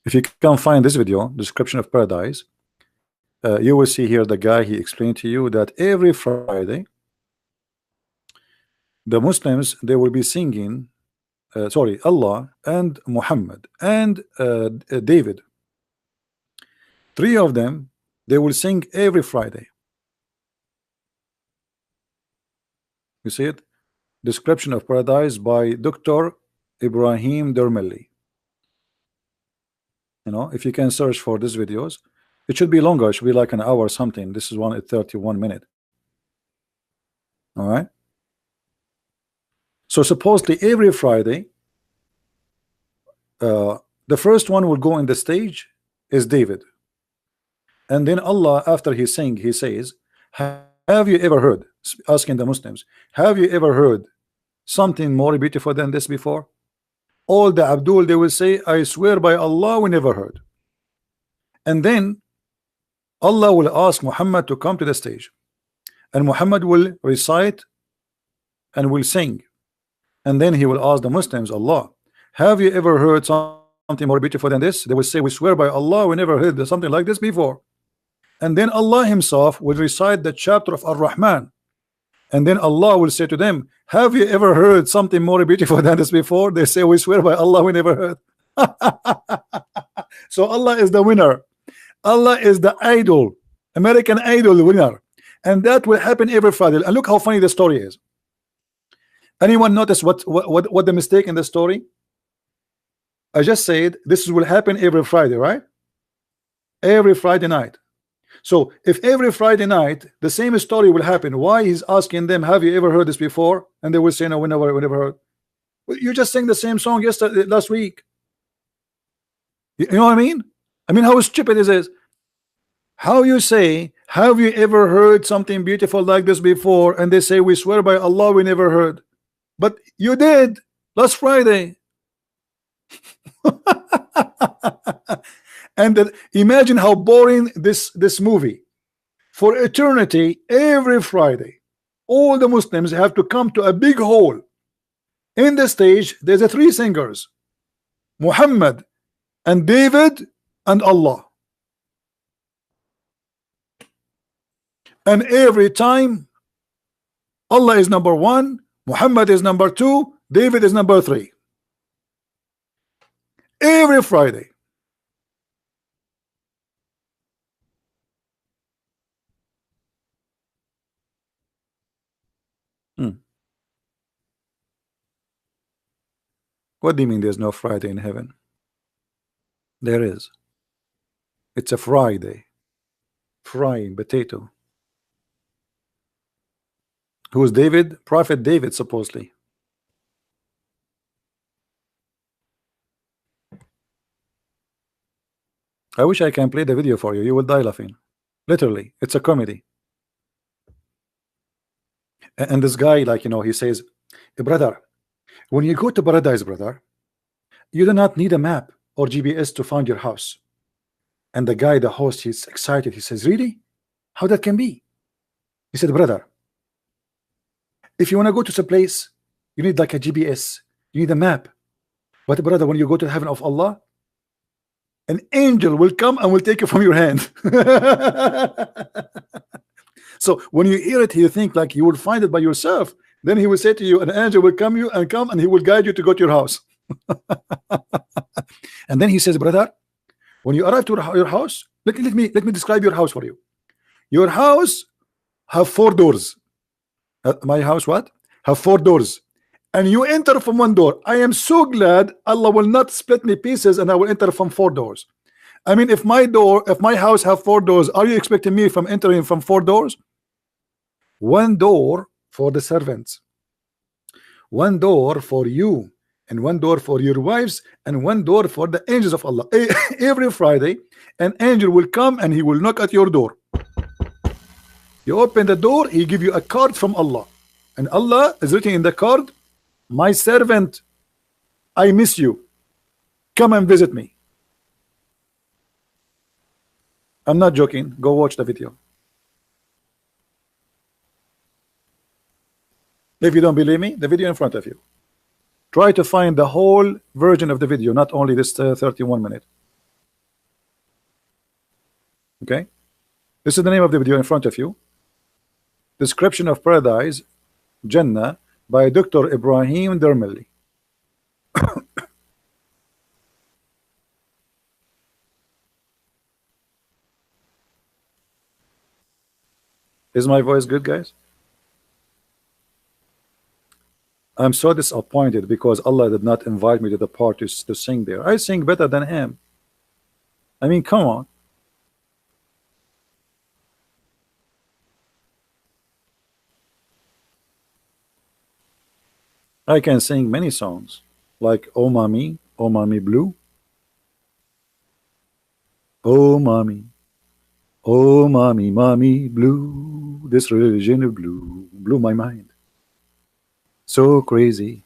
if you can find this video, description of paradise, you will see here the guy, he explained to you that every Friday the Muslims, they will be singing sorry, Allah and Muhammad and David, three of them, they will sing every Friday. You see it? Description of paradise by Dr. Ibrahim Dermelli. You know, if you can search for these videos, it should be longer, it should be like an hour or something. This is one at 31 minutes. All right. So supposedly every Friday, the first one will go in the stage is David, and then Allah, after he sing, he says, have you ever heard, asking the Muslims, have you ever heard something more beautiful than this before? All the Abdul, they will say, I swear by Allah, we never heard. And then Allah will ask Muhammad to come to the stage, and Muhammad will recite and will sing, and then he will ask the Muslims, Allah, have you ever heard something more beautiful than this? They will say, we swear by Allah, we never heard something like this before. And then Allah himself will recite the chapter of Ar-Rahman, and then Allah will say to them, have you ever heard something more beautiful than this before? They say, we swear by Allah, we never heard. So Allah is the winner. Allah is the idol, American Idol winner, and that will happen every Friday. And look how funny the story is. Anyone notice what the mistake in the story? I just said this will happen every Friday, right? Every Friday night. So if every Friday night the same story will happen, why he's asking them, have you ever heard this before? And they will say, no, we never heard. Well, you just sang the same song last week. You know what I mean? I mean, how stupid is this? How you say, have you ever heard something beautiful like this before? And they say, we swear by Allah, we never heard. But you did last Friday. And then imagine how boring this movie. For eternity, every Friday, all the Muslims have to come to a big hall. In the stage, there's a three singers, Muhammad and David and Allah. And every time, Allah is number one, Muhammad is number two, David is number three. Every Friday. What do you mean there's no Friday in heaven? There is. It's a Friday. Frying potato. Who is David? Prophet David, supposedly. I wish I can play the video for you. You will die laughing. Literally, it's a comedy. And this guy, like, you know, he says, brother, when you go to paradise, brother, you do not need a map or GPS to find your house. And the guy, the host, he's excited. He says, really? How that can be? He said, brother, if you want to go to some place, you need like a GPS, you need a map. But brother, when you go to the heaven of Allah, an angel will come and will take it from your hand. So when you hear it, you think like you will find it by yourself. Then he will say to you, an angel will come and he will guide you to go to your house. And then he says, brother, when you arrive to your house, let me describe your house for you. Your house have 4 doors. My house what? Have 4 doors. And you enter from 1 door. I am so glad Allah will not split me pieces and I will enter from 4 doors. I mean, if my house have 4 doors, are you expecting me from entering from 4 doors? 1 door for the servants, 1 door for you, and 1 door for your wives, and 1 door for the angels of Allah. Every Friday an angel will come and he will knock at your door. You open the door, he give you a card from Allah, and Allah is written in the card, my servant, I miss you, come and visit me. I'm not joking. Go watch the video. If you don't believe me, the video in front of you. Try to find the whole version of the video, not only this 31 minute. Okay, this is the name of the video in front of you. Description of Paradise, Jannah, by Dr. Ibrahim Dermeli. Is my voice good, guys? I'm so disappointed because Allah did not invite me to the part to sing there. I sing better than him. I mean, come on. I can sing many songs, like Oh Mommy Blue. Oh Mommy, oh Mommy Blue. This religion of blue blew my mind. So crazy,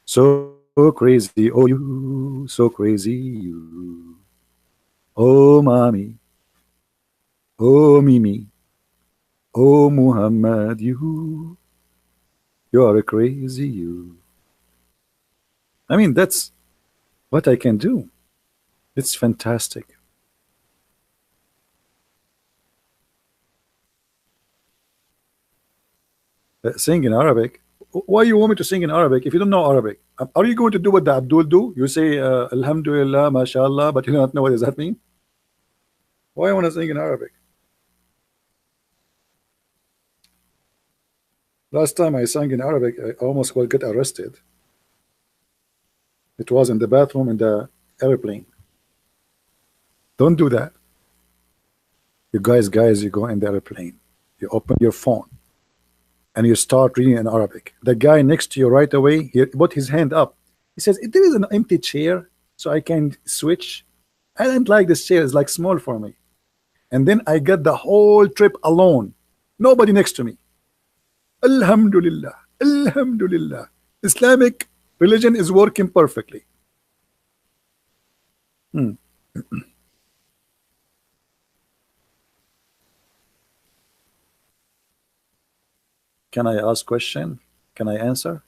so crazy. Oh, you, so crazy, you. Oh Mommy, oh Mimi, oh Muhammad, you are a crazy you. I mean, that's what I can do. It's fantastic. Sing in Arabic. Why you want me to sing in Arabic if you don't know Arabic? Are you going to do what the Abdul do? You say Alhamdulillah, MashaAllah, but you don't know what does that mean? Why I want to sing in Arabic? Last time I sang in Arabic, I almost will get arrested. It was in the bathroom in the airplane. Don't do that. You guys, you go in the airplane. You open your phone and you start reading in Arabic. The guy next to you right away, he put his hand up. He says, there is an empty chair, so I can switch. I don't like this chair, it's like small for me. And then I got the whole trip alone. Nobody next to me. Alhamdulillah, Alhamdulillah. Islamic religion is working perfectly. Can I ask question? Can I answer?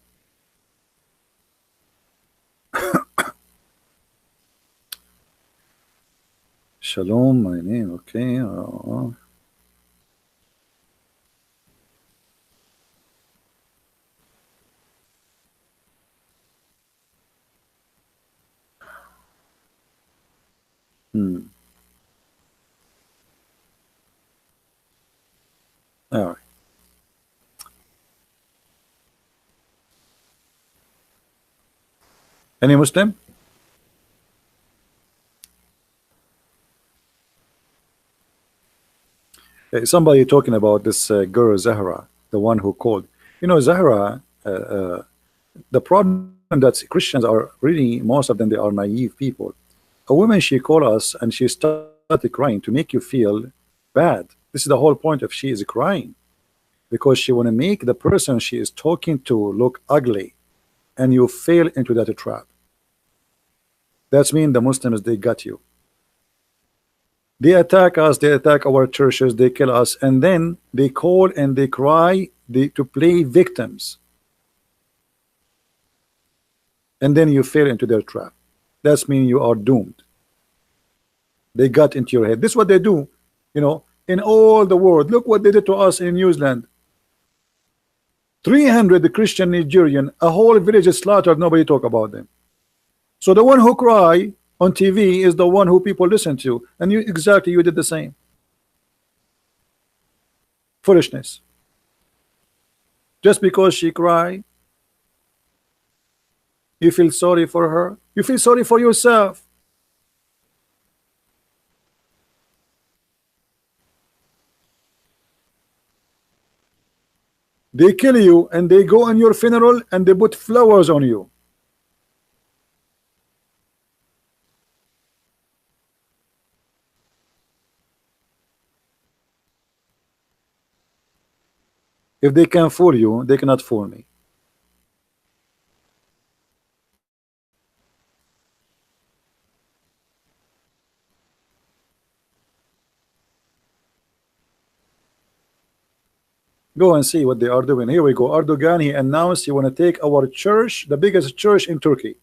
Shalom, my name. Okay. All right. Any Muslim? Somebody talking about this girl Zahra, the one who called. You know, Zahra, the problem that Christians are really, most of them, they are naive people. A woman, she called us and she started crying to make you feel bad. This is the whole point of she is crying, because she want to make the person she is talking to look ugly, and you fail into that trap. That's mean the Muslims, they got you. They attack us, they attack our churches, they kill us, and then they call and they cry to play victims. And then you fall into their trap. That's mean you are doomed. They got into your head. This is what they do, you know, in all the world. Look what they did to us in New Zealand. 300 Christian Nigerian, a whole village is slaughtered, nobody talk about them. So the one who cry on TV is the one who people listen to, and you did the same. Foolishness. Just because she cry, you feel sorry for her. You feel sorry for yourself. They kill you and they go on your funeral and they put flowers on you. If they can fool you, they cannot fool me. Go and see what they are doing. Here we go. Erdogan, he announced he want to take our church, the biggest church in Turkey.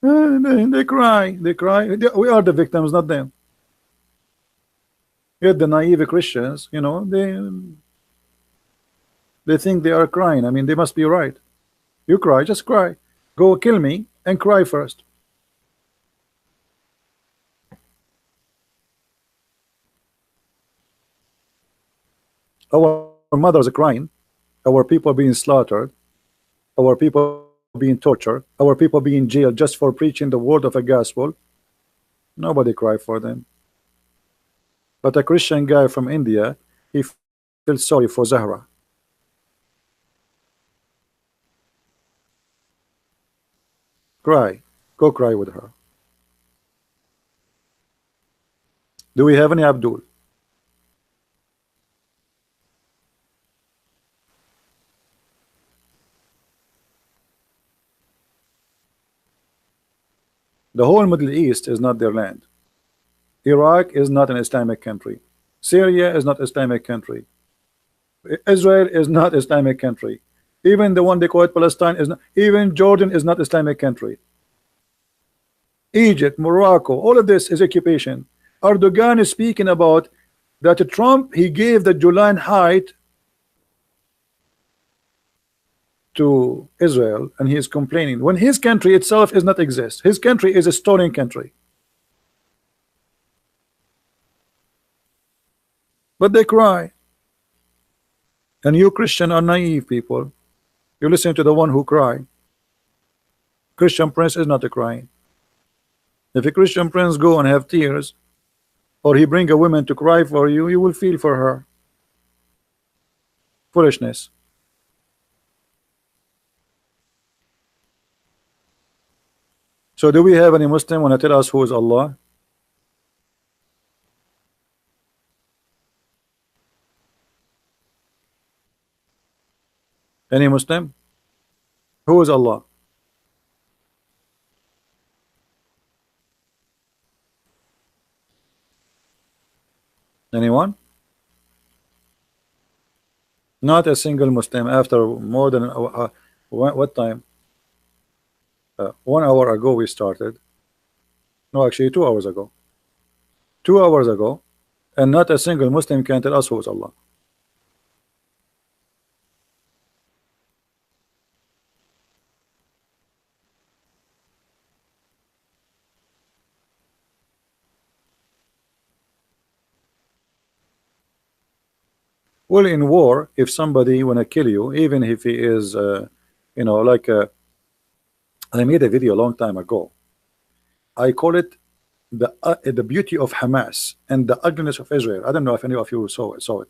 They cry. They cry. We are the victims, not them. Yet the naive Christians, you know, they think they are crying. I mean, they must be right. You cry, just cry. Go kill me and cry first. Our mothers are crying. Our people are being slaughtered. Our people being tortured. Our people being jailed just for preaching the word of a gospel. Nobody cry for them. But a Christian guy from India, he feels sorry for Zahra. Cry. Go cry with her. Do we have any Abdul? The whole Middle East is not their land. Iraq is not an Islamic country. Syria is not Islamic country. Israel is not Islamic country. Even the one they call it Palestine is not. Even Jordan is not Islamic country. Egypt, Morocco, all of this is occupation. Erdogan is speaking about that Trump, he gave the Golan Heights to Israel, and he is complaining when his country itself is not exist. His country is a stolen country. But they cry. And you Christian are naive people. You listen to the one who cry. Christian Prince is not a crying. If a Christian Prince go and have tears, or he bring a woman to cry for you, you will feel for her. Foolishness. So do we have any Muslim want to tell us who is Allah? Any Muslim? Who is Allah? Anyone? Not a single Muslim after more than what time? 1 hour ago we started. No, actually 2 hours ago. 2 hours ago, and not a single Muslim can tell us who is Allah. Well, in war, if somebody wanna kill you, even if he is, you know, like I made a video a long time ago. I call it the beauty of Hamas and the ugliness of Israel. I don't know if any of you saw it.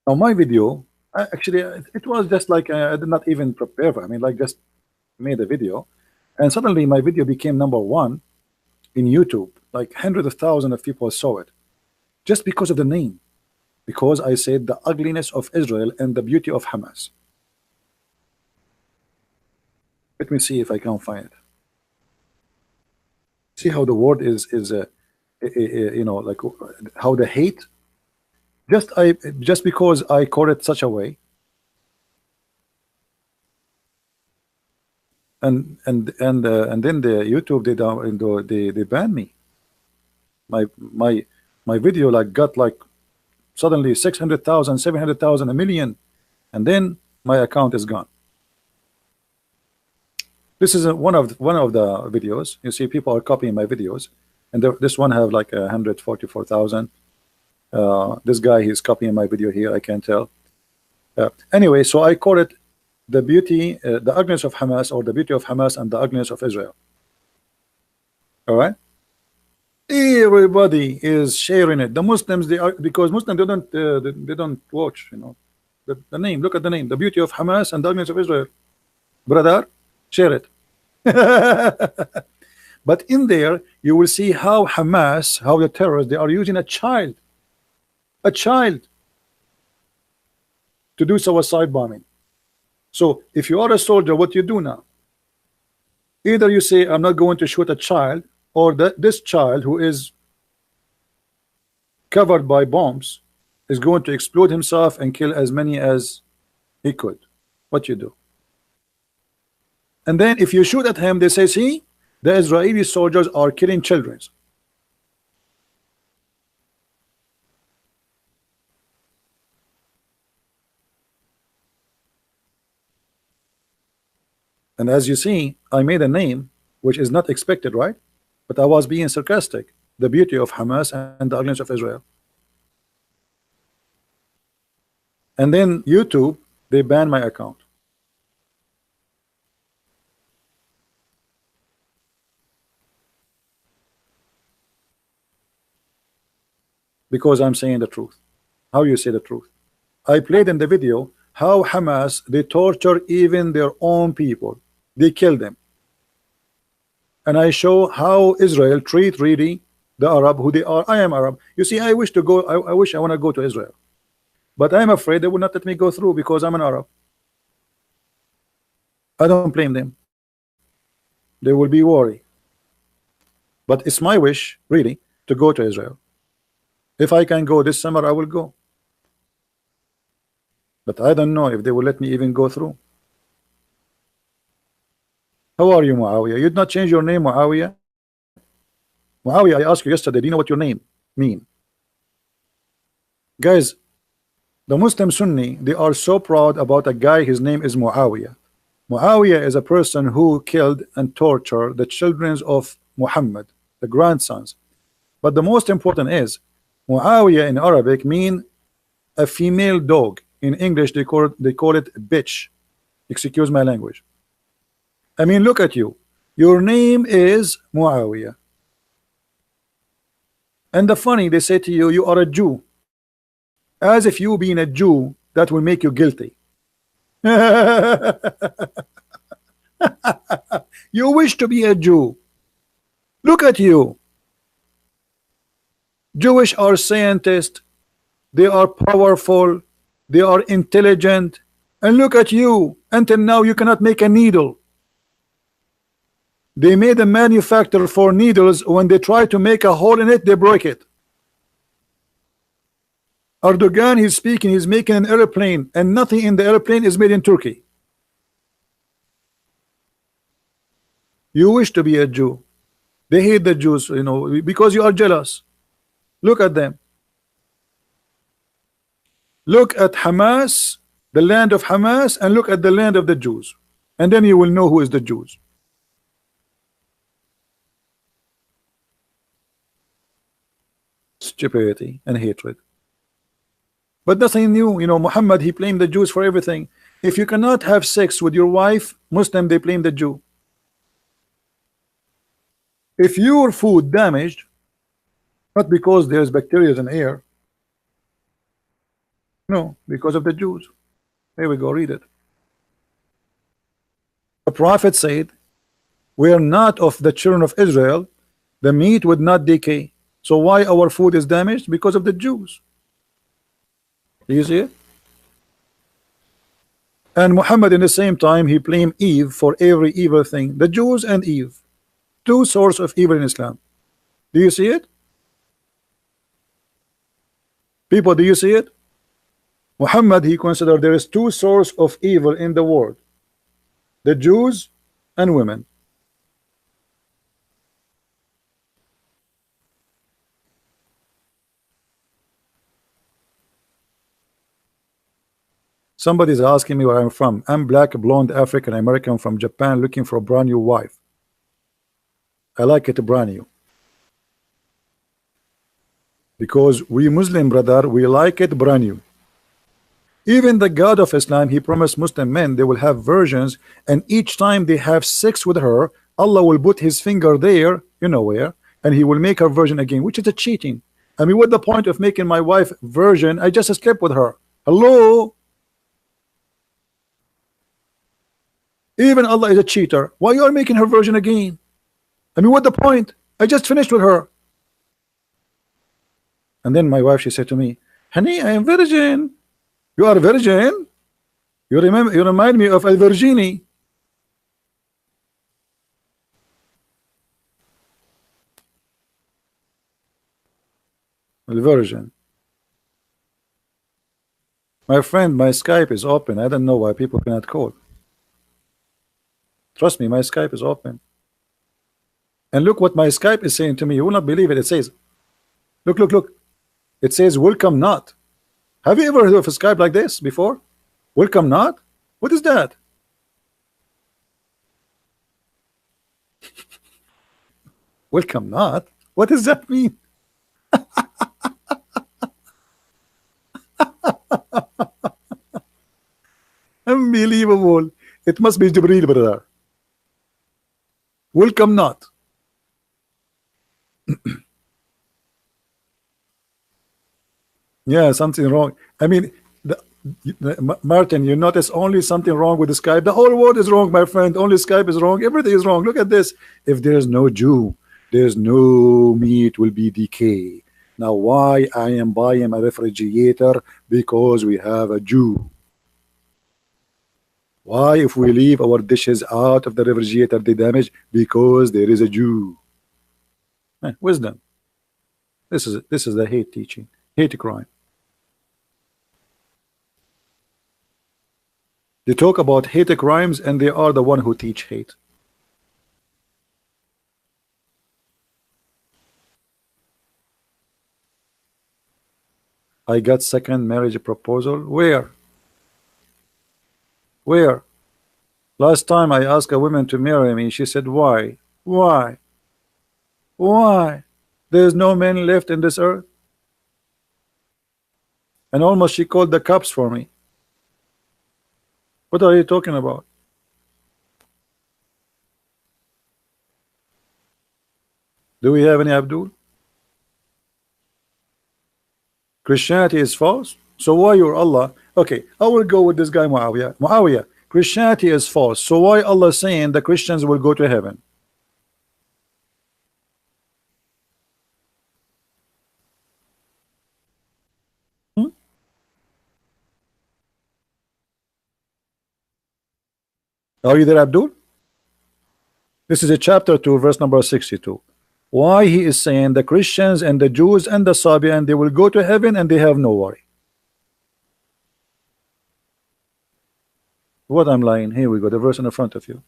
Now my video, actually, it was just like I did not even prepare for. I mean, like just made a video, and suddenly my video became #1 in YouTube. Like hundreds of thousands of people saw it, just because of the name. Because I said the ugliness of Israel and the beauty of Hamas. Let me see if I can find it. See how the word is you know, like how the hate. Just because I call it such a way, and then the YouTube they ban me. My video like got like suddenly 600,000, 700,000, a million, and then my account is gone. This is one of the videos. You see, people are copying my videos, and this one have like 144,000. This guy, he's copying my video here. I can't tell. Anyway, so I call it the beauty, the ugliness of Hamas, or the beauty of Hamas and the ugliness of Israel. All right. Everybody is sharing it. The Muslims, they are, because Muslims they don't watch, you know, the name. Look at the name, the beauty of Hamas and the ugliness of Israel. Brother, share it. But in there you will see how Hamas, how the terrorists, they are using a child to do suicide bombing. So if you are a soldier, what you do now? Either you say, I'm not going to shoot a child, or this child who is covered by bombs is going to explode himself and kill as many as he could. What you do? And then if you shoot at him, they say, see, the Israeli soldiers are killing children. And as you see, I made a name which is not expected, right? But I was being sarcastic. The beauty of Hamas and the ugliness of Israel. And then YouTube, they banned my account. Because I'm saying the truth. How you say the truth? I played in the video how Hamas, they torture even their own people. They kill them. And I show how Israel treat really the Arab who they are. I am Arab. You see, I wish to go, I wish I want to go to Israel. But I'm afraid they will not let me go through because I'm an Arab. I don't blame them. They will be worried. But it's my wish, really, to go to Israel. If I can go this summer, I will go. But I don't know if they will let me even go through. How are you, Muawiyah? You did not change your name, Muawiyah? Muawiyah, I asked you yesterday, do you know what your name mean? Guys, the Muslim Sunni, they are so proud about a guy, his name is Muawiyah. Muawiyah is a person who killed and tortured the children of Muhammad, the grandsons. But the most important is, Muawiyah in Arabic mean a female dog. In English, they call it bitch. Excuse my language. I mean, look at you. Your name is Muawiyah. And the funny, they say to you, you are a Jew. As if you being a Jew, that will make you guilty. You wish to be a Jew. Look at you. Jewish are scientists. They are powerful. They are intelligent. And look at you. Until now, you cannot make a needle. They made a manufacturer for needles. When they try to make a hole in it, they break it. Erdogan, he's speaking, he's making an airplane, and nothing in the airplane is made in Turkey. You wish to be a Jew. They hate the Jews, you know, because you are jealous. Look at them. Look at Hamas, the land of Hamas, and look at the land of the Jews. And then you will know who is the Jews. Stupidity and hatred. But nothing new, you know. Muhammad, he blamed the Jews for everything. If you cannot have sex with your wife, Muslim, they blame the Jew. If your food damaged, not because there's bacteria in air, no, because of the Jews. Here we go, read it. The Prophet said, we are not of the children of Israel, the meat would not decay. So why our food is damaged? Because of the Jews. Do you see it? And Muhammad in the same time, he blamed Eve for every evil thing. The Jews and Eve, two sources of evil in Islam. Do you see it? People, do you see it? Muhammad, he considered there is two sources of evil in the world. The Jews and women. Somebody's asking me where I'm from. I'm black, blonde, African American from Japan looking for a brand new wife. I like it brand new. Because we Muslim, brother, we like it brand new. Even the God of Islam, he promised Muslim men they will have virgins, and each time they have sex with her, Allah will put his finger there, you know where, and he will make her virgin again, which is a cheating. I mean, what's the point of making my wife virgin? I just slept with her. Hello? Even Allah is a cheater. Why you are making her virgin again? I mean, what the point? I just finished with her. And then my wife, she said to me, honey, I am virgin. You are virgin? You remind me of a Virginie. Version. My friend, my Skype is open. I don't know why people cannot call. Trust me, my Skype is open. And look what my Skype is saying to me. You will not believe it. It says, look, look, look. It says, welcome not. Have you ever heard of a Skype like this before? Welcome not? What is that? Welcome not? What does that mean? Unbelievable. It must be Jibreel, brother. Welcome not. Yeah, something wrong. I mean, Martin, you notice only something wrong with the Skype. The whole world is wrong, my friend. Only Skype is wrong. Everything is wrong. Look at this. If there is no Jew, there's no meat will be decay. Now, why I am buying a refrigerator? Because we have a Jew. Why, if we leave our dishes out of the refrigerator, they damage? Because there is a Jew. Wisdom. This is the hate teaching, hate crime. They talk about hate crimes, and they are the one who teach hate. I got second marriage proposal. Where? Where? Last time I asked a woman to marry me, she said, why? Why? Why? There's no men left in this earth. And almost she called the cops for me. What are you talking about? Do we have any Abdul? Christianity is false. So why your Allah? Okay, I will go with this guy Muawiyah. Muawiyah, Christianity is false. So why Allah saying the Christians will go to heaven? Are you there, Abdul? This is a chapter 2, verse number 62. Why he is saying the Christians and the Jews and the Sabian, they will go to heaven and they have no worry. What I'm lying? Here we go, the verse in the front of you.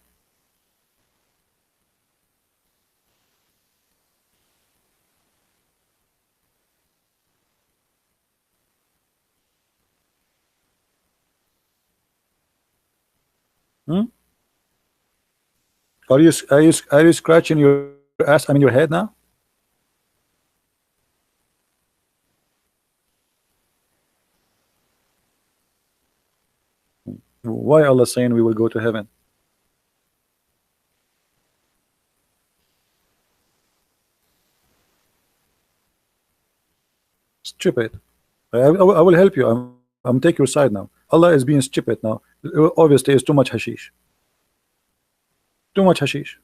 Are you scratching your ass? I mean your head now? Why Allah saying we will go to heaven? Stupid. I will help you. I'm take your side now. Allah is being stupid now. Obviously, it's too much hashish. Too much hashish.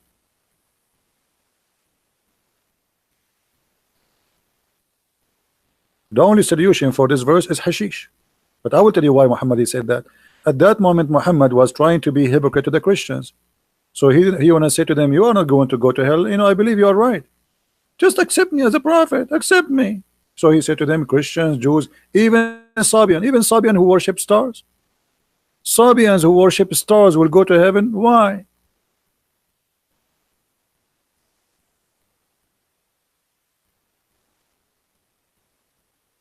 The only solution for this verse is hashish. But I will tell you why Muhammad said that. At that moment, Muhammad was trying to be hypocrite to the Christians. So he want to say to them, you are not going to go to hell. I believe you are right. Just accept me as a prophet. Accept me. So he said to them, Christians, Jews, even Sabian who worship stars. Sabians who worship stars will go to heaven. Why?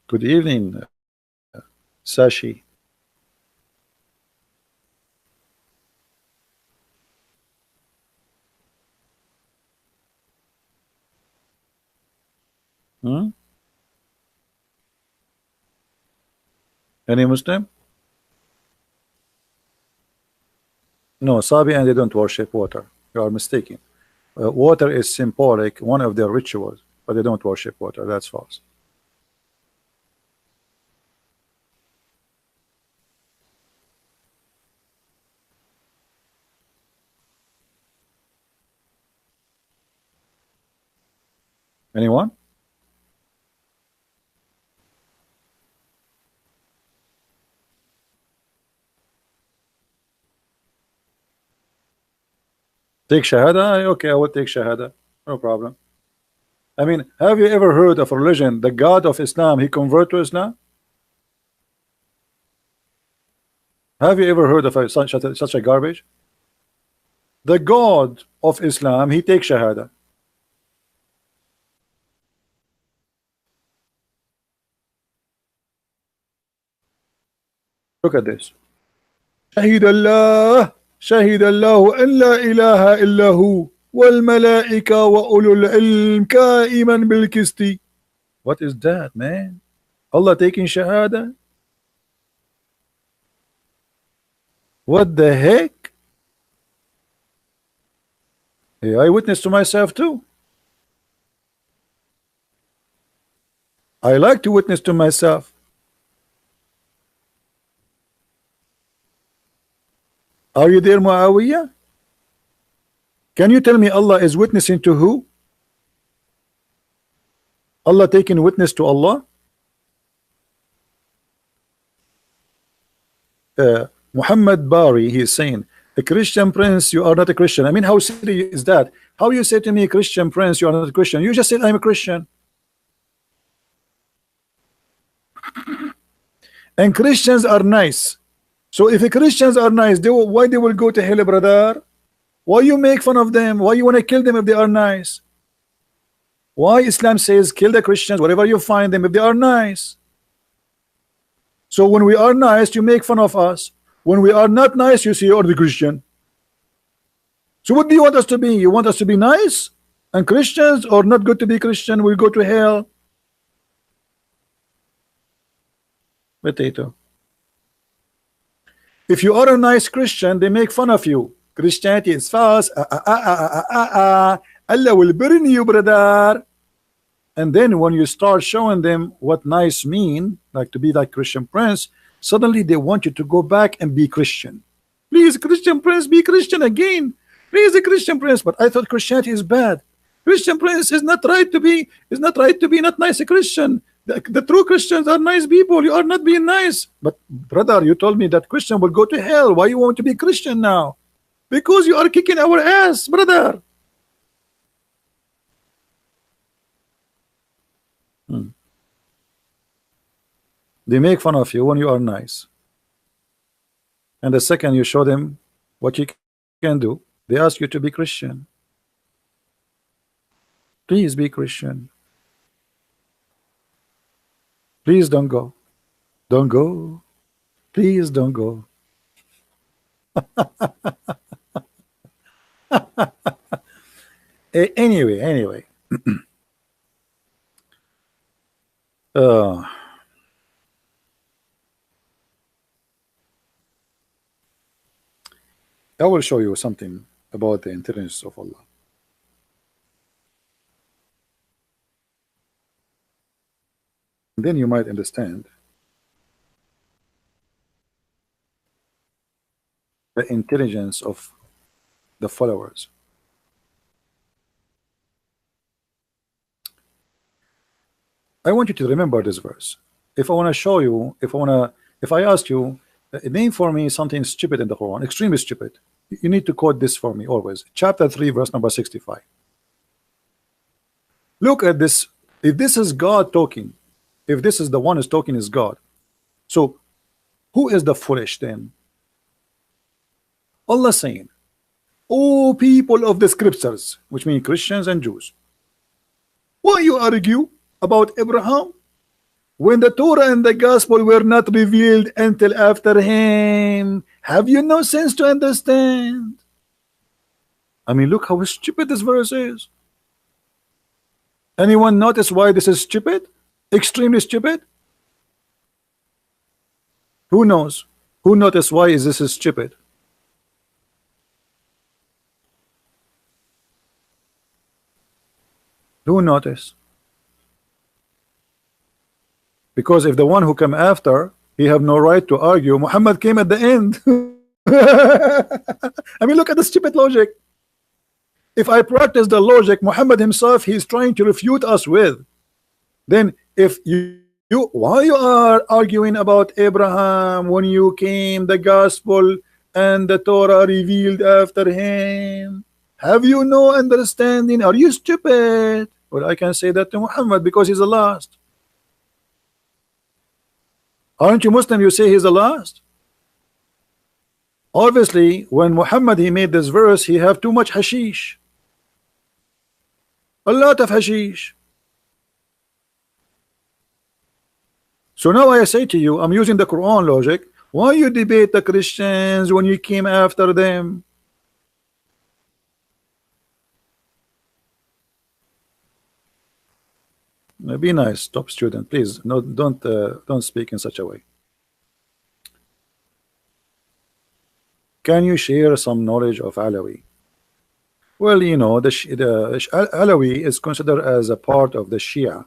Good evening, Sashi. Any Muslim? No, Sabian, they don't worship water. You are mistaken. Water is symbolic, one of their rituals, but they don't worship water. That's false. Anyone? Take Shahada? Okay, I will take Shahada. No problem. I mean, have you ever heard of a religion, the God of Islam, he convert to Islam? Have you ever heard of such a garbage? The God of Islam, he takes Shahada. Look at this. شهد الله أن لا إله إلا هو والملائكة وأولو العلم قائما بالقسط. What is that, man? Allah taking Shahada? What the heck? Hey, I witness to myself too. I like to witness to myself. Are you there, Muawiyah? Can you tell me Allah is witnessing to who? Allah taking witness to Allah? Muhammad Bari, he is saying, a Christian prince, you are not a Christian. I mean, how silly is that? How you say to me, Christian prince, you are not a Christian? You just said I'm a Christian. And Christians are nice. So if the Christians are nice, why they will go to hell, brother? Why you make fun of them? Why you want to kill them if they are nice? Why Islam says kill the Christians wherever you find them if they are nice? So when we are nice, you make fun of us. When we are not nice, you say you're the Christian. So what do you want us to be? You want us to be nice and Christians, or not good to be Christian? We'll go to hell. Potato. If you are a nice Christian, they make fun of you. Christianity is false. Allah will burn you, brother. And then when you start showing them what nice mean, like to be like Christian prince, suddenly they want you to go back and be Christian. Please, Christian prince, be Christian again. Please, a Christian prince. But I thought Christianity is bad. Christian prince is not right to be. Is not right to be not nice a Christian. The true Christians are nice people. You are not being nice. But brother, you told me that Christian will go to hell. Why you want to be Christian now? Because you are kicking our ass, brother. They make fun of you when you are nice. And the second you show them what you can do, they ask you to be Christian. Please be Christian. Please don't go. Don't go. Please don't go. Anyway. I will show you something about the intelligence of Allah. Then you might understand the intelligence of the followers. I want you to remember this verse. If I want to show you, if I ask you, name for me something stupid in the Quran, extremely stupid, you need to quote this for me always. Chapter 3, verse number 65. Look at this. If this is God talking, if this is the one who's talking is God, so who is the foolish then? Allah saying, "O people of the scriptures," which mean Christians and Jews, why you argue about Abraham when the Torah and the gospel were not revealed until after him? Have you no sense to understand? I mean, look how stupid this verse is. Anyone notice why this is stupid? Extremely stupid? Who knows? Who noticed why is this stupid? Who notice? Because if the one who came after, he have no right to argue. Muhammad came at the end. I mean, look at the stupid logic. If I practice the logic Muhammad himself he's trying to refute us with, then if you why you are arguing about Abraham when you came the gospel and the Torah revealed after him? Have you no understanding? Are you stupid? Well, I can say that to Muhammad because he's the last. Aren't you Muslim? You say he's the last. Obviously, when Muhammad he made this verse, he have too much hashish, a lot of hashish. So now I say to you, I'm using the Quran logic. Why you debate the Christians when you came after them? Be nice, top student, please. No, don't speak in such a way. Can you share some knowledge of Alawi? Well, you know, Alawi is considered as a part of the Shia,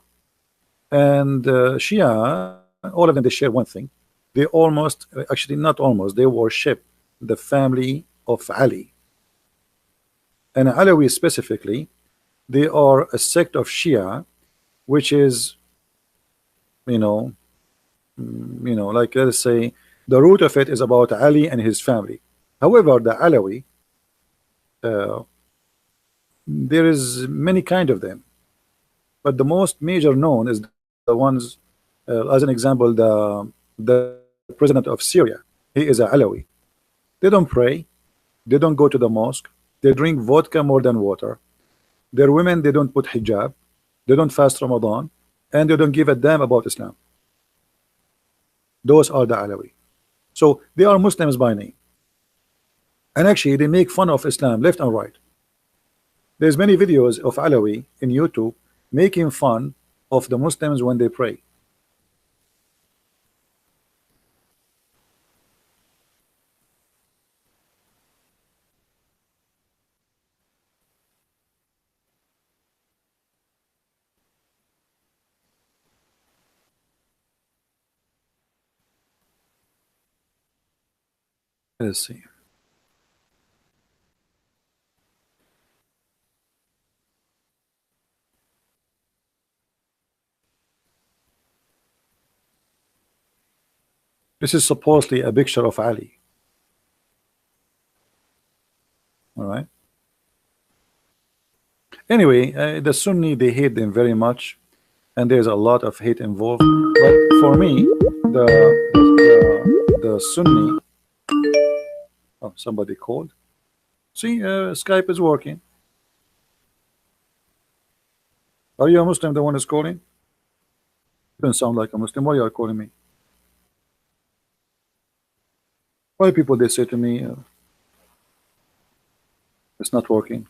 and Shia, all of them, they share one thing. They almost, actually not almost, they worship the family of Ali. And Alawi specifically, they are a sect of Shia, which is, you know, like let's say, the root of it is about Ali and his family. However, the Alawi, uh, there is many kind of them, but the most major known is the ones, as an example, the president of Syria. He is a Alawi. They don't pray, they don't go to the mosque, they drink vodka more than water. Their women, they don't put hijab, they don't fast Ramadan, and they don't give a damn about Islam. Those are the Alawi. So they are Muslims by name, and actually they make fun of Islam left and right. There's many videos of Alawi in YouTube making fun of the Muslims when they pray. Let's see. This is supposedly a picture of Ali. All right. Anyway, the Sunni, they hate them very much, and there's a lot of hate involved. But for me, the Sunni. Oh, somebody called. See, Skype is working. Are you a Muslim? The one is calling. You don't sound like a Muslim. Why are you calling me? Why people they say to me, it's not working.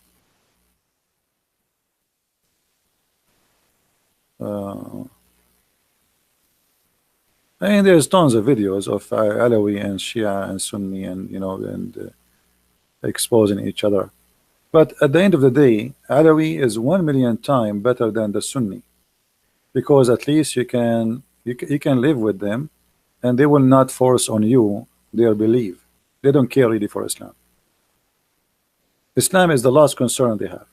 And there's tons of videos of Alawi and Shia and Sunni, and exposing each other. But at the end of the day, Alawi is 1,000,000 times better than the Sunni, because at least you can live with them, and they will not force on you their belief. They don't care really for Islam. Islam is the last concern they have.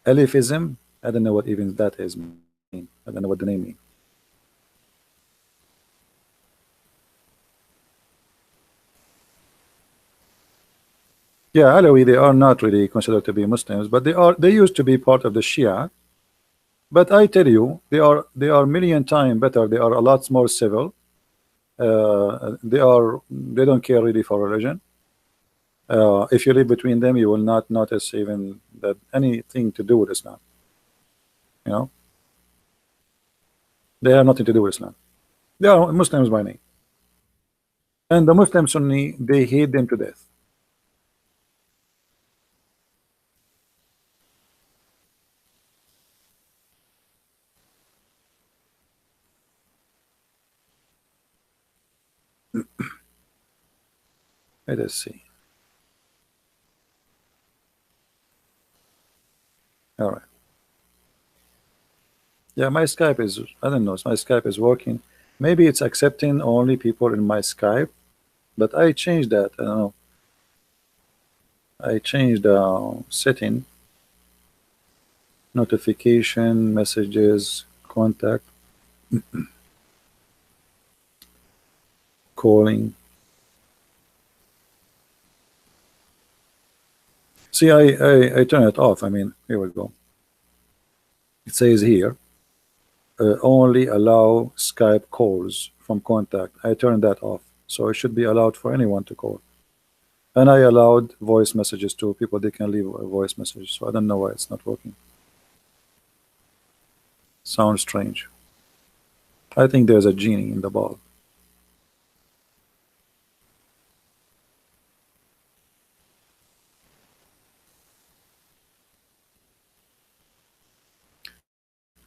Alifism, I don't know what even that is mean. I don't know what the name means. Yeah, Alawi, they are not really considered to be Muslims, but they used to be part of the Shia. But I tell you, they are 1,000,000 times better. They are a lot more civil. They don't care really for religion. If you live between them, you will not notice even that anything to do with Islam. You know, they have nothing to do with Islam. They are Muslims by name, and the Muslim Sunni, they hate them to death. Let us see. All right. Yeah, my Skype is, I don't know, my Skype is working. Maybe it's accepting only people in my Skype, but I changed that. I don't know. I changed the setting, notification, messages, contact, calling. See, I turn it off. I mean, here we go. It says here, only allow Skype calls from contact. I turned that off, so it should be allowed for anyone to call. And I allowed voice messages to people. They can leave a voice message. So I don't know why it's not working. Sounds strange. I think there's a genie in the ball.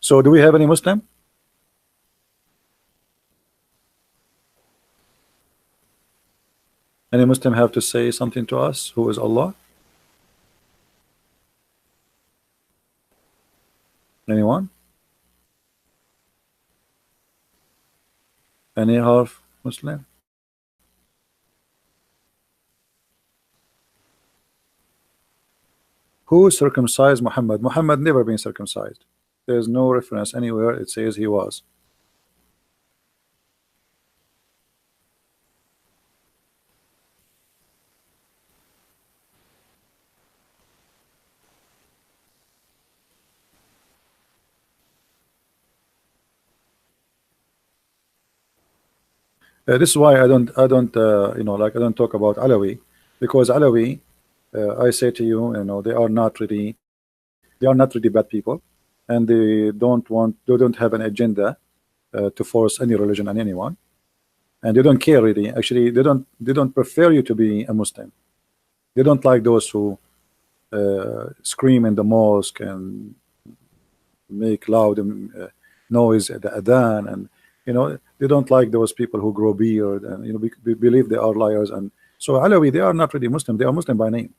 So do we have any Muslim? Any Muslim have to say something to us? Who is Allah? Anyone? Any half Muslim? Who circumcised Muhammad? Muhammad never been circumcised. There's no reference anywhere it says he was. This is why I don't you know, like I don't talk about Alawi, because Alawi, I say to you, you know, they are not really bad people, and they don't have an agenda to force any religion on anyone, and they don't care really. Actually, they don't prefer you to be a Muslim. They don't like those who scream in the mosque and make loud noise at the adhan, and you know, they don't like those people who grow beard, and you know, we believe they are liars. And so Alawi, they are not really Muslim. They are Muslim by name.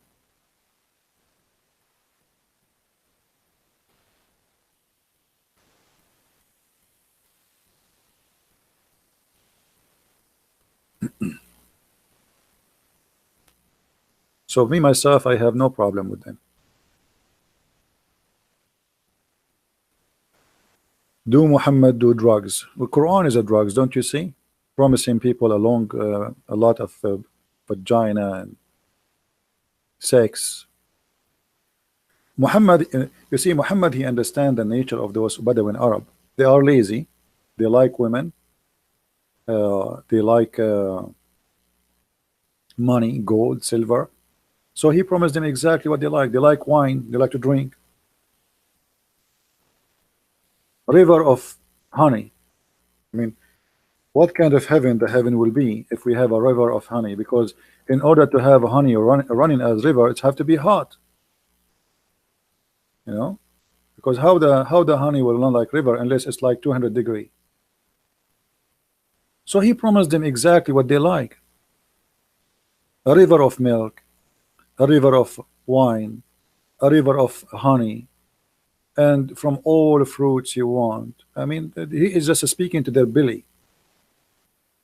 So me myself, I have no problem with them. Do Muhammad do drugs? Well, Quran is a drugs, don't you see? Promising people a lot of vagina and sex. Muhammad, you see, Muhammad, he understands the nature of those Bedouin Arab. They are lazy. They like women. They like money, gold, silver. So he promised them exactly what they like. They like wine. They like to drink. River of honey. I mean, what kind of heaven the heaven will be if we have a river of honey? Because in order to have honey running as river, it have to be hot. You know, because how the honey will run like river unless it's like 200 degree. So he promised them exactly what they like: a river of milk, a river of wine, a river of honey, and from all fruits you want. I mean, he is just speaking to their belly.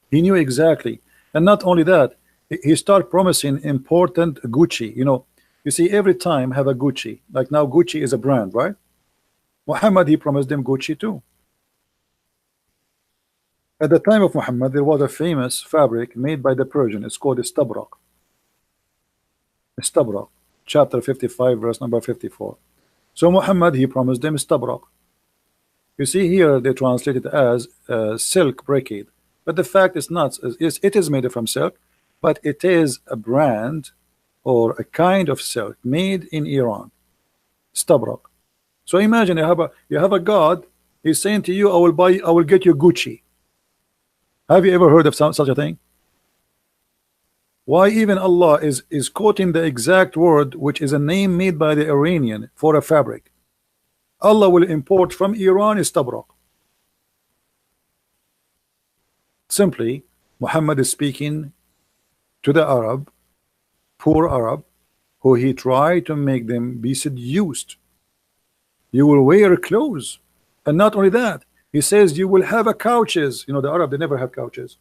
He knew exactly. And not only that, he started promising important Gucci. You know, you see, every time have a Gucci. Like now Gucci is a brand, right? Muhammad, he promised them Gucci too. At the time of Muhammad, there was a famous fabric made by the Persian. It's called istabrak. Istabrak, chapter 55, verse number 54. So Muhammad, he promised them istabrak. You see here they translate it as silk brocade, but the fact is not. It is made from silk, but it is a brand or a kind of silk made in Iran, istabrak. So imagine you have a God. He's saying to you, I will get you Gucci. Have you ever heard of such a thing? Why even Allah is quoting the exact word, which is a name made by the Iranian for a fabric. Allah will import from Iran istabrak. Simply, Muhammad is speaking to the Arab, poor Arab, who he tried to make them be seduced. You will wear clothes, and not only that, he says you will have a couches. You know, the Arab, they never have couches.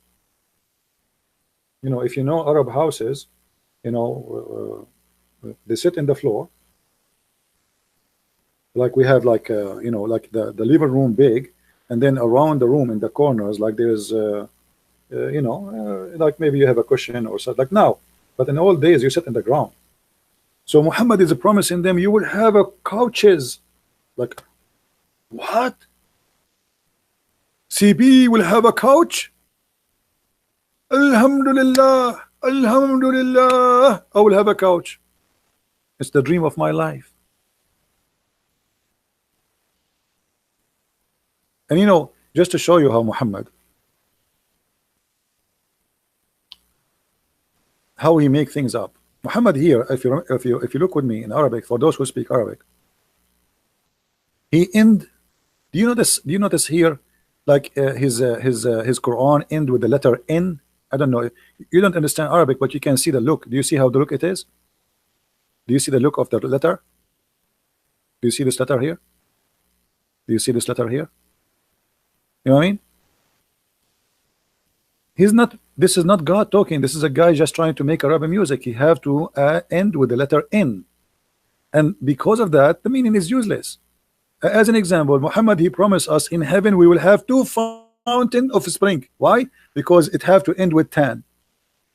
You know, if you know Arab houses, you know, they sit in the floor. Like we have, like you know, like the living room big, and then around the room in the corners, like there's you know, like maybe you have a cushion or something like now. But in old days, you sit in the ground. So Muhammad is promising them, you will have a couches. Like, what? CB will have a couch? Alhamdulillah, Alhamdulillah, I will have a couch. It's the dream of my life. And you know, just to show you how Muhammad, how he make things up. Muhammad here, if you look with me in Arabic, for those who speak Arabic, he end. Do you notice? Do you notice here, like his Quran end with the letter N? I don't know. You don't understand Arabic, but you can see the look. Do you see how the look it is? Do you see the look of the letter? Do you see this letter here? Do you see this letter here? You know what I mean? He's not. This is not God talking. This is a guy just trying to make Arabic music. He have to end with the letter N, and because of that, the meaning is useless. As an example, Muhammad, he promised us in heaven we will have two fountain of spring. Why? Because it have to end with tan.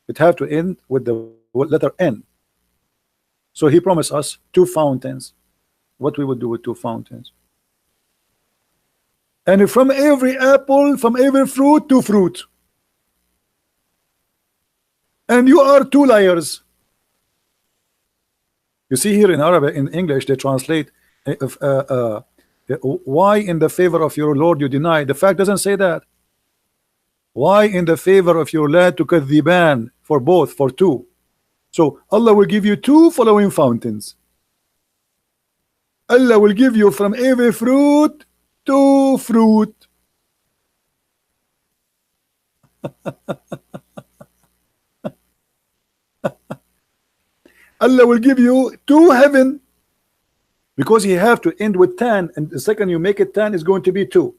It have to end with the letter N. So he promised us two fountains. What we would do with two fountains? And from every apple, from every fruit, two fruit. And you are two liars. You see here in Arabic, in English, they translate why in the favor of your Lord you deny. The fact doesn't say that. Why in the favor of your Lord tukadhiban, for both, for two. So Allah will give you two following fountains. Allah will give you from every fruit two fruit. Allah will give you two heaven, because he have to end with tan, and the second you make it tan is going to be two.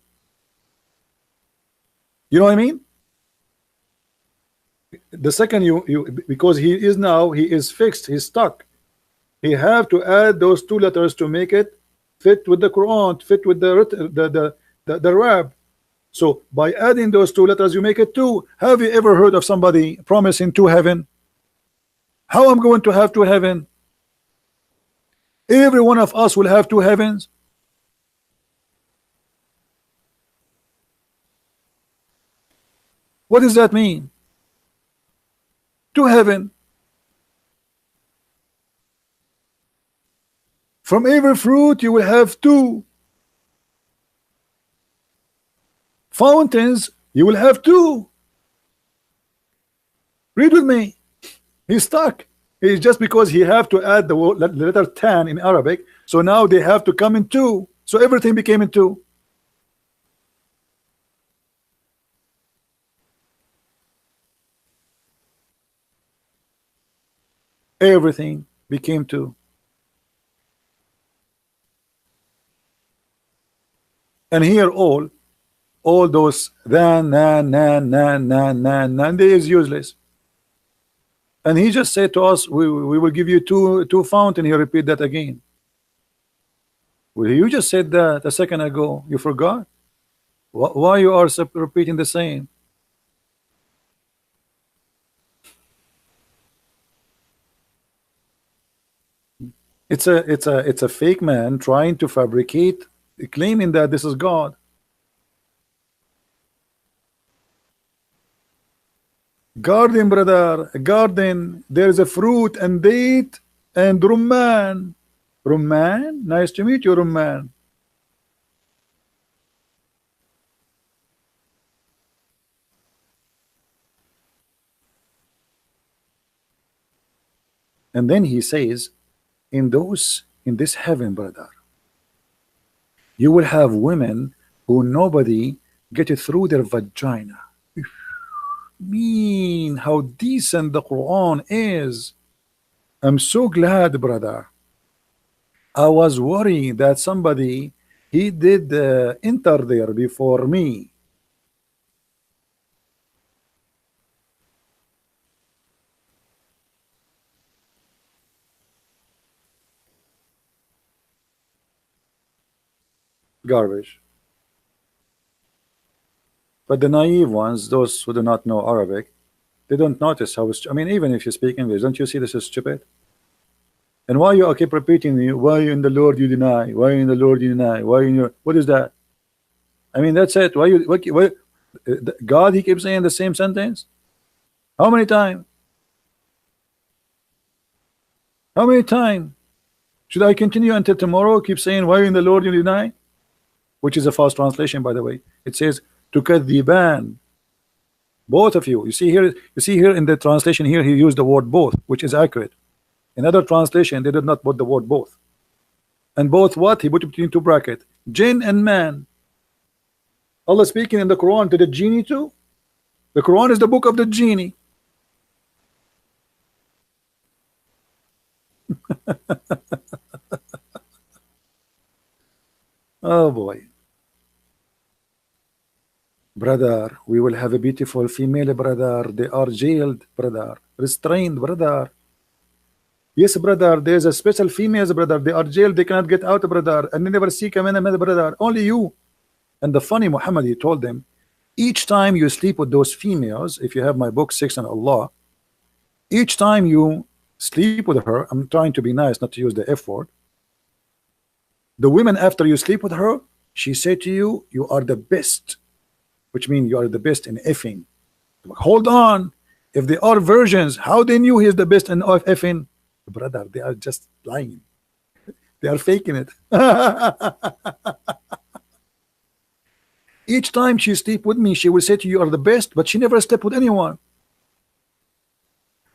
You know what I mean? The second you because he is fixed, he's stuck. He have to add those two letters to make it fit with the Quran, fit with the Rab. So by adding those two letters, you make it two. Have you ever heard of somebody promising two heaven? How I'm going to have two heaven? Every one of us will have two heavens. What does that mean? Two heaven. From every fruit you will have two fountains. You will have two. Read with me. He's stuck. It's just because he have to add the letter tan in Arabic. So now they have to come in two. So everything became in two. Everything became two. And here all those then, nan, they is useless. And he just said to us, we will give you two fountain. He repeat that again. Well, you just said that a second ago. You forgot? Why you are repeating the same? It's a fake man trying to fabricate, claiming that this is God. Garden, brother, garden. There is a fruit and date and rumman. Rumman, nice to meet you, rumman. And then he says, in this heaven, brother, you will have women who nobody get it through their vagina. Mean how decent the Quran is. I'm so glad, brother. I was worried that somebody he did enter there before me. Garbage. But the naive ones, those who do not know Arabic, they don't notice how I mean, even if you speak English, don't you see this is stupid? And why you keep repeating, why in the Lord you deny? Why in the Lord you deny? Why in your, what is that? I mean, that's it. Why you why God, he keeps saying the same sentence? How many times? How many times? Should I continue until tomorrow? Keep saying, why in the Lord you deny? Which is a false translation, by the way. It says, tukadhiban. Both of you. You see here in the translation here, he used the word both, which is accurate. In other translation, they did not put the word both. And both what? He put it between two brackets. Jinn and man. Allah speaking in the Quran to the genie too. The Quran is the book of the genie. Oh boy. Brother, we will have a beautiful female, brother. They are jailed, brother. Restrained, brother. Yes, brother. There's a special females, brother. They are jailed. They cannot get out, brother. And they never seek a man, brother. Only you. And the funny Muhammad, he told them, each time you sleep with those females, if you have my book, Secrets on Allah, each time you sleep with her, I'm trying to be nice, not to use the F word. The women, after you sleep with her, she said to you, you are the best, which means you are the best in effing. Hold on. If they are virgins, how they knew he is the best in effing? Brother, they are just lying. They are faking it. Each time she sleep with me, she will say to you, you are the best, but she never slept with anyone.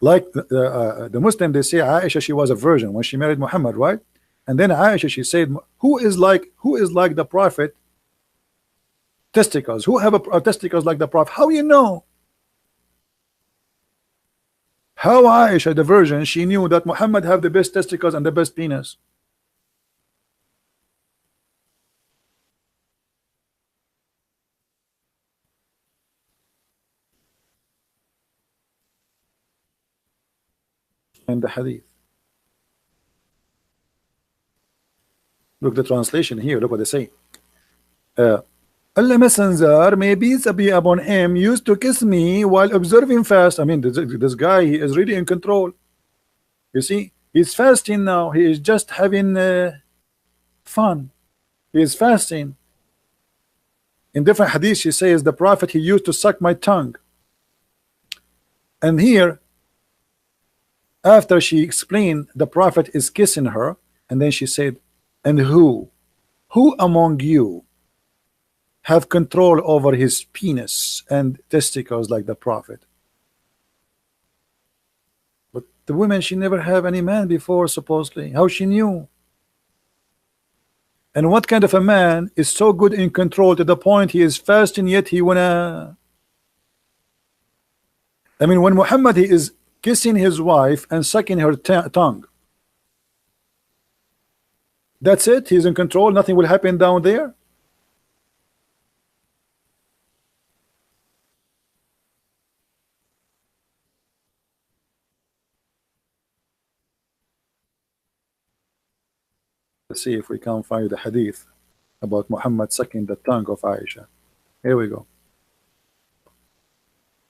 Like the Muslim, they say Aisha, she was a virgin when she married Muhammad, right? And then Aisha, she said, who is like the Prophet? Testicles. Who have a testicles like the Prophet? How you know? How Aisha, the virgin, she knew that Muhammad have the best testicles and the best penis? In the hadith. Look the translation here. Look what they say. Allah Messenger, may peace be upon him, used to kiss me while observing fast. I mean, this guy, he is really in control. You see, he's fasting now. He is just having fun. He is fasting. In different hadith, she says, the Prophet, he used to suck my tongue. And here, after she explained, the Prophet is kissing her, and then she said, and who among you have control over his penis and testicles like the Prophet? But the woman, she never have any man before, supposedly. How she knew? And what kind of a man is so good in control to the point he is fasting, yet he wanna... I mean, when Muhammad, he is kissing his wife and sucking her tongue, that's it? He's in control, nothing will happen down there? Let's see if we can find the hadith about Muhammad sucking the tongue of Aisha. Here we go.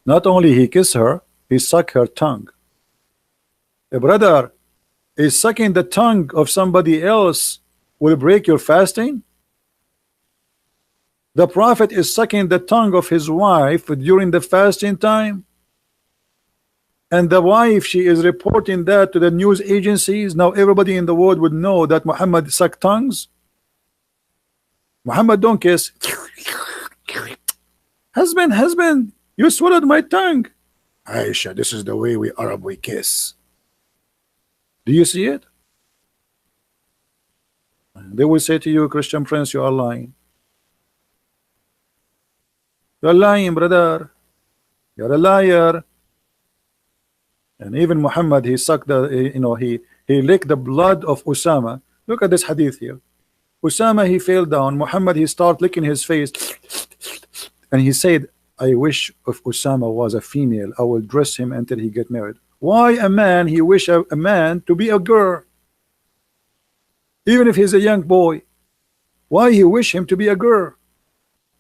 Not only he kissed her, he sucked her tongue. A brother is sucking the tongue of somebody else will break your fasting? The Prophet is sucking the tongue of his wife during the fasting time, and the wife, she is reporting that to the news agencies. Now everybody in the world would know that Muhammad sucked tongues. Muhammad don't kiss. Husband, you swallowed my tongue. Aisha, this is the way we Arab we kiss. Do you see it? They will say to you, Christian Prince, you are lying. You are lying, brother. You are a liar. And even Muhammad, he sucked the, he licked the blood of Usama. Look at this hadith here. Usama, he fell down. Muhammad, he started licking his face, and he said, I wish if Usama was a female, I will dress him until he get married. Why a man, he wish a man to be a girl? Even if he's a young boy, why he wish him to be a girl?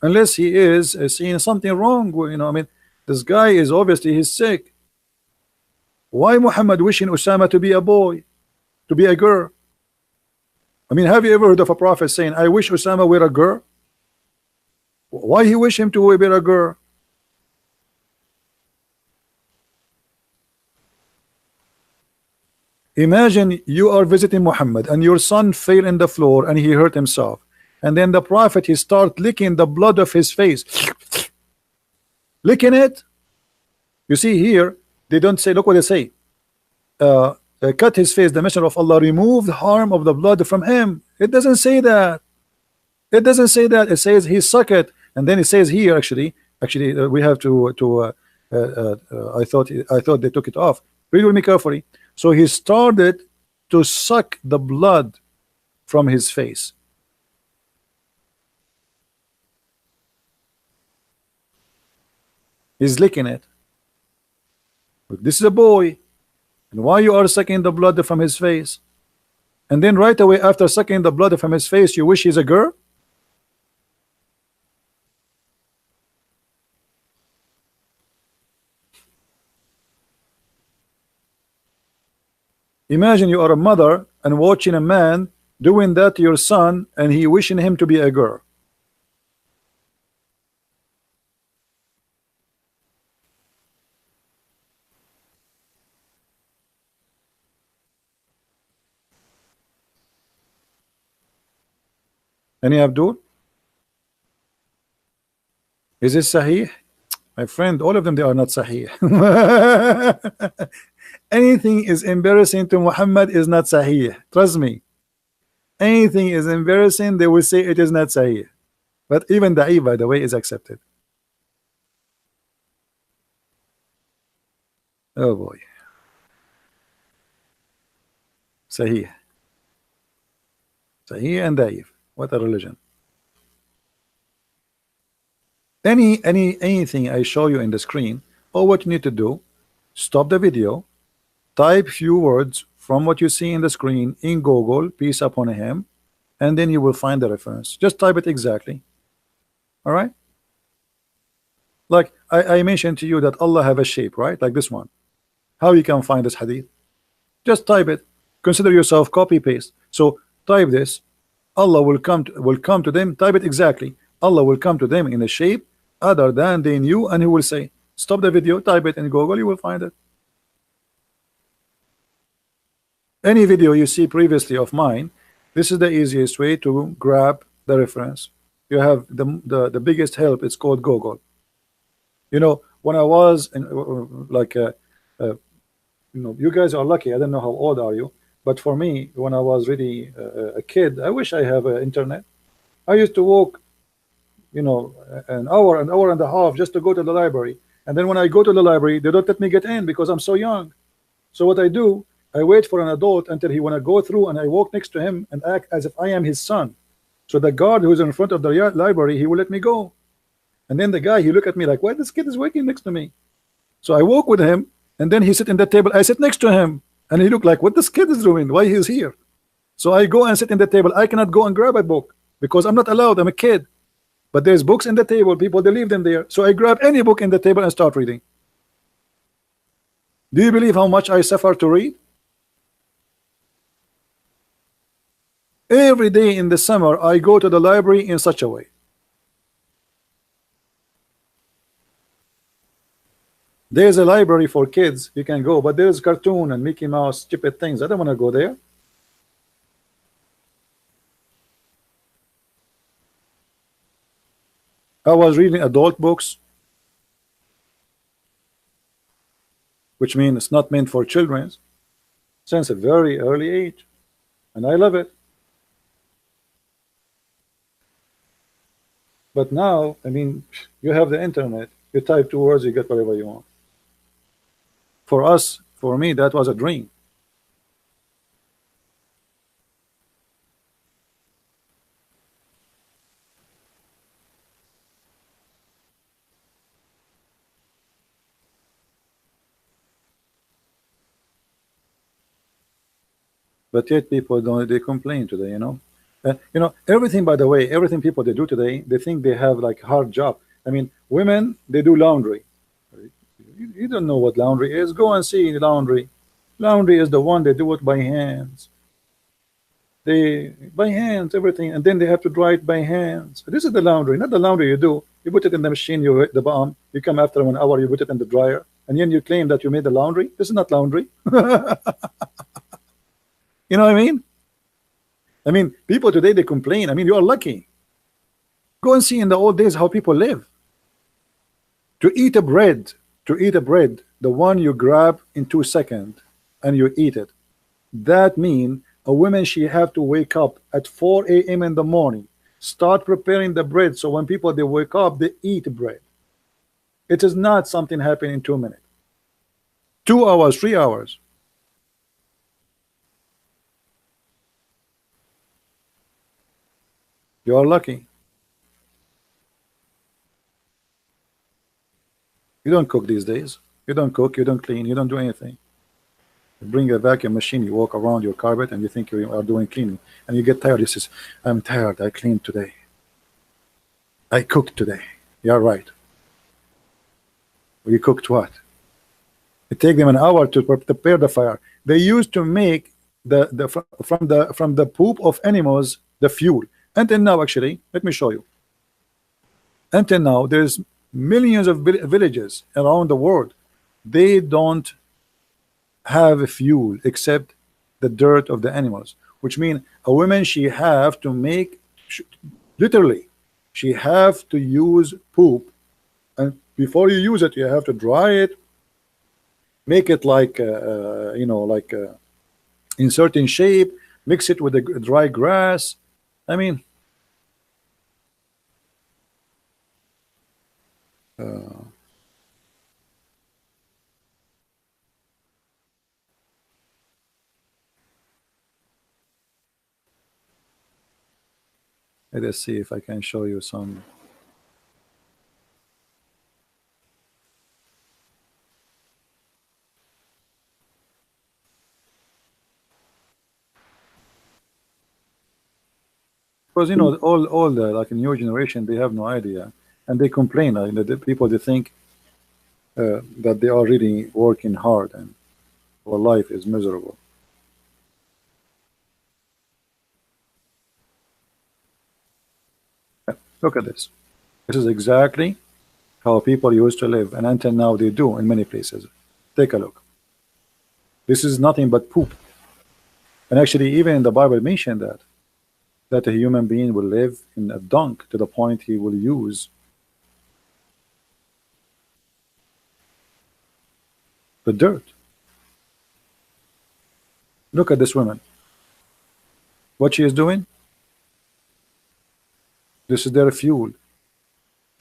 Unless he is seeing something wrong, I mean, this guy is obviously, he's sick. Why Muhammad wishing Usama to be a boy? to be a girl. I mean, have you ever heard of a prophet saying, I wish Osama were a girl? Why he wish him to be a girl? Imagine you are visiting Muhammad and your son fell in the floor and he hurt himself, and then the prophet, he start licking the blood of his face, licking it. You see here, they don't say, look what they say, cut his face, the messenger of Allah removed harm of the blood from him. It doesn't say that. It doesn't say that. It says he suck it, and then it says here, actually we have to I thought they took it off. Read with me carefully. So he started to suck the blood from his face. He's licking it. This is a boy, and why you are sucking the blood from his face? And then right away after sucking the blood from his face, you wish he's a girl? Imagine you are a mother and watching a man doing that to your son, and he wishing him to be a girl. Any Abdul? Is it Sahih? My friend, all of them, they are not Sahih. Anything is embarrassing to Muhammad is not Sahih. Trust me. Anything is embarrassing, they will say it is not Sahih. But even Da'if, by the way, is accepted. Oh boy. Sahih. Sahih and Da'if. What a religion. Anything I show you in the screen, all what you need to do, stop the video, type few words from what you see in the screen in Google, peace upon him, and then you will find the reference. Just type it exactly. All right? Like I mentioned to you that Allah have a shape, right? Like this one. How you can find this hadith? Just type it. Consider yourself copy paste. So type this. Allah will come to them. Type it exactly. Allah will come to them in a shape other than they knew, and he will say, stop the video, type it in Google, you will find it. Any video you see previously of mine, this is the easiest way to grab the reference. You have the biggest help, it's called Google. You know, when I was in, you know, you guys are lucky. I don't know how old are you, but for me, when I was really a kid, I wish I have internet. I used to walk, you know, an hour and a half just to go to the library, and then when I go to the library, they don't let me get in because I'm so young. So what I do, I wait for an adult until he wanna go through, and I walk next to him and act as if I am his son. So the guard who's in front of the library, he will let me go. And then the guy, he look at me like, why this kid is working next to me? So I walk with him, and then he sit in the table. I sit next to him, and he look like, what this kid is doing? Why he's here? So I go and sit in the table. I cannot go and grab a book because I'm not allowed. I'm a kid. But there's books in the table. People, they leave them there. So I grab any book in the table and start reading. Do you believe how much I suffer to read? Every day in the summer, I go to the library in such a way. There's a library for kids, you can go, but there's cartoon and Mickey Mouse, stupid things. I don't want to go there. I was reading adult books, which means it's not meant for children, since a very early age, and I love it. But now, I mean, you have the internet, you type 2 words, you get whatever you want. For us, for me, that was a dream. But yet people don't, they complain today, you know. You know, everything, by the way, everything people they do today, they think they have like hard job. I mean, women, they do laundry. You don't know what laundry is. Go and see laundry. Laundry is the one they do it by hands. They by hands everything, and then they have to dry it by hands. This is the laundry, not the laundry you do. You put it in the machine, you hit the bomb, you come after 1 hour, you put it in the dryer, and then you claim that you made the laundry. This is not laundry. You know what I mean? I mean, people today, they complain. I mean, you are lucky. Go and see in the old days how people live. To eat a bread, the one you grab in 2 seconds and you eat it. That means a woman, she have to wake up at 4 a.m. in the morning, start preparing the bread, so when people they wake up, they eat bread. It is not something happening in 2 minutes, 2 hours, 3 hours. You are lucky. You don't cook these days. You don't cook, you don't clean, you don't do anything. You bring a vacuum machine, you walk around your carpet and you think you are doing cleaning, and you get tired. You say, I'm tired, I cleaned today, I cooked today. You're right. You cooked what? It takes them an hour to prepare the fire. They used to make from the poop of animals the fuel. Until now, actually, let me show you. Until now, there's millions of villages around the world. They don't have a fuel except the dirt of the animals, which means a woman, she have to make, literally, she have to use poop, and before you use it, you have to dry it, make it like you know, like in certain shape, mix it with the dry grass. I mean, let us see if I can show you some. Because you know, all the like new generation, they have no idea, and they complain. The people, they think that they are really working hard and our life is miserable. Look at this. This is exactly how people used to live, and until now they do in many places. Take a look. This is nothing but poop. And actually, even in the Bible mentioned that a human being will live in a dung to the point he will use the dirt. Look at this woman. What she is doing? This is their fuel.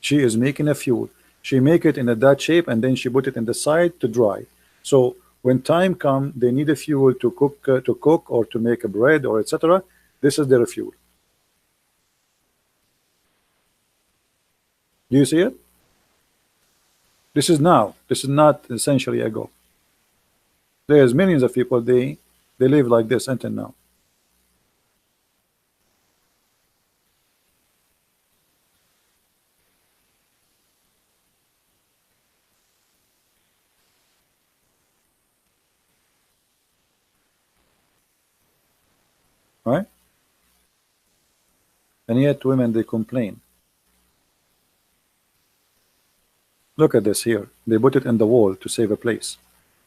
She is making a fuel. She make it in that shape, and then she put it in the side to dry. So when time come, they need a fuel to cook or to make a bread or etc. This is their fuel. Do you see it? This is now. This is not a century ago. There's millions of people, they live like this until now. Right? And yet women, they complain. Look at this here. They put it in the wall to save a place.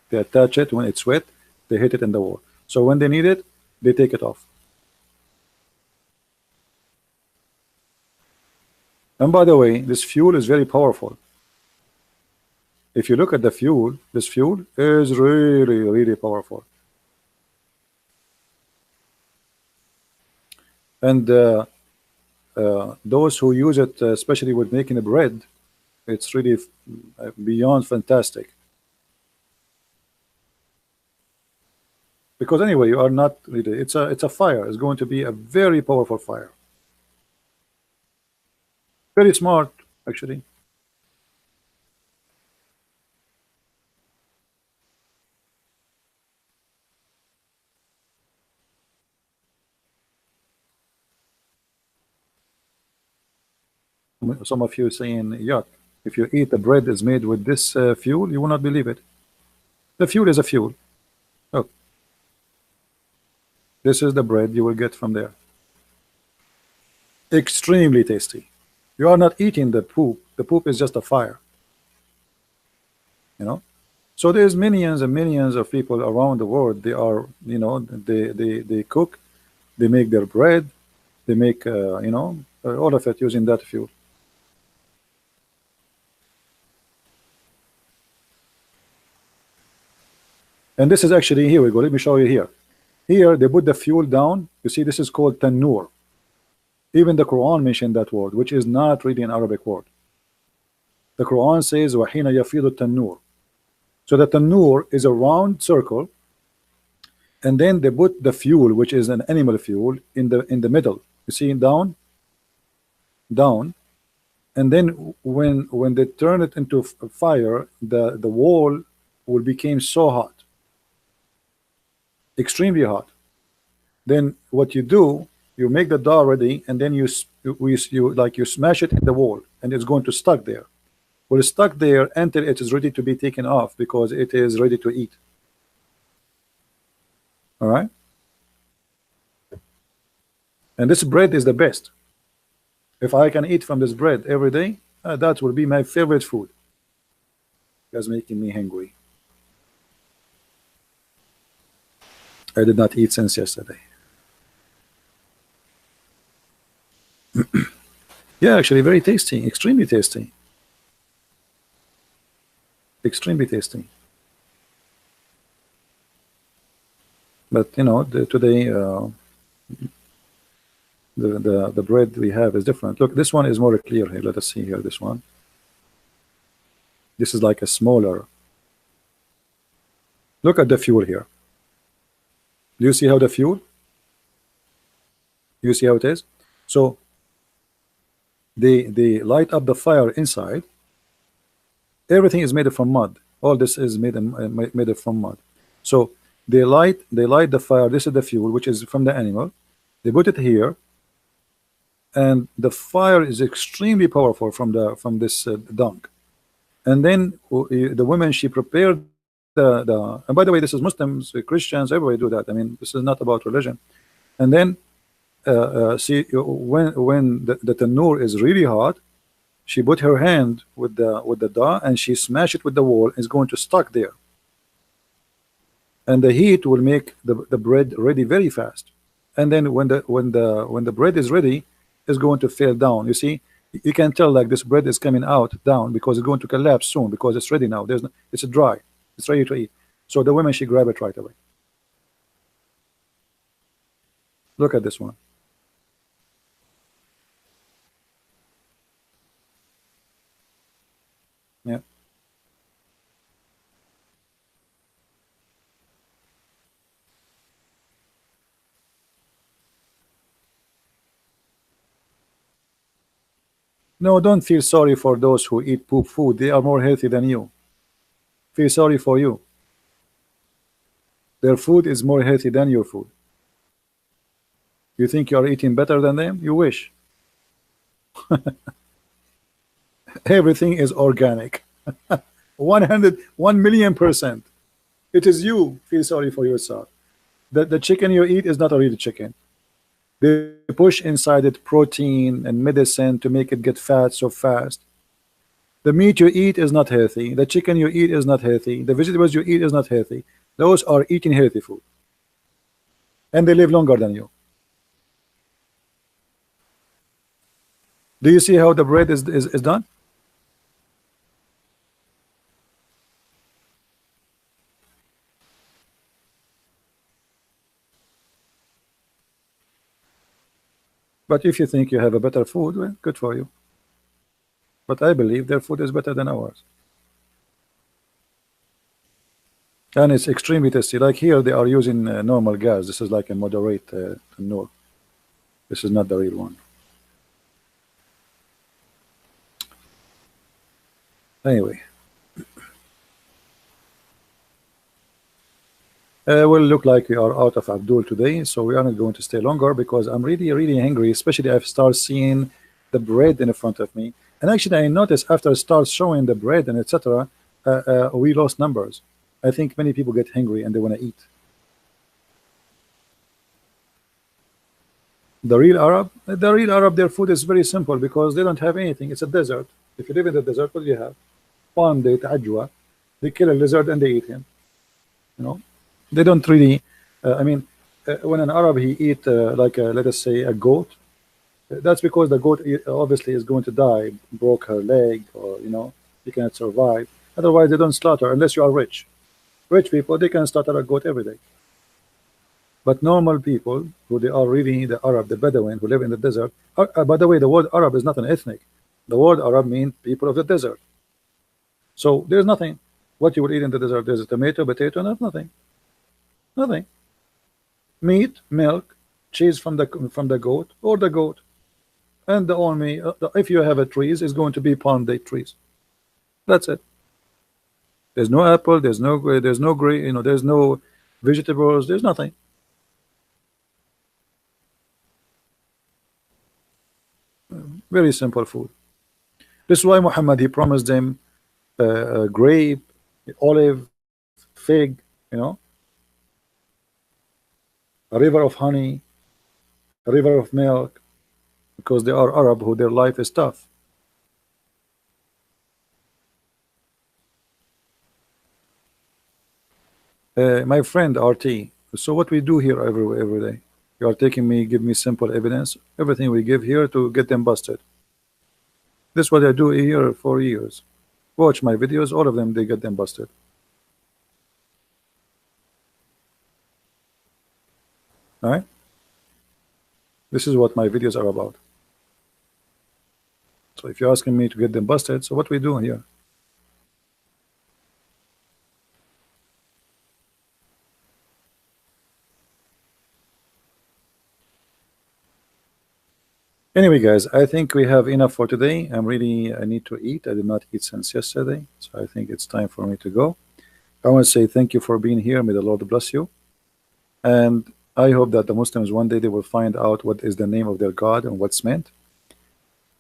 They attach it when it's wet, they hit it in the wall. So when they need it, they take it off. And by the way, this fuel is very powerful. If you look at the fuel, this fuel is really, really powerful. And those who use it, especially with making a bread, it's really beyond fantastic. Because anyway, you are not really, it's a fire. It's going to be a very powerful fire. Very smart, actually. Some of you saying, yuck, if you eat the bread is made with this fuel, you will not believe it. The fuel is a fuel. Look. This is the bread you will get from there. Extremely tasty. You are not eating the poop. The poop is just a fire. You know. So there's millions and millions of people around the world. They are, you know, they cook, they make their bread, they make, you know, all of it using that fuel. And this is actually, here we go. Let me show you here. Here they put the fuel down. You see, this is called tanur. Even the Quran mentioned that word, which is not really an Arabic word. The Quran says وَحِينَ يَفِيضُ التَّنُّورُ. So the tanur is a round circle, and then they put the fuel, which is an animal fuel, in the middle. You see, down, down, and then when they turn it into fire, the wall will become so hot, extremely hot. Then what you do, you make the dough ready, and then you smash it in the wall, and it's going to stuck there. Well, it's stuck there until it is ready to be taken off, because it is ready to eat. All right. And this bread is the best. If I can eat from this bread every day, that will be my favorite food. It's making me hungry. I did not eat since yesterday. Yeah, actually very tasty, extremely tasty. Extremely tasty. But you know, today the bread we have is different. Look, this one is more clear here. Let us see here. This one. This is like a smaller. Look at the fuel here. Do you see how the fuel? You see how it is? So they light up the fire inside. Everything is made from mud. All this is made from mud. So they light the fire. This is the fuel, which is from the animal. They put it here, and the fire is extremely powerful from this dung. And then the women, she prepared the and by the way, this is Muslims, Christians, everybody do that. I mean, this is not about religion. And then see, when the tanur is really hot, she put her hand with the dough, and she smashed it with the wall. It's going to stuck there, and the heat will make the bread ready very fast. And then when the bread is ready, it's going to fall down. You see, you can tell like this bread is coming out down, because it's going to collapse soon, because it's ready now. It's dry, it's ready to eat. So the women, she grab it right away. Look at this one. Yeah. No, don't feel sorry for those who eat poop food. They are more healthy than you. Feel sorry for you. Their food is more healthy than your food. You think you are eating better than them? You wish. Everything is organic. 1,000,000%. It is you feel sorry for yourself. The chicken you eat is not a real chicken. They push inside it protein and medicine to make it get fat so fast. The meat you eat is not healthy. The chicken you eat is not healthy. The vegetables you eat is not healthy. Those are eating healthy food, and they live longer than you. Do you see how the bread is done? But if you think you have a better food, well, good for you. But I believe their food is better than ours. And it's extremely tasty. Like here, they are using normal gas. This is like a moderate tanur. This is not the real one. Anyway. Will look like we are out of Abdul today, so we are not going to stay longer, because I'm really hungry, especially I've started seeing the bread in front of me. And actually I noticed after I start showing the bread and etc., we lost numbers. I think many people get hungry and they want to eat. The real Arab, their food is very simple because they don't have anything. It's a desert. If you live in the desert, what do you have? Palm date, ajwa. They kill a lizard and they eat him. You know, they don't really. I mean, when an Arab he eat like let us say a goat, that's because the goat obviously is going to die, broke her leg, or he cannot survive. Otherwise, they don't slaughter unless you are rich. Rich people, they can slaughter a goat every day. But normal people, who they are really the Arab, the Bedouin who live in the desert. By the way, the word Arab is not an ethnic. The word Arab means people of the desert. So there's nothing. What you would eat in the desert? There's a tomato, potato, nothing. Nothing. Meat, milk, cheese from the goat or the goat, and the only if you have a trees is going to be palm date trees. That's it. There's no apple. There's no grain. There's no vegetables. There's nothing. Very simple food. This is why Muhammad he promised them grape, olive, fig, a river of honey, a river of milk, because they are Arab who their life is tough. My friend RT, so what we do here every day, you are taking me, give me simple evidence, everything we give here to get them busted. This is what I do here for years. Watch my videos, all of them, they get them busted. All right? This is what my videos are about. So if you're asking me to get them busted, so what we do here? Anyway, guys, I think we have enough for today. I need to eat. I did not eat since yesterday, so I think it's time for me to go. I want to say thank you for being here. May the Lord bless you. And I hope that the Muslims one day they will find out what is the name of their God and what's meant.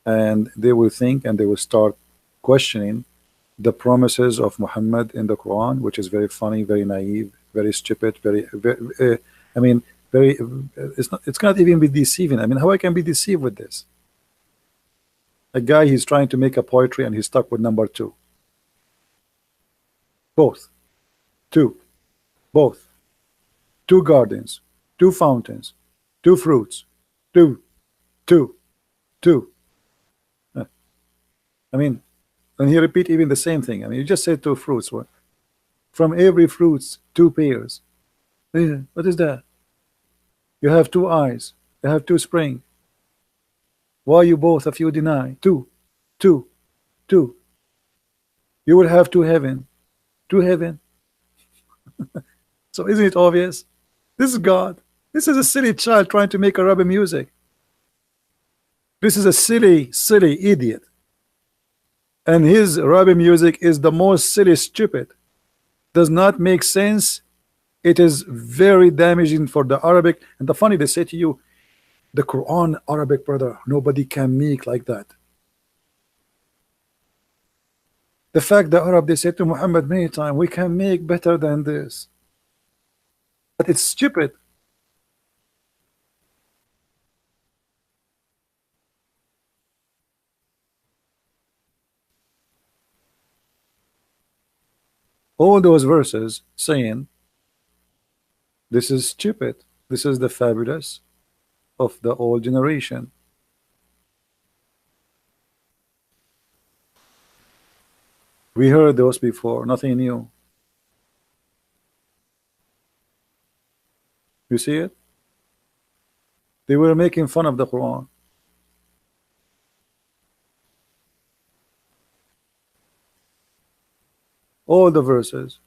And they will think and they will start questioning the promises of Muhammad in the Quran, which is very funny, very naive, very stupid, I mean, it's not even be deceiving. I mean, how I can be deceived with this? A guy, he's trying to make a poetry and he's stuck with number 2. Both. 2. Both. 2 gardens. 2 fountains. 2 fruits. 2. 2. 2. I mean, and he repeat even the same thing. I mean, you just said 2 fruits. What? From every fruits, 2 pears. What is that? You have 2 eyes. You have 2 spring. Why you both of you deny? 2. 2. 2. You will have 2 heaven. 2 heaven. So isn't it obvious? This is God. This is a silly child trying to make Arabic music. This is a silly idiot. And his Arabic music is the most silly, stupid. Does not make sense. It is very damaging for the Arabic. And the funny, they say to you, the Quran Arabic, brother, nobody can make like that. The fact that Arab, they said to Muhammad many times, we can make better than this. But it's stupid. All those verses saying, this is stupid. This is the fabulous of the old generation. We heard those before, nothing new. You see it? They were making fun of the Quran. All the verses.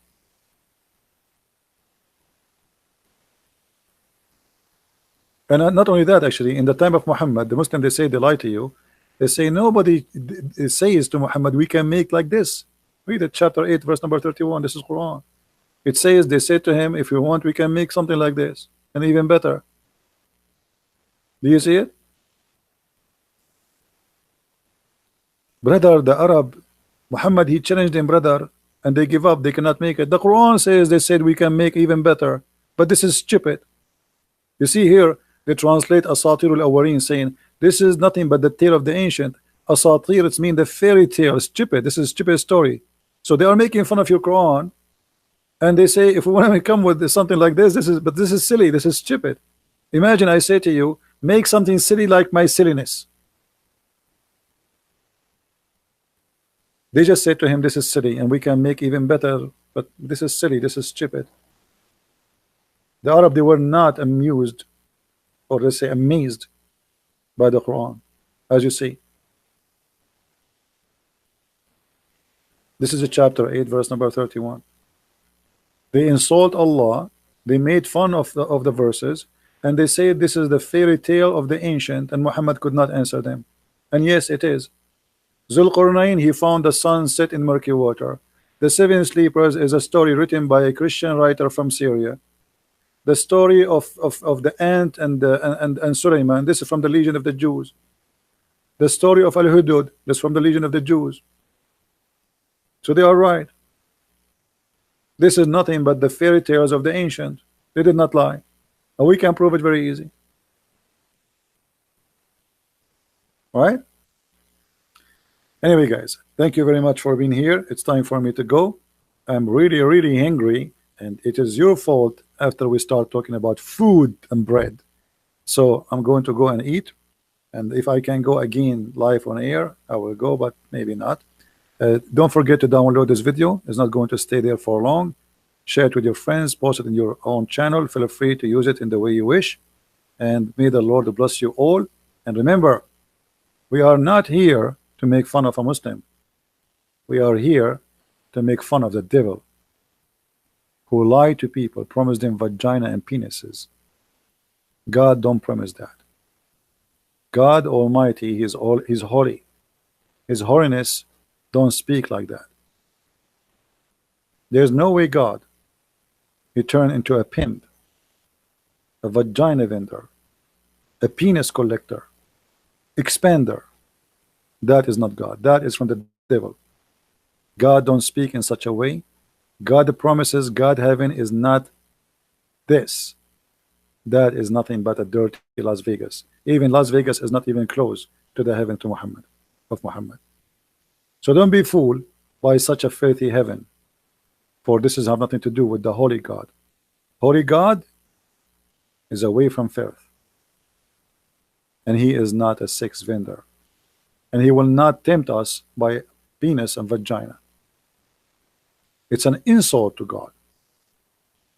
And not only that, actually, in the time of Muhammad, the Muslims, they say they lie to you. They say nobody says to Muhammad, we can make like this. Read it, chapter 8, verse number 31. This is Quran. It says, they say to him, if you want, we can make something like this, and even better. Do you see it? Brother, the Arab, Muhammad, he challenged them, brother, and they give up. They cannot make it. The Quran says, they said we can make even better. But this is stupid. You see here, They translate Asatir al-Awwalin, saying this is nothing but the tale of the ancient. Asatir, it's mean the fairy tale. Stupid. This is a stupid story. So they are making fun of your Quran, and they say if we want to come with something like this, this is silly. This is stupid. Imagine I say to you, make something silly like my silliness. They just say to him, this is silly, and we can make even better, but this is silly, this is stupid. The Arab, they were not amused, or let's say amazed, by the Quran, as you see. This is a chapter 8, verse number 31. They insult Allah, they made fun of the verses, and they say this is the fairy tale of the ancient, and Muhammad could not answer them. And yes, it is. Zulqarnain, he found the sun set in murky water. The Seven Sleepers is a story written by a Christian writer from Syria. The story of the ant and Sulaiman, this is from the Legion of the Jews. The story of Al-Hudud, this is from the Legion of the Jews. So they are right. This is nothing but the fairy tales of the ancient. They did not lie. And we can prove it very easy. Right? Anyway, guys, thank you very much for being here. It's time for me to go. I'm really hungry, and it is your fault after we start talking about food and bread. So I'm going to go and eat, and if I can go again live on air, I will go, but maybe not. Don't forget to download this video. It's not going to stay there for long. Share it with your friends, post it in your own channel. Feel free to use it in the way you wish, and may the Lord bless you all. And remember, we are not here to make fun of a Muslim. We are here to make fun of the devil, who lied to people, promised them vagina and penises. God don't promise that. God Almighty, He's holy. His holiness don't speak like that. There's no way God, He turned into a pimp, a vagina vendor, a penis collector, expander. That is not God. That is from the devil. God don't speak in such a way. God promises, God heaven is not this. That is nothing but a dirty Las Vegas. Even Las Vegas is not even close to the heaven to Muhammad, of Muhammad. So don't be fooled by such a filthy heaven, for this has nothing to do with the holy God. Holy God is away from filth, and He is not a sex vendor, and He will not tempt us by penis and vagina. It's an insult to God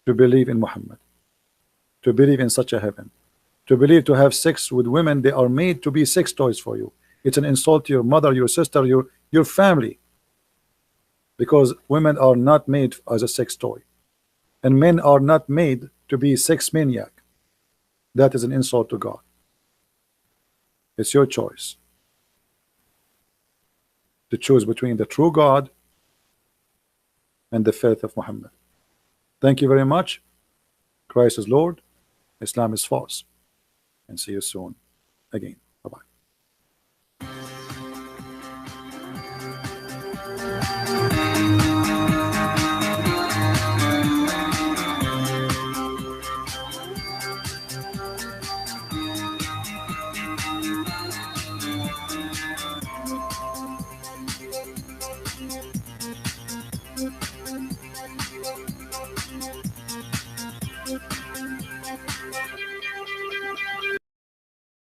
to believe in Muhammad, to believe in such a heaven, to believe to have sex with women. They are made to be sex toys for you. It's an insult to your mother, your sister, your family, because women are not made as a sex toy, and men are not made to be sex maniac. That is an insult to God. It's your choice to choose between the true God and the faith of Muhammad. Thank you very much. Christ is Lord, Islam is false, and see you soon again.